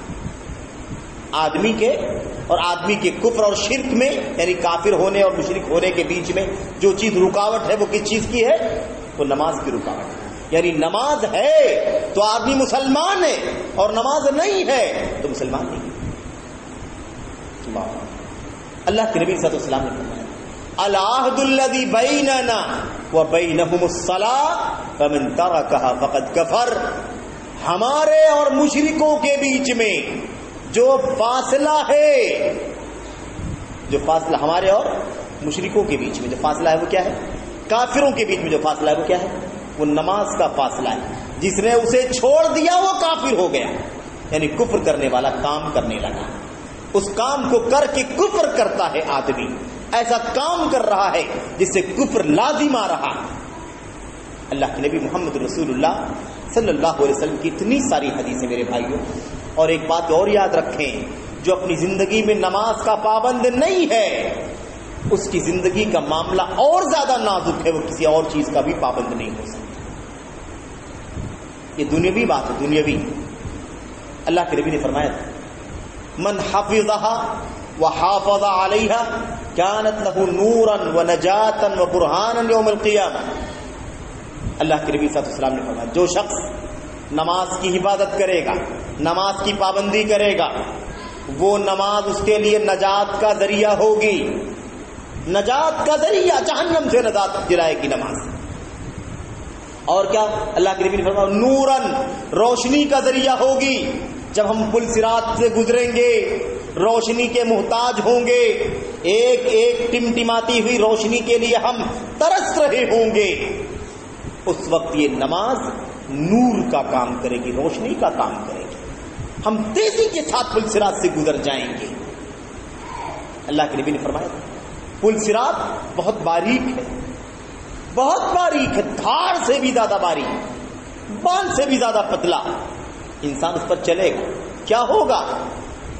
آدمی کے اور آدمی کے کفر اور شرک میں، یعنی کافر ہونے اور مشرک ہونے کے بیچ میں جو چیز رکاوٹ ہے وہ کس چیز کی ہے؟ وہ نماز کی رکاوٹ ہے. یعنی نماز ہے تو آدمی مسلمان ہے، اور نماز نہیں ہے تو مسلمان نہیں. اللہ کے نبی صلی اللہ علیہ وسلم نے فرمایا العہد الذی بیننا وبینہم الصلاۃ فمن ترکھا فقد کفر. ہمارے اور مشرکوں کے بیچ میں جو فاصلہ ہے، جو فاصلہ ہمارے اور مشرکوں کے بیچ میں جو فاصلہ ہے وہ کیا ہے؟ کافروں کے بیچ میں جو فاصلہ ہے وہ کیا ہے؟ وہ نماز کا فاصلہ ہے. جس نے اسے چھوڑ دیا وہ کافر ہو گیا، یعنی کفر کرنے والا کام کرنے لگا. اس کام کو کر کے کفر کرتا ہے آدمی، ایسا کام کر رہا ہے جس سے کفر لازم آ رہا. اللہ کے نبی محمد رسول اللہ صلی اللہ علیہ وسلم کی اتنی ساری حدیثیں میرے بھائیوں. اور ایک بات اور یاد رکھیں، جو اپنی زندگی میں نماز کا پابند نہیں ہے اس کی زندگی کا معاملہ اور زیادہ نازک ہے، وہ کسی اور چیز کا بھی پابند نہیں ہو سکتا. یہ دنیاوی بات ہے، دنیاوی. اللہ کے نبی نے فرمایا تھا من حفظها وحافظ عليها كانت له نورا ونجاتا وبرهانا يوم القيامة. اللہ کے نبی صلی اللہ علیہ وسلم نے فرمایا جو شخص نماز کی حفاظت کرے گا، نماز کی پابندی کرے گا، وہ نماز اس کے لیے نجات کا ذریعہ ہوگی، نجات کا ذریعہ، جہنم سے نجات دلائے گی نماز. اور کیا اللہ کے نبی نے فرمایا نورن، روشنی کا ذریعہ ہوگی. جب ہم پل صراط سے گزریں گے روشنی کے محتاج ہوں گے، ایک ایک ٹمٹماتی ہوئی روشنی کے لیے ہم ترس رہے ہوں گے، اس وقت یہ نماز نور کا کام کرے گی، روشنی کا کام کرے گی، ہم تیزی کے ساتھ پل صراط سے گزر جائیں گے. اللہ کے نبی نے فرمایا پل صراط بہت باریک ہے، بہت باریک ہے، دھاڑ سے بھی زیادہ باریک، بان سے بھی زیادہ پتلا. انسان اس پر چلے گا کیا ہوگا؟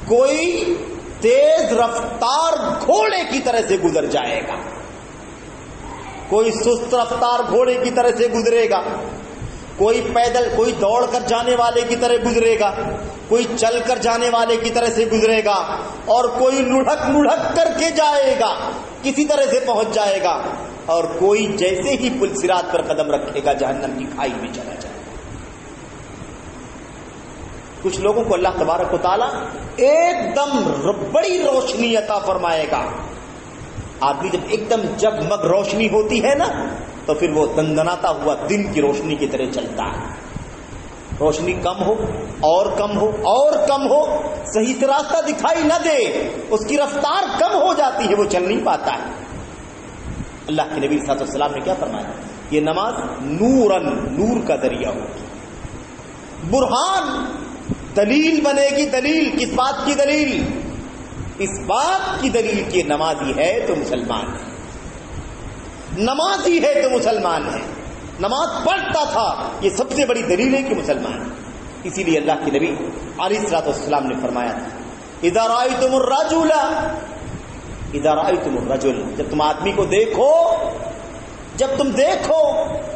کوئی تیز رفتار گھوڑے کی طرح سے گزر جائے گا، کوئی سست رفتار گھوڑے کی طرح سے گزرے گا، کوئی پیدل، کوئی دوڑ کر جانے والے کی طرح گزرے گا، کوئی چل کر جانے والے کی طرح سے گزرے گا، اور کوئی لڑھک لڑھک کر کے جائے گا، کسی طرح سے پہنچ جائے گا، اور کوئی جیسے ہی پل صراط پر قدم رکھے گا جہنم کی کھائی میں چلا جائے گا. کچھ لوگوں کو اللہ تبارک و تعالیٰ ایک دم بڑی روشنی عطا فرمائے گا. آدمی جب ایک دم جگمگ روشنی ہوتی ہے نا تو پھر وہ دندناتا ہوا دن کی روشنی کی طرح چلتا ہے. روشنی کم ہو اور کم ہو اور کم ہو، صحیح سے راستہ دکھائی نہ دے، اس کی رفتار کم ہو جاتی ہے، وہ چل نہیں پاتا ہے. اللہ کے نبی صلی اللہ علیہ وسلم نے کیا فرمایا؟ یہ نماز نورن، نور کا ذریعہ ہوگی، برہان، دلیل بنے گی. دلیل کس بات کی دلیل؟ اس بات کی دلیل کہ نمازی ہے تو مسلمان ہے، نمازی ہے تو مسلمان ہے، نماز پڑھتا تھا، یہ سب سے بڑی دلیل ہے کہ مسلمان ہے. اسی لیے اللہ کے نبی علیہ الصلوۃ والسلام نے فرمایا تھا اذا رأیتم الرجل، اذا رأیتم الرجل، جب تم آدمی کو دیکھو، جب تم دیکھو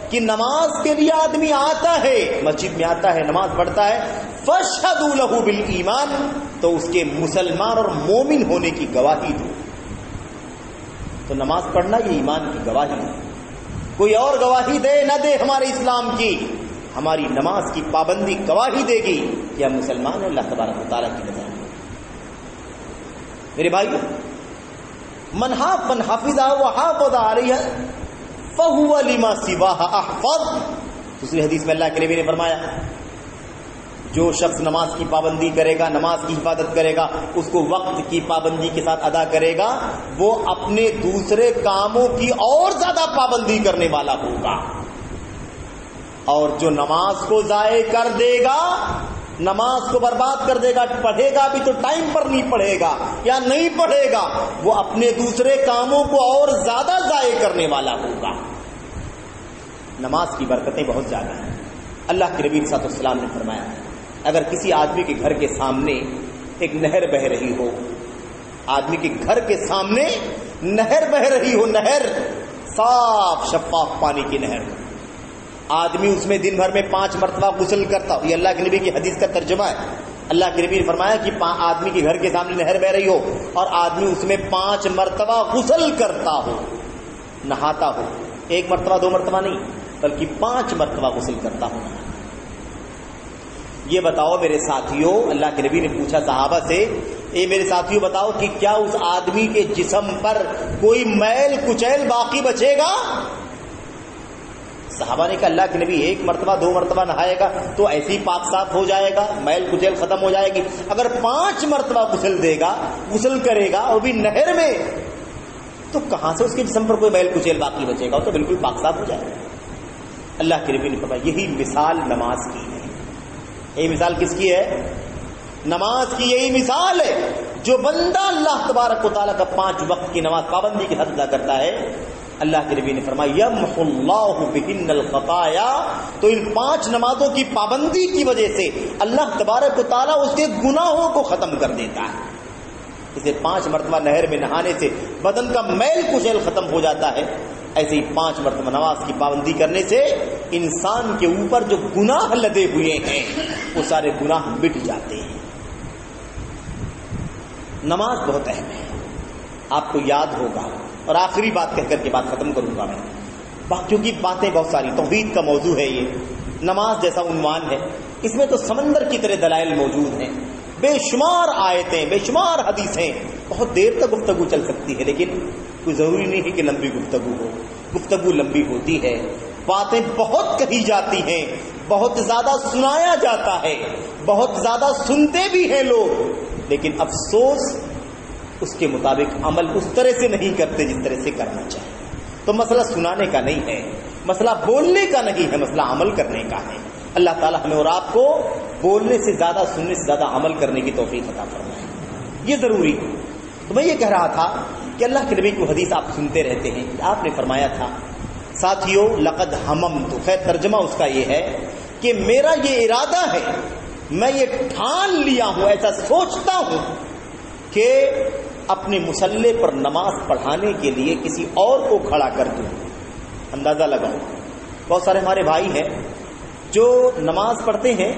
کہ نماز کے لیے آدمی آتا ہے، مسجد میں آتا ہے، نماز پڑھتا ہے، فاشهدوا له بالایمان، تو اس کے مسلمان اور مومن ہونے کی گواہی دو. تو نماز پڑھنا یہ ایمان کی گواہی ہے. کوئی اور گواہی دے نہ دے ہمارے اسلام کی، ہماری نماز کی پابندی گواہی دے گی کہ ہم مسلمان ہیں اللہ تبارک و تعالیٰ کی نظر میں. میرے بھائی، من حافظ وحافظ علیہ فہو لما سواہ احفظ. دوسری حدیث میں اللہ کے نبی نے فرمایا جو شخص نماز کی پابندی کرے گا، نماز کی حفاظت کرے گا، اس کو وقت کی پابندی کے ساتھ ادا کرے گا، وہ اپنے دوسرے کاموں کی اور زیادہ پابندی کرنے والا ہوگا. اور جو نماز کو ضائع کر دے گا، نماز کو برباد کر دے گا، پڑھے گا بھی تو ٹائم پر نہیں پڑھے گا یا نہیں پڑھے گا، وہ اپنے دوسرے کاموں کو اور زیادہ ضائع کرنے والا ہوگا. نماز کی برکتیں بہت زیادہ ہیں. اللہ کے نبی صلی اللہ علیہ وسلم نے فرمایا اگر کسی آدمی کے گھر کے سامنے ایک نہر بہ رہی ہو، آدمی کے گھر کے سامنے نہر بہ رہی ہو، نہر صاف شفاف پانی کی نہر، آدمی اس میں دن بھر میں 5 مرتبہ غسل کرتا ہو، یہ اللہ کے نبی کی حدیث کا ترجمہ ہے. اللہ کے نبی نے فرمایا کہ آدمی کے گھر کے سامنے نہر بہ رہی ہو اور آدمی اس میں 5 مرتبہ غسل کرتا ہو، نہاتا ہو، 1 مرتبہ 2 مرتبہ نہیں بلکہ 5 مرتبہ غسل کرتا ہو. یہ بتاؤ میرے ساتھیوں، اللہ کے نبی نے پوچھا صحابہ سے، اے میرے ساتھیوں بتاؤ کہ کیا اس آدمی کے جسم پر کوئی میل کچیل باقی بچے گا؟ صحابہ نے کہا اللہ کے نبی 1 مرتبہ 2 مرتبہ نہائے گا تو ایسے ہی پاک صاف ہو جائے گا، میل کچیل ختم ہو جائے گی. اگر 5 مرتبہ غسل دے گا، غسل کرے گا اور بھی نہر میں، تو کہاں سے اس کے جسم پر کوئی میل کچیل باقی بچے گا؟ وہ تو بالکل پاک صاف ہو جائے گا. اللہ کے نبی نے فرمایا یہی مثال نماز کی ہے. یہی مثال کس کی ہے؟ نماز کی یہی مثال ہے. جو بندہ اللہ تبارک و تعالیٰ کا 5 وقت کی نماز پابندی کے ساتھ ادا کرتا ہے، اللہ کے نبی نے فرمایا یمحو اللہ بہن الخطایا، تو ان 5 نمازوں کی پابندی کی وجہ سے اللہ تبارک و تعالیٰ اس کے گناہوں کو ختم کر دیتا ہے. اسے 5 مرتبہ نہر میں نہانے سے بدن کا میل کچیل ختم ہو جاتا ہے، ایسے ہی 5 مرتبہ نماز کی پابندی کرنے سے انسان کے اوپر جو گناہ لدے ہوئے ہیں وہ سارے گناہ مٹ جاتے ہیں۔ نماز بہت اہم ہے، آپ کو یاد ہوگا، اور آخری بات کہہ کر کے بات ختم کروں گا میں، کیونکہ باتیں بہت ساری، توحید کا موضوع ہے یہ، نماز جیسا عنوان ہے، اس میں تو سمندر کی طرح دلائل موجود ہیں، بے شمار آیتیں، بے شمار حدیثیں، بہت دیر تک گفتگو چل سکتی ہے، لیکن کوئی ضروری نہیں ہے کہ لمبی گفتگو ہو، گفتگو لمبی ہوتی ہے، باتیں بہت کہی جاتی ہیں، بہت زیادہ سنایا جاتا ہے، بہت زیادہ سنتے بھی ہیں لوگ، لیکن افسوس اس کے مطابق عمل اس طرح سے نہیں کرتے جس طرح سے کرنا چاہیے۔ تو مسئلہ سنانے کا نہیں ہے، مسئلہ بولنے کا نہیں ہے، مسئلہ عمل کرنے کا ہے۔ اللہ تعالی ہمیں اور آپ کو بولنے سے زیادہ، سننے سے زیادہ عمل کرنے کی توفیق عطا فرمائے، یہ ضروری ہے۔ تو میں یہ کہہ رہا تھا کہ اللہ کے نبی کی حدیث آپ سنتے رہتے ہیں، آپ نے فرمایا تھا ساتھیو لقد ہممت، خیر ترجمہ اس کا یہ ہے کہ میرا یہ ارادہ ہے، میں یہ ٹھان لیا ہوں، ایسا سوچتا ہوں کہ اپنے مصلی پر نماز پڑھانے کے لیے کسی اور کو کھڑا کر دوں۔ اندازہ لگاؤ، بہت سارے ہمارے بھائی ہیں جو نماز پڑھتے ہیں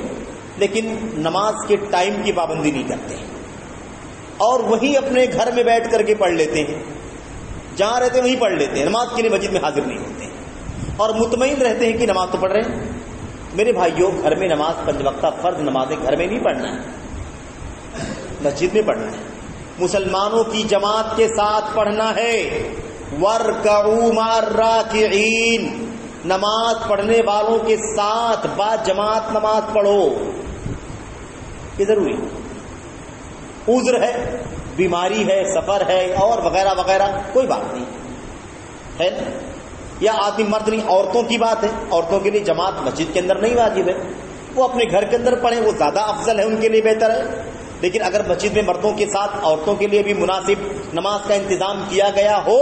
لیکن نماز کے ٹائم کی پابندی نہیں کرتے ہیں، اور وہی اپنے گھر میں بیٹھ کر کے پڑھ لیتے ہیں، جہاں رہتے ہیں وہیں پڑھ لیتے ہیں، نماز کے لیے مسجد میں حاضر نہیں ہوتے ہیں، اور مطمئن رہتے ہیں کہ نماز تو پڑھ رہے ہیں۔ میرے بھائیوں، گھر میں نماز 5 وقتہ فرض نمازیں گھر میں نہیں پڑھنا ہے، مسجد میں پڑھنا ہے، مسلمانوں کی جماعت کے ساتھ پڑھنا ہے۔ وَارْكَعُوا مَعَ الرَّاكِعِينَ، نماز پڑھنے والوں کے ساتھ با جماعت نماز پڑھو، یہ ضروری ہے۔ عذر ہے، بیماری ہے، سفر ہے اور وغیرہ وغیرہ، کوئی بات نہیں ہے، یا آدمی مرد نہیں، عورتوں کی بات ہے، عورتوں کے لیے جماعت مسجد کے اندر نہیں واجب ہے، وہ اپنے گھر کے اندر پڑھیں، وہ زیادہ افضل ہے، ان کے لیے بہتر ہے۔ لیکن اگر مسجد میں مردوں کے ساتھ عورتوں کے لیے بھی مناسب نماز کا انتظام کیا گیا ہو،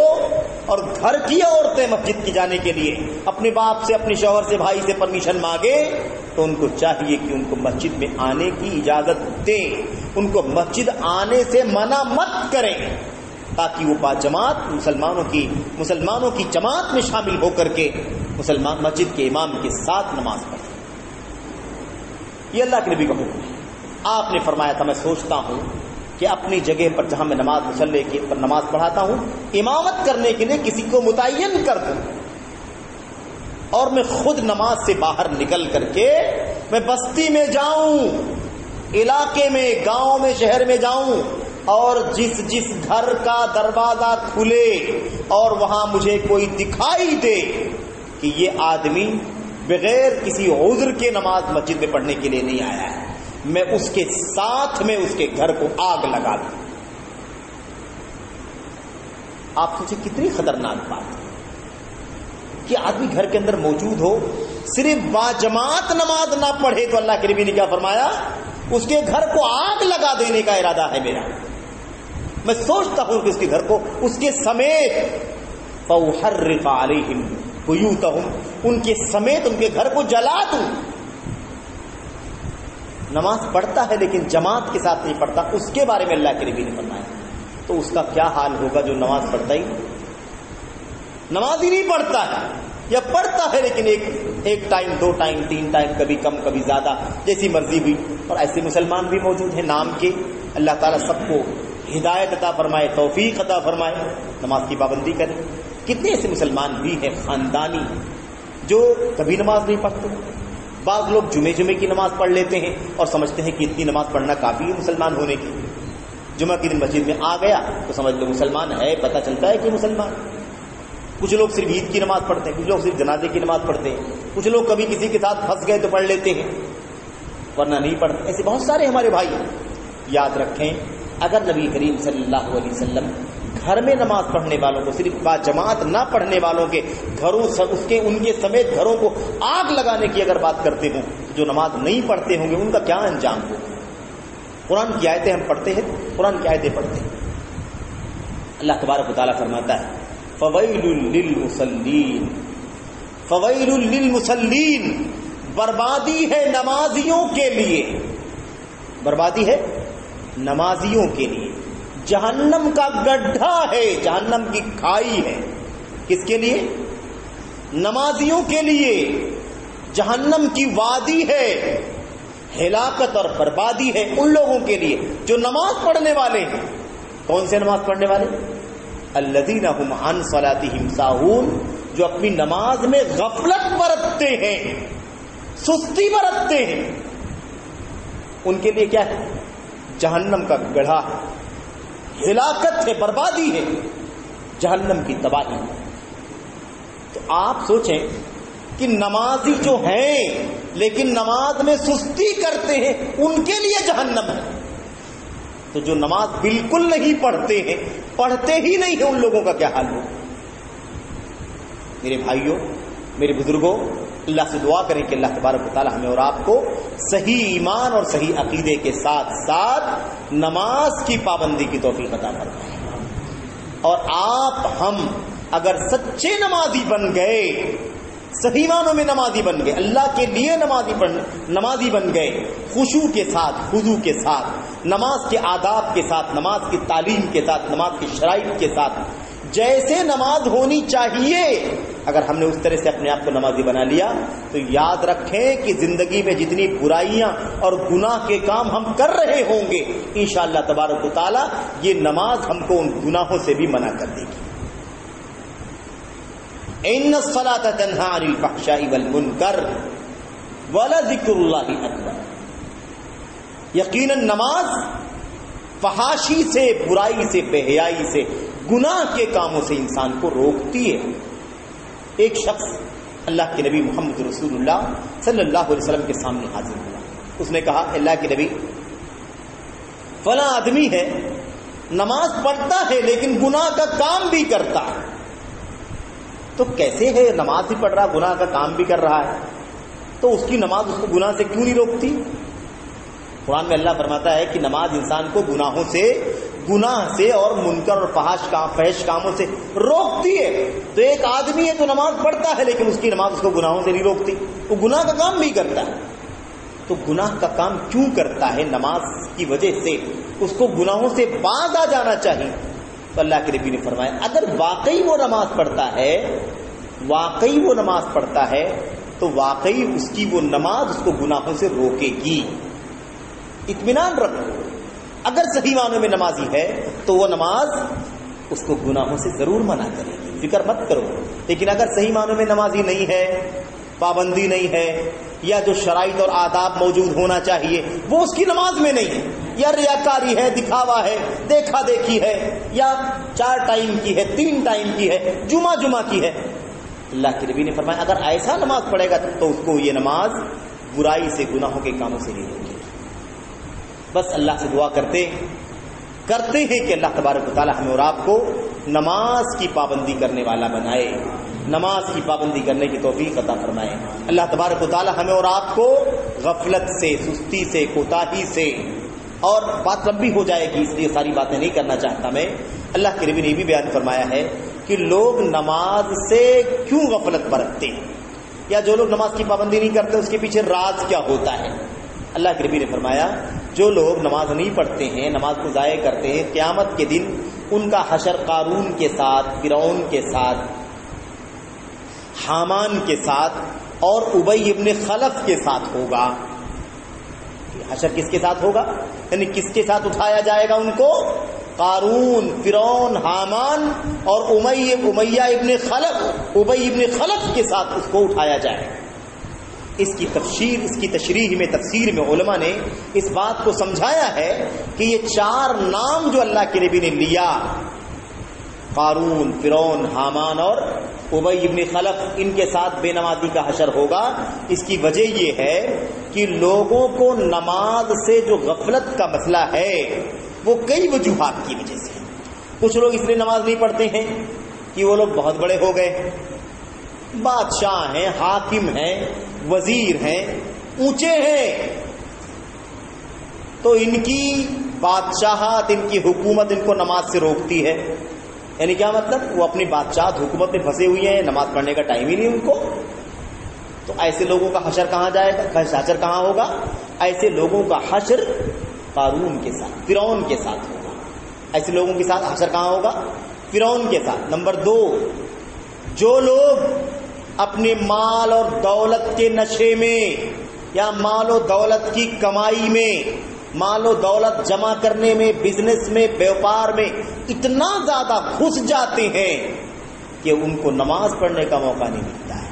اور گھر کی عورتیں مسجد کی جانے کے لیے اپنے باپ سے، اپنے شوہر سے، بھائی سے پرمیشن مانگے، تو ان کو چاہیے کہ ان کو مسجد میں آنے کی اجازت دیں، ان کو مسجد آنے سے منع مت کریں، تاکہ وہ باجماعت مسلمانوں کی جماعت میں شامل ہو کر کے مسجد کے امام کے ساتھ نماز پڑھیں۔ یہ اللہ کے نبی کا حکم ہے۔ آپ نے فرمایا تھا میں سوچتا ہوں کہ اپنی جگہ پر جہاں میں نماز مصلی کے پر نماز پڑھاتا ہوں، امامت کرنے کے لیے کسی کو متعین کر دوں، اور میں خود نماز سے باہر نکل کر کے میں بستی میں جاؤں، علاقے میں، گاؤں میں، شہر میں جاؤں، اور جس گھر کا دروازہ کھلے اور وہاں مجھے کوئی دکھائی دے کہ یہ آدمی بغیر کسی عذر کے نماز مسجد میں پڑھنے کے لیے نہیں آیا ہے، میں اس کے ساتھ میں اس کے گھر کو آگ لگا دوں۔ آپ سوچیں کتنی خطرناک بات ہے کہ آدمی گھر کے اندر موجود ہو، صرف باجماعت نماز نہ پڑھے، تو اللہ کے نبی نے کیا فرمایا؟ اس کے گھر کو آگ لگا دینے کا ارادہ ہے میرا۔ میں سوچتا ہوں کہ اس کے گھر کو اس کے سمیت فَأُحَرِّقَ عَلَيْهِمْ بُيُوتَهُمْ، ان کے سمیت ان کے گھر کو جلا دوں۔ نماز پڑھتا ہے لیکن جماعت کے ساتھ نہیں پڑھتا، اس کے بارے میں اللہ کے نبی نے فرمایا، تو اس کا کیا حال ہوگا جو نماز پڑھتا ہی نماز ہی نہیں پڑھتا ہے، یا پڑھتا ہے لیکن ایک ٹائم، 2 ٹائم، 3 ٹائم، کبھی کم کبھی زیادہ، جیسی مرضی ہوئی۔ اور ایسے مسلمان بھی موجود ہیں نام کے، اللہ تعالیٰ سب کو ہدایت عطا فرمائے، توفیق عطا فرمائے، نماز کی پابندی کریں۔ کتنے ایسے مسلمان بھی ہیں خاندانی جو کبھی نماز نہیں پڑھتے۔ بعض لوگ جمعے کی نماز پڑھ لیتے ہیں اور سمجھتے ہیں کہ اتنی نماز پڑھنا کافی ہے مسلمان ہونے کی، جمعہ کے دن مسجد میں آ گیا تو سمجھ لو مسلمان ہے، پتہ چلتا ہے کہ مسلمان۔ کچھ لوگ صرف عید کی نماز پڑھتے ہیں، کچھ لوگ صرف جنازے کی نماز پڑھتے ہیں، کچھ لوگ کبھی کسی کے ساتھ پھنس گئے تو پڑھ لیتے ہیں، ورنہ نہیں پڑھتے۔ ایسے بہت سارے ہمارے بھائی۔ یاد رکھیں، اگر نبی کریم صلی اللہ علیہ وسلم گھر میں نماز پڑھنے والوں کو، صرف با جماعت نہ پڑھنے والوں کے گھروں ان کے سمیت گھروں کو آگ لگانے کی اگر بات کرتے ہوں، جو نماز نہیں پڑھتے ہوں گے ان کا کیا انجام ہوگا؟ قرآن کی آیتیں ہم پڑھتے ہیں، قرآن کی آیتیں پڑھتے ہیں، اللہ تبارک و تعالیٰ فرماتا ہے فویل للمصلین، فویل للمصلین، بربادی ہے نمازیوں کے لیے، بربادی ہے نمازیوں کے لیے، جہنم کا گڈھا ہے، جہنم کی کھائی ہے، کس کے لیے؟ نمازیوں کے لیے۔ جہنم کی وادی ہے، ہلاکت اور بربادی ہے ان لوگوں کے لیے جو نماز پڑھنے والے ہیں۔ کون سے نماز پڑھنے والے؟ الذین هم عن صلاتهم ساہون، جو اپنی نماز میں غفلت برتتے ہیں، سستی برتتے ہیں، ان کے لیے کیا ہے؟ جہنم کا گڑھا ہے، ہلاکت ہے، بربادی ہے، جہنم کی تباہی۔ تو آپ سوچیں کہ نمازی جو ہیں لیکن نماز میں سستی کرتے ہیں ان کے لیے جہنم ہے، تو جو نماز بالکل نہیں پڑھتے ہیں، پڑھتے ہی نہیں ہیں، ان لوگوں کا کیا حال ہو؟ میرے بھائیوں، میرے بزرگوں، اللہ سے دعا کریں کہ اللہ تبارک و تعالی ہمیں اور آپ کو صحیح ایمان اور صحیح عقیدے کے ساتھ ساتھ نماز کی پابندی کی توفیق عطا فرمائے۔ اور آپ ہم اگر سچے نمازی بن گئے، صحیح معنوں میں نمازی بن گئے، اللہ کے لیے نمازی بن گئے، خشوع کے ساتھ، خضوع کے ساتھ، نماز کے آداب کے ساتھ، نماز کی تعلیم کے ساتھ، نماز کی شرائط کے ساتھ، جیسے نماز ہونی چاہیے، اگر ہم نے اس طرح سے اپنے آپ کو نمازی بنا لیا تو یاد رکھیں کہ زندگی میں جتنی برائیاں اور گناہ کے کام ہم کر رہے ہوں گے، انشاءاللہ تبارک و تعالی یہ نماز ہم کو ان گناہوں سے بھی منع کر دے گی۔ ان الصلاۃ تنہی عن الفحشاء والمنکر ولذکر اللہ اکبر، یقیناً نماز فحاشی سے، برائی سے، بے حیائی سے، گناہ کے کاموں سے انسان کو روکتی ہے۔ ایک شخص اللہ کے نبی محمد رسول اللہ صلی اللہ علیہ وسلم کے سامنے حاضر ہوا، اس نے کہا اللہ کے نبی، فلاں آدمی ہے، نماز پڑھتا ہے لیکن گناہ کا کام بھی کرتا ہے، تو کیسے ہے؟ نماز بھی پڑھ رہا، گناہ کا کام بھی کر رہا ہے، تو اس کی نماز اس کو گناہ سے کیوں نہیں روکتی؟ قرآن میں اللہ فرماتا ہے کہ نماز انسان کو گناہوں سے، گناہ سے اور منکر اور فحش کاموں سے روکتی ہے۔ تو ایک آدمی ہے تو نماز پڑھتا ہے لیکن اس کی نماز اس کو گناہوں سے نہیں روکتی، وہ گناہ کا کام بھی کرتا ہے۔ تو گناہ کا کام کیوں کرتا ہے؟ نماز کی وجہ سے اس کو گناہوں سے باز آ جانا چاہیے۔ تو اللہ کے نبی نے فرمایا اگر واقعی وہ نماز پڑھتا ہے، واقعی وہ نماز پڑھتا ہے تو واقعی اس کی وہ نماز اس کو گناہوں سے روکے گی۔ اطمینان رکھو، اگر صحیح معنوں میں نمازی ہے تو وہ نماز اس کو گناہوں سے ضرور منع کرے گی، فکر مت کرو۔ لیکن اگر صحیح معنوں میں نمازی نہیں ہے، پابندی نہیں ہے، یا جو شرائط اور آداب موجود ہونا چاہیے وہ اس کی نماز میں نہیں ہے، یا ریاکاری ہے، دکھاوا ہے، دیکھا دیکھی ہے، یا 4 ٹائم کی ہے، 3 ٹائم کی ہے، جمعہ کی ہے، اللہ کے نبی نے فرمایا اگر ایسا نماز پڑھے گا تو اس کو یہ نماز برائی سے، گناہوں کے کاموں سے نہیں روکے گی۔ بس اللہ سے دعا کرتے ہیں کہ اللہ تبارک و تعالی ہمیں اور آپ کو نماز کی پابندی کرنے والا بنائے، نماز کی پابندی کرنے کی توفیق عطا فرمائے۔ اللہ تبارک و تعالی ہمیں اور آپ کو غفلت سے، سستی سے، کوتاہی سے، اور بات لمبی ہو جائے گی اس لیے ساری باتیں نہیں کرنا چاہتا میں۔ اللہ کے نبی نے بھی بیان فرمایا ہے کہ لوگ نماز سے کیوں غفلت برتتے ہیں، یا جو لوگ نماز کی پابندی نہیں کرتے اس کے پیچھے راز کیا ہوتا ہے۔ اللہ کے نبی نے فرمایا جو لوگ نماز نہیں پڑھتے ہیں، نماز کو ضائع کرتے ہیں، قیامت کے دن ان کا حشر قارون کے ساتھ، فرعون کے ساتھ، حامان کے ساتھ اور ابی ابن خلف کے ساتھ ہوگا۔ حشر کس کے ساتھ ہوگا؟ یعنی کس کے ساتھ اٹھایا جائے گا ان کو؟ قارون، فرعون، حامان اور امیہ ابن خلف، ابی ابن خلف کے ساتھ اس کو اٹھایا جائے گا۔ اس کی تشریح میں، تفسیر میں علماء نے اس بات کو سمجھایا ہے کہ یہ 4 نام جو اللہ کے نبی نے لیا، قارون، فرعون، حامان اور ابی ابن خلف، ان کے ساتھ بے نمازی کا حشر ہوگا۔ اس کی وجہ یہ ہے کہ لوگوں کو نماز سے جو غفلت کا مسئلہ ہے وہ کئی وجوہات کی وجہ سے۔ کچھ لوگ اس لیے نماز نہیں پڑھتے ہیں کہ وہ لوگ بہت بڑے ہو گئے، بادشاہ ہیں، حاکم ہیں، وزیر ہیں، اونچے ہیں، تو ان کی بادشاہت، ان کی حکومت ان کو نماز سے روکتی ہے۔ یعنی کیا مطلب؟ وہ اپنی بادشاہت، حکومت میں پھنسے ہوئے ہیں، نماز پڑھنے کا ٹائم ہی نہیں ان کو۔ تو ایسے لوگوں کا حشر کہاں جائے گا؟ حشر کہاں ہوگا؟ ایسے لوگوں کا حشر قارون کے ساتھ، فرعون کے ساتھ ہوگا۔ ایسے لوگوں کے ساتھ حشر کہاں ہوگا؟ فرعون کے ساتھ۔ نمبر 2، جو لوگ اپنے مال اور دولت کے نشے میں یا مال و دولت کی کمائی میں، مال و دولت جمع کرنے میں، بزنس میں، بیوپار میں اتنا زیادہ گھس جاتے ہیں کہ ان کو نماز پڑھنے کا موقع نہیں ملتا ہے.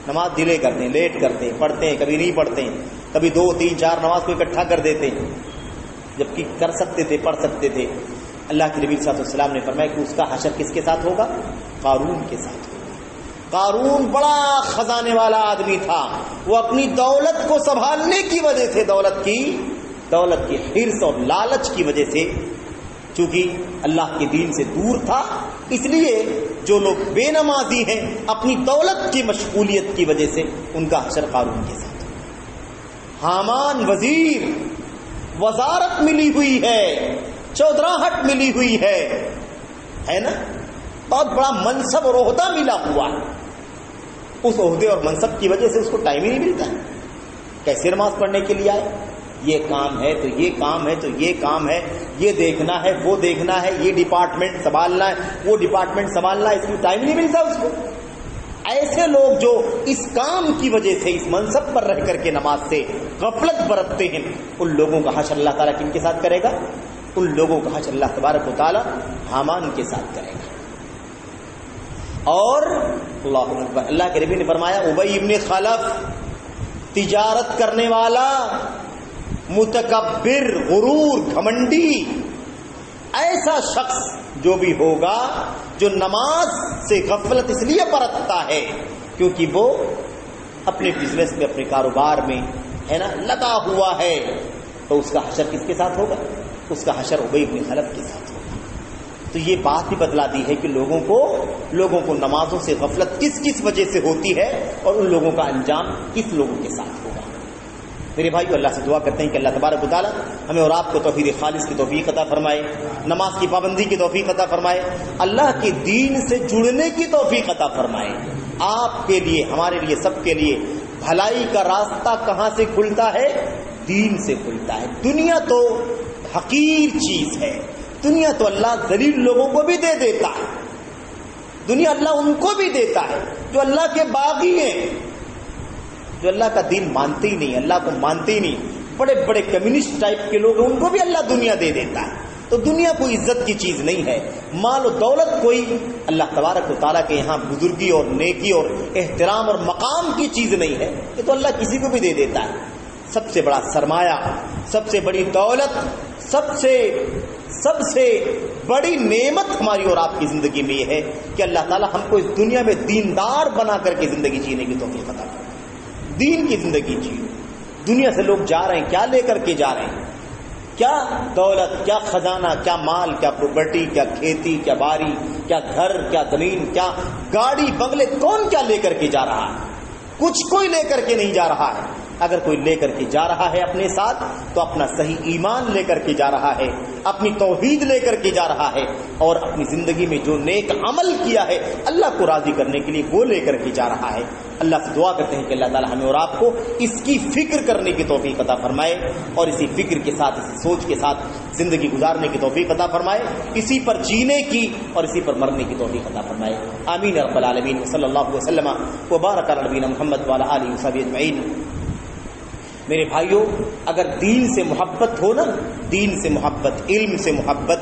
نماز ڈیلے کرتے ہیں، لیٹ کرتے ہیں، پڑھتے ہیں، کبھی نہیں پڑھتے ہیں، کبھی 2 3 4 نماز کو اکٹھا کر دیتے ہیں، جبکہ کر سکتے تھے، پڑھ سکتے تھے. اللہ کے نبی صلی اللہ علیہ وسلم نے فرمایا کہ اس کا حشر کس کے ساتھ ہوگا؟ قارون کے ساتھ ہوگا. قارون بڑا خزانے والا آدمی تھا. وہ اپنی دولت کو سنبھالنے کی وجہ سے، دولت کی حرص اور لالچ کی وجہ سے، چونکہ اللہ کے دین سے دور تھا، اس لیے جو لوگ بے نمازی ہیں اپنی دولت کی مشغولیت کی وجہ سے ان کا حشر قارون کے ساتھ. حامان وزیر، وزارت ملی ہوئی ہے، چودراہٹ ملی ہوئی ہے نا، بہت بڑا منصب اور عہدہ ملا ہوا ہے. اس عہدے اور منصب کی وجہ سے اس کو ٹائم ہی نہیں ملتا ہے. کیسے نماز پڑھنے کے لیے آئے؟ یہ کام ہے تو یہ کام ہے تو یہ کام ہے، یہ دیکھنا ہے، وہ دیکھنا ہے، یہ ڈپارٹمنٹ سنبھالنا ہے، وہ ڈپارٹمنٹ سنبھالنا ہے، اس میں ٹائم نہیں ملتا اس کو. ایسے لوگ جو اس کام کی وجہ سے، اس منصب پر رہ کر کے نماز سے غفلت برتتے ہیں، ان لوگوں کا حشر اللہ تعالیٰ کن کے ساتھ کرے گا؟ ان لوگوں کا حشر اللہ تبارک و تعالیٰ حامان کے ساتھ کرے گا. اور اللہ کے نبی نے فرمایا ابی ابن خلف، تجارت کرنے والا، متکبر، غرور، گھمنڈی، ایسا شخص جو بھی ہوگا جو نماز سے غفلت اس لیے برتتا ہے کیونکہ وہ اپنے بزنس میں، اپنے کاروبار میں ہے نا لگا ہوا ہے، تو اس کا حشر کس کے ساتھ ہوگا؟ اس کا حشر ابی ابن خلف کے ساتھ ہوگا. تو یہ بات بھی بتلا دی ہے کہ لوگوں کو نمازوں سے غفلت کس وجہ سے ہوتی ہے اور ان لوگوں کا انجام کس لوگوں کے ساتھ ہوگا. میرے بھائیو، اللہ سے دعا کرتے ہیں کہ اللہ تبارک و تعالی ہمیں اور آپ کو توحید خالص کی توفیق عطا فرمائے، نماز کی پابندی کی توفیق عطا فرمائے، اللہ کے دین سے جڑنے کی توفیق عطا فرمائے. آپ کے لیے، ہمارے لیے، سب کے لیے بھلائی کا راستہ کہاں سے کھلتا ہے؟ دین سے کھلتا ہے. دنیا تو حقیر چیز ہے، دنیا تو اللہ ذلیل لوگوں کو بھی دے دیتا ہے، دنیا اللہ ان کو بھی دیتا ہے جو اللہ کے باغی ہیں، جو اللہ کا دین مانتے ہی نہیں، اللہ کو مانتے ہی نہیں، بڑے بڑے کمیونسٹ ٹائپ کے لوگ ہیں، ان کو بھی اللہ دنیا دے دیتا ہے. تو دنیا کوئی عزت کی چیز نہیں ہے، مال و دولت کوئی اللہ تبارک و تعالیٰ کے یہاں بزرگی اور نیکی اور احترام اور مقام کی چیز نہیں ہے. یہ تو اللہ کسی کو بھی دے دیتا ہے. سب سے بڑا سرمایہ، سب سے بڑی دولت، سب سے بڑی نعمت ہماری اور آپ کی زندگی میں یہ ہے کہ اللہ تعالیٰ ہم کو اس دنیا میں دیندار بنا کر کے زندگی جینے کی توفیق عطا کرے. دین کی زندگی جیو. دنیا سے لوگ جا رہے ہیں، کیا لے کر کے جا رہے ہیں؟ کیا دولت، کیا خزانہ، کیا مال، کیا پراپرٹی، کیا کھیتی، کیا باری، کیا گھر، کیا زمین، کیا گاڑی، بنگلے، کون کیا لے کر کے جا رہا ہے؟ کچھ کوئی لے کر کے نہیں جا رہا ہے. اگر کوئی لے کر کے جا رہا ہے اپنے ساتھ تو اپنا صحیح ایمان لے کر کے جا رہا ہے، اپنی توحید لے کر کے جا رہا ہے، اور اپنی زندگی میں جو نیک عمل کیا ہے اللہ کو راضی کرنے کے لیے وہ لے کر کے جا رہا ہے. اللہ سے دعا کرتے ہیں کہ اللہ تعالی ہمیں اور آپ کو اس کی فکر کرنے کی توفیق عطا فرمائے اور اسی فکر کے ساتھ، اسی سوچ کے ساتھ زندگی گزارنے کی توفیق عطا فرمائے، اسی پر جینے کی اور اسی پر مرنے کی توفیق عطا فرمائے. آمین رب العالمین. صلی اللہ وسلم وبارک علی نبینا محمد وعلی آلہ وصحبہ اجمعین. میرے بھائیوں، اگر دین سے محبت ہو نا، دین سے محبت، علم سے محبت،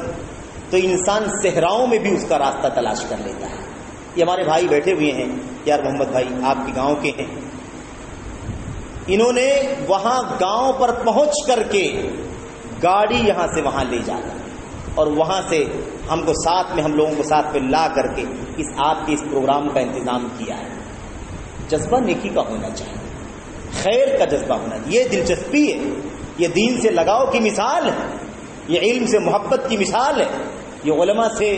تو انسان صحراؤں میں بھی اس کا راستہ تلاش کر لیتا ہے. یہ ہمارے بھائی بیٹھے ہوئے ہیں، یار محمد بھائی آپ کے گاؤں کے ہیں، انہوں نے وہاں گاؤں پر پہنچ کر کے گاڑی یہاں سے وہاں لے جانا اور وہاں سے ہم کو ساتھ میں، ہم لوگوں کو ساتھ میں لا کر کے آپ کے اس پروگرام کا انتظام کیا ہے. جذبہ نیکی کا ہونا چاہیے، خیر کا جذبہ ہونا چاہیے. یہ دلچسپی ہے، یہ دین سے لگاؤ کی مثال ہے، یہ علم سے محبت کی مثال ہے، یہ علماء سے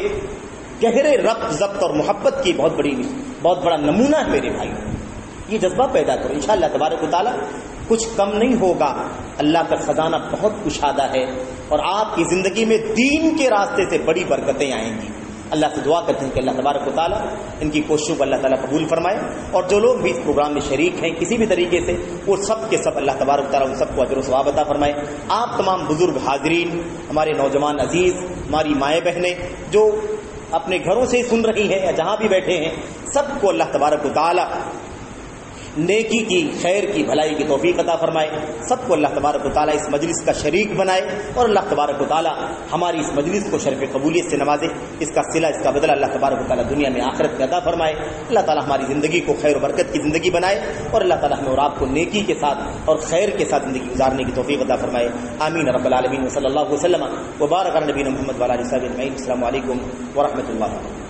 گہرے ربط، ضبط اور محبت کی بہت بڑا نمونہ ہے. میرے بھائی، یہ جذبہ پیدا کرو، انشاءاللہ تبارک و تعالیٰ کچھ کم نہیں ہوگا. اللہ کا خزانہ بہت کشادہ ہے اور آپ کی زندگی میں دین کے راستے سے بڑی برکتیں آئیں گی. اللہ سے دعا کرتے ہیں کہ اللہ تبارک و تعالیٰ ان کی کوششوں کو اللہ تعالیٰ قبول فرمائے، اور جو لوگ بھی اس پروگرام میں شریک ہیں کسی بھی طریقے سے، وہ سب کے سب اللہ تبارک و تعالیٰ ان سب کو اجر و ثواب عطا فرمائے. آپ تمام بزرگ حاضرین، ہمارے نوجوان عزیز، ہماری مائیں بہنیں جو اپنے گھروں سے سن رہی ہیں یا جہاں بھی بیٹھے ہیں، سب کو اللہ تبارک و تعالیٰ نیکی کی، خیر کی، بھلائی کی توفیق عطا فرمائے۔ سب کو اللہ تبارک و تعالیٰ اس مجلس کا شریک بنائے، اور اللہ تبارک و تعالیٰ ہماری اس مجلس کو شرف قبولیت سے نوازے۔ اس کا صلہ، اس کا بدلہ اللہ تبارک و تعالیٰ دنیا میں آخرت میں عطا فرمائے۔ اللہ تعالیٰ ہماری زندگی کو خیر و برکت کی زندگی بنائے، اور اللہ تعالیٰ ہمیں اور آپ کو نیکی کے ساتھ اور خیر کے ساتھ زندگی گزارنے کی توفیق عطا فرمائے۔ آمین رب العالمین۔ صلی اللہ وسلم وبارک علی نبینا محمد وعلی آلہ وصحبہ اجمعین۔ السلام علیکم ورحمۃ اللہ۔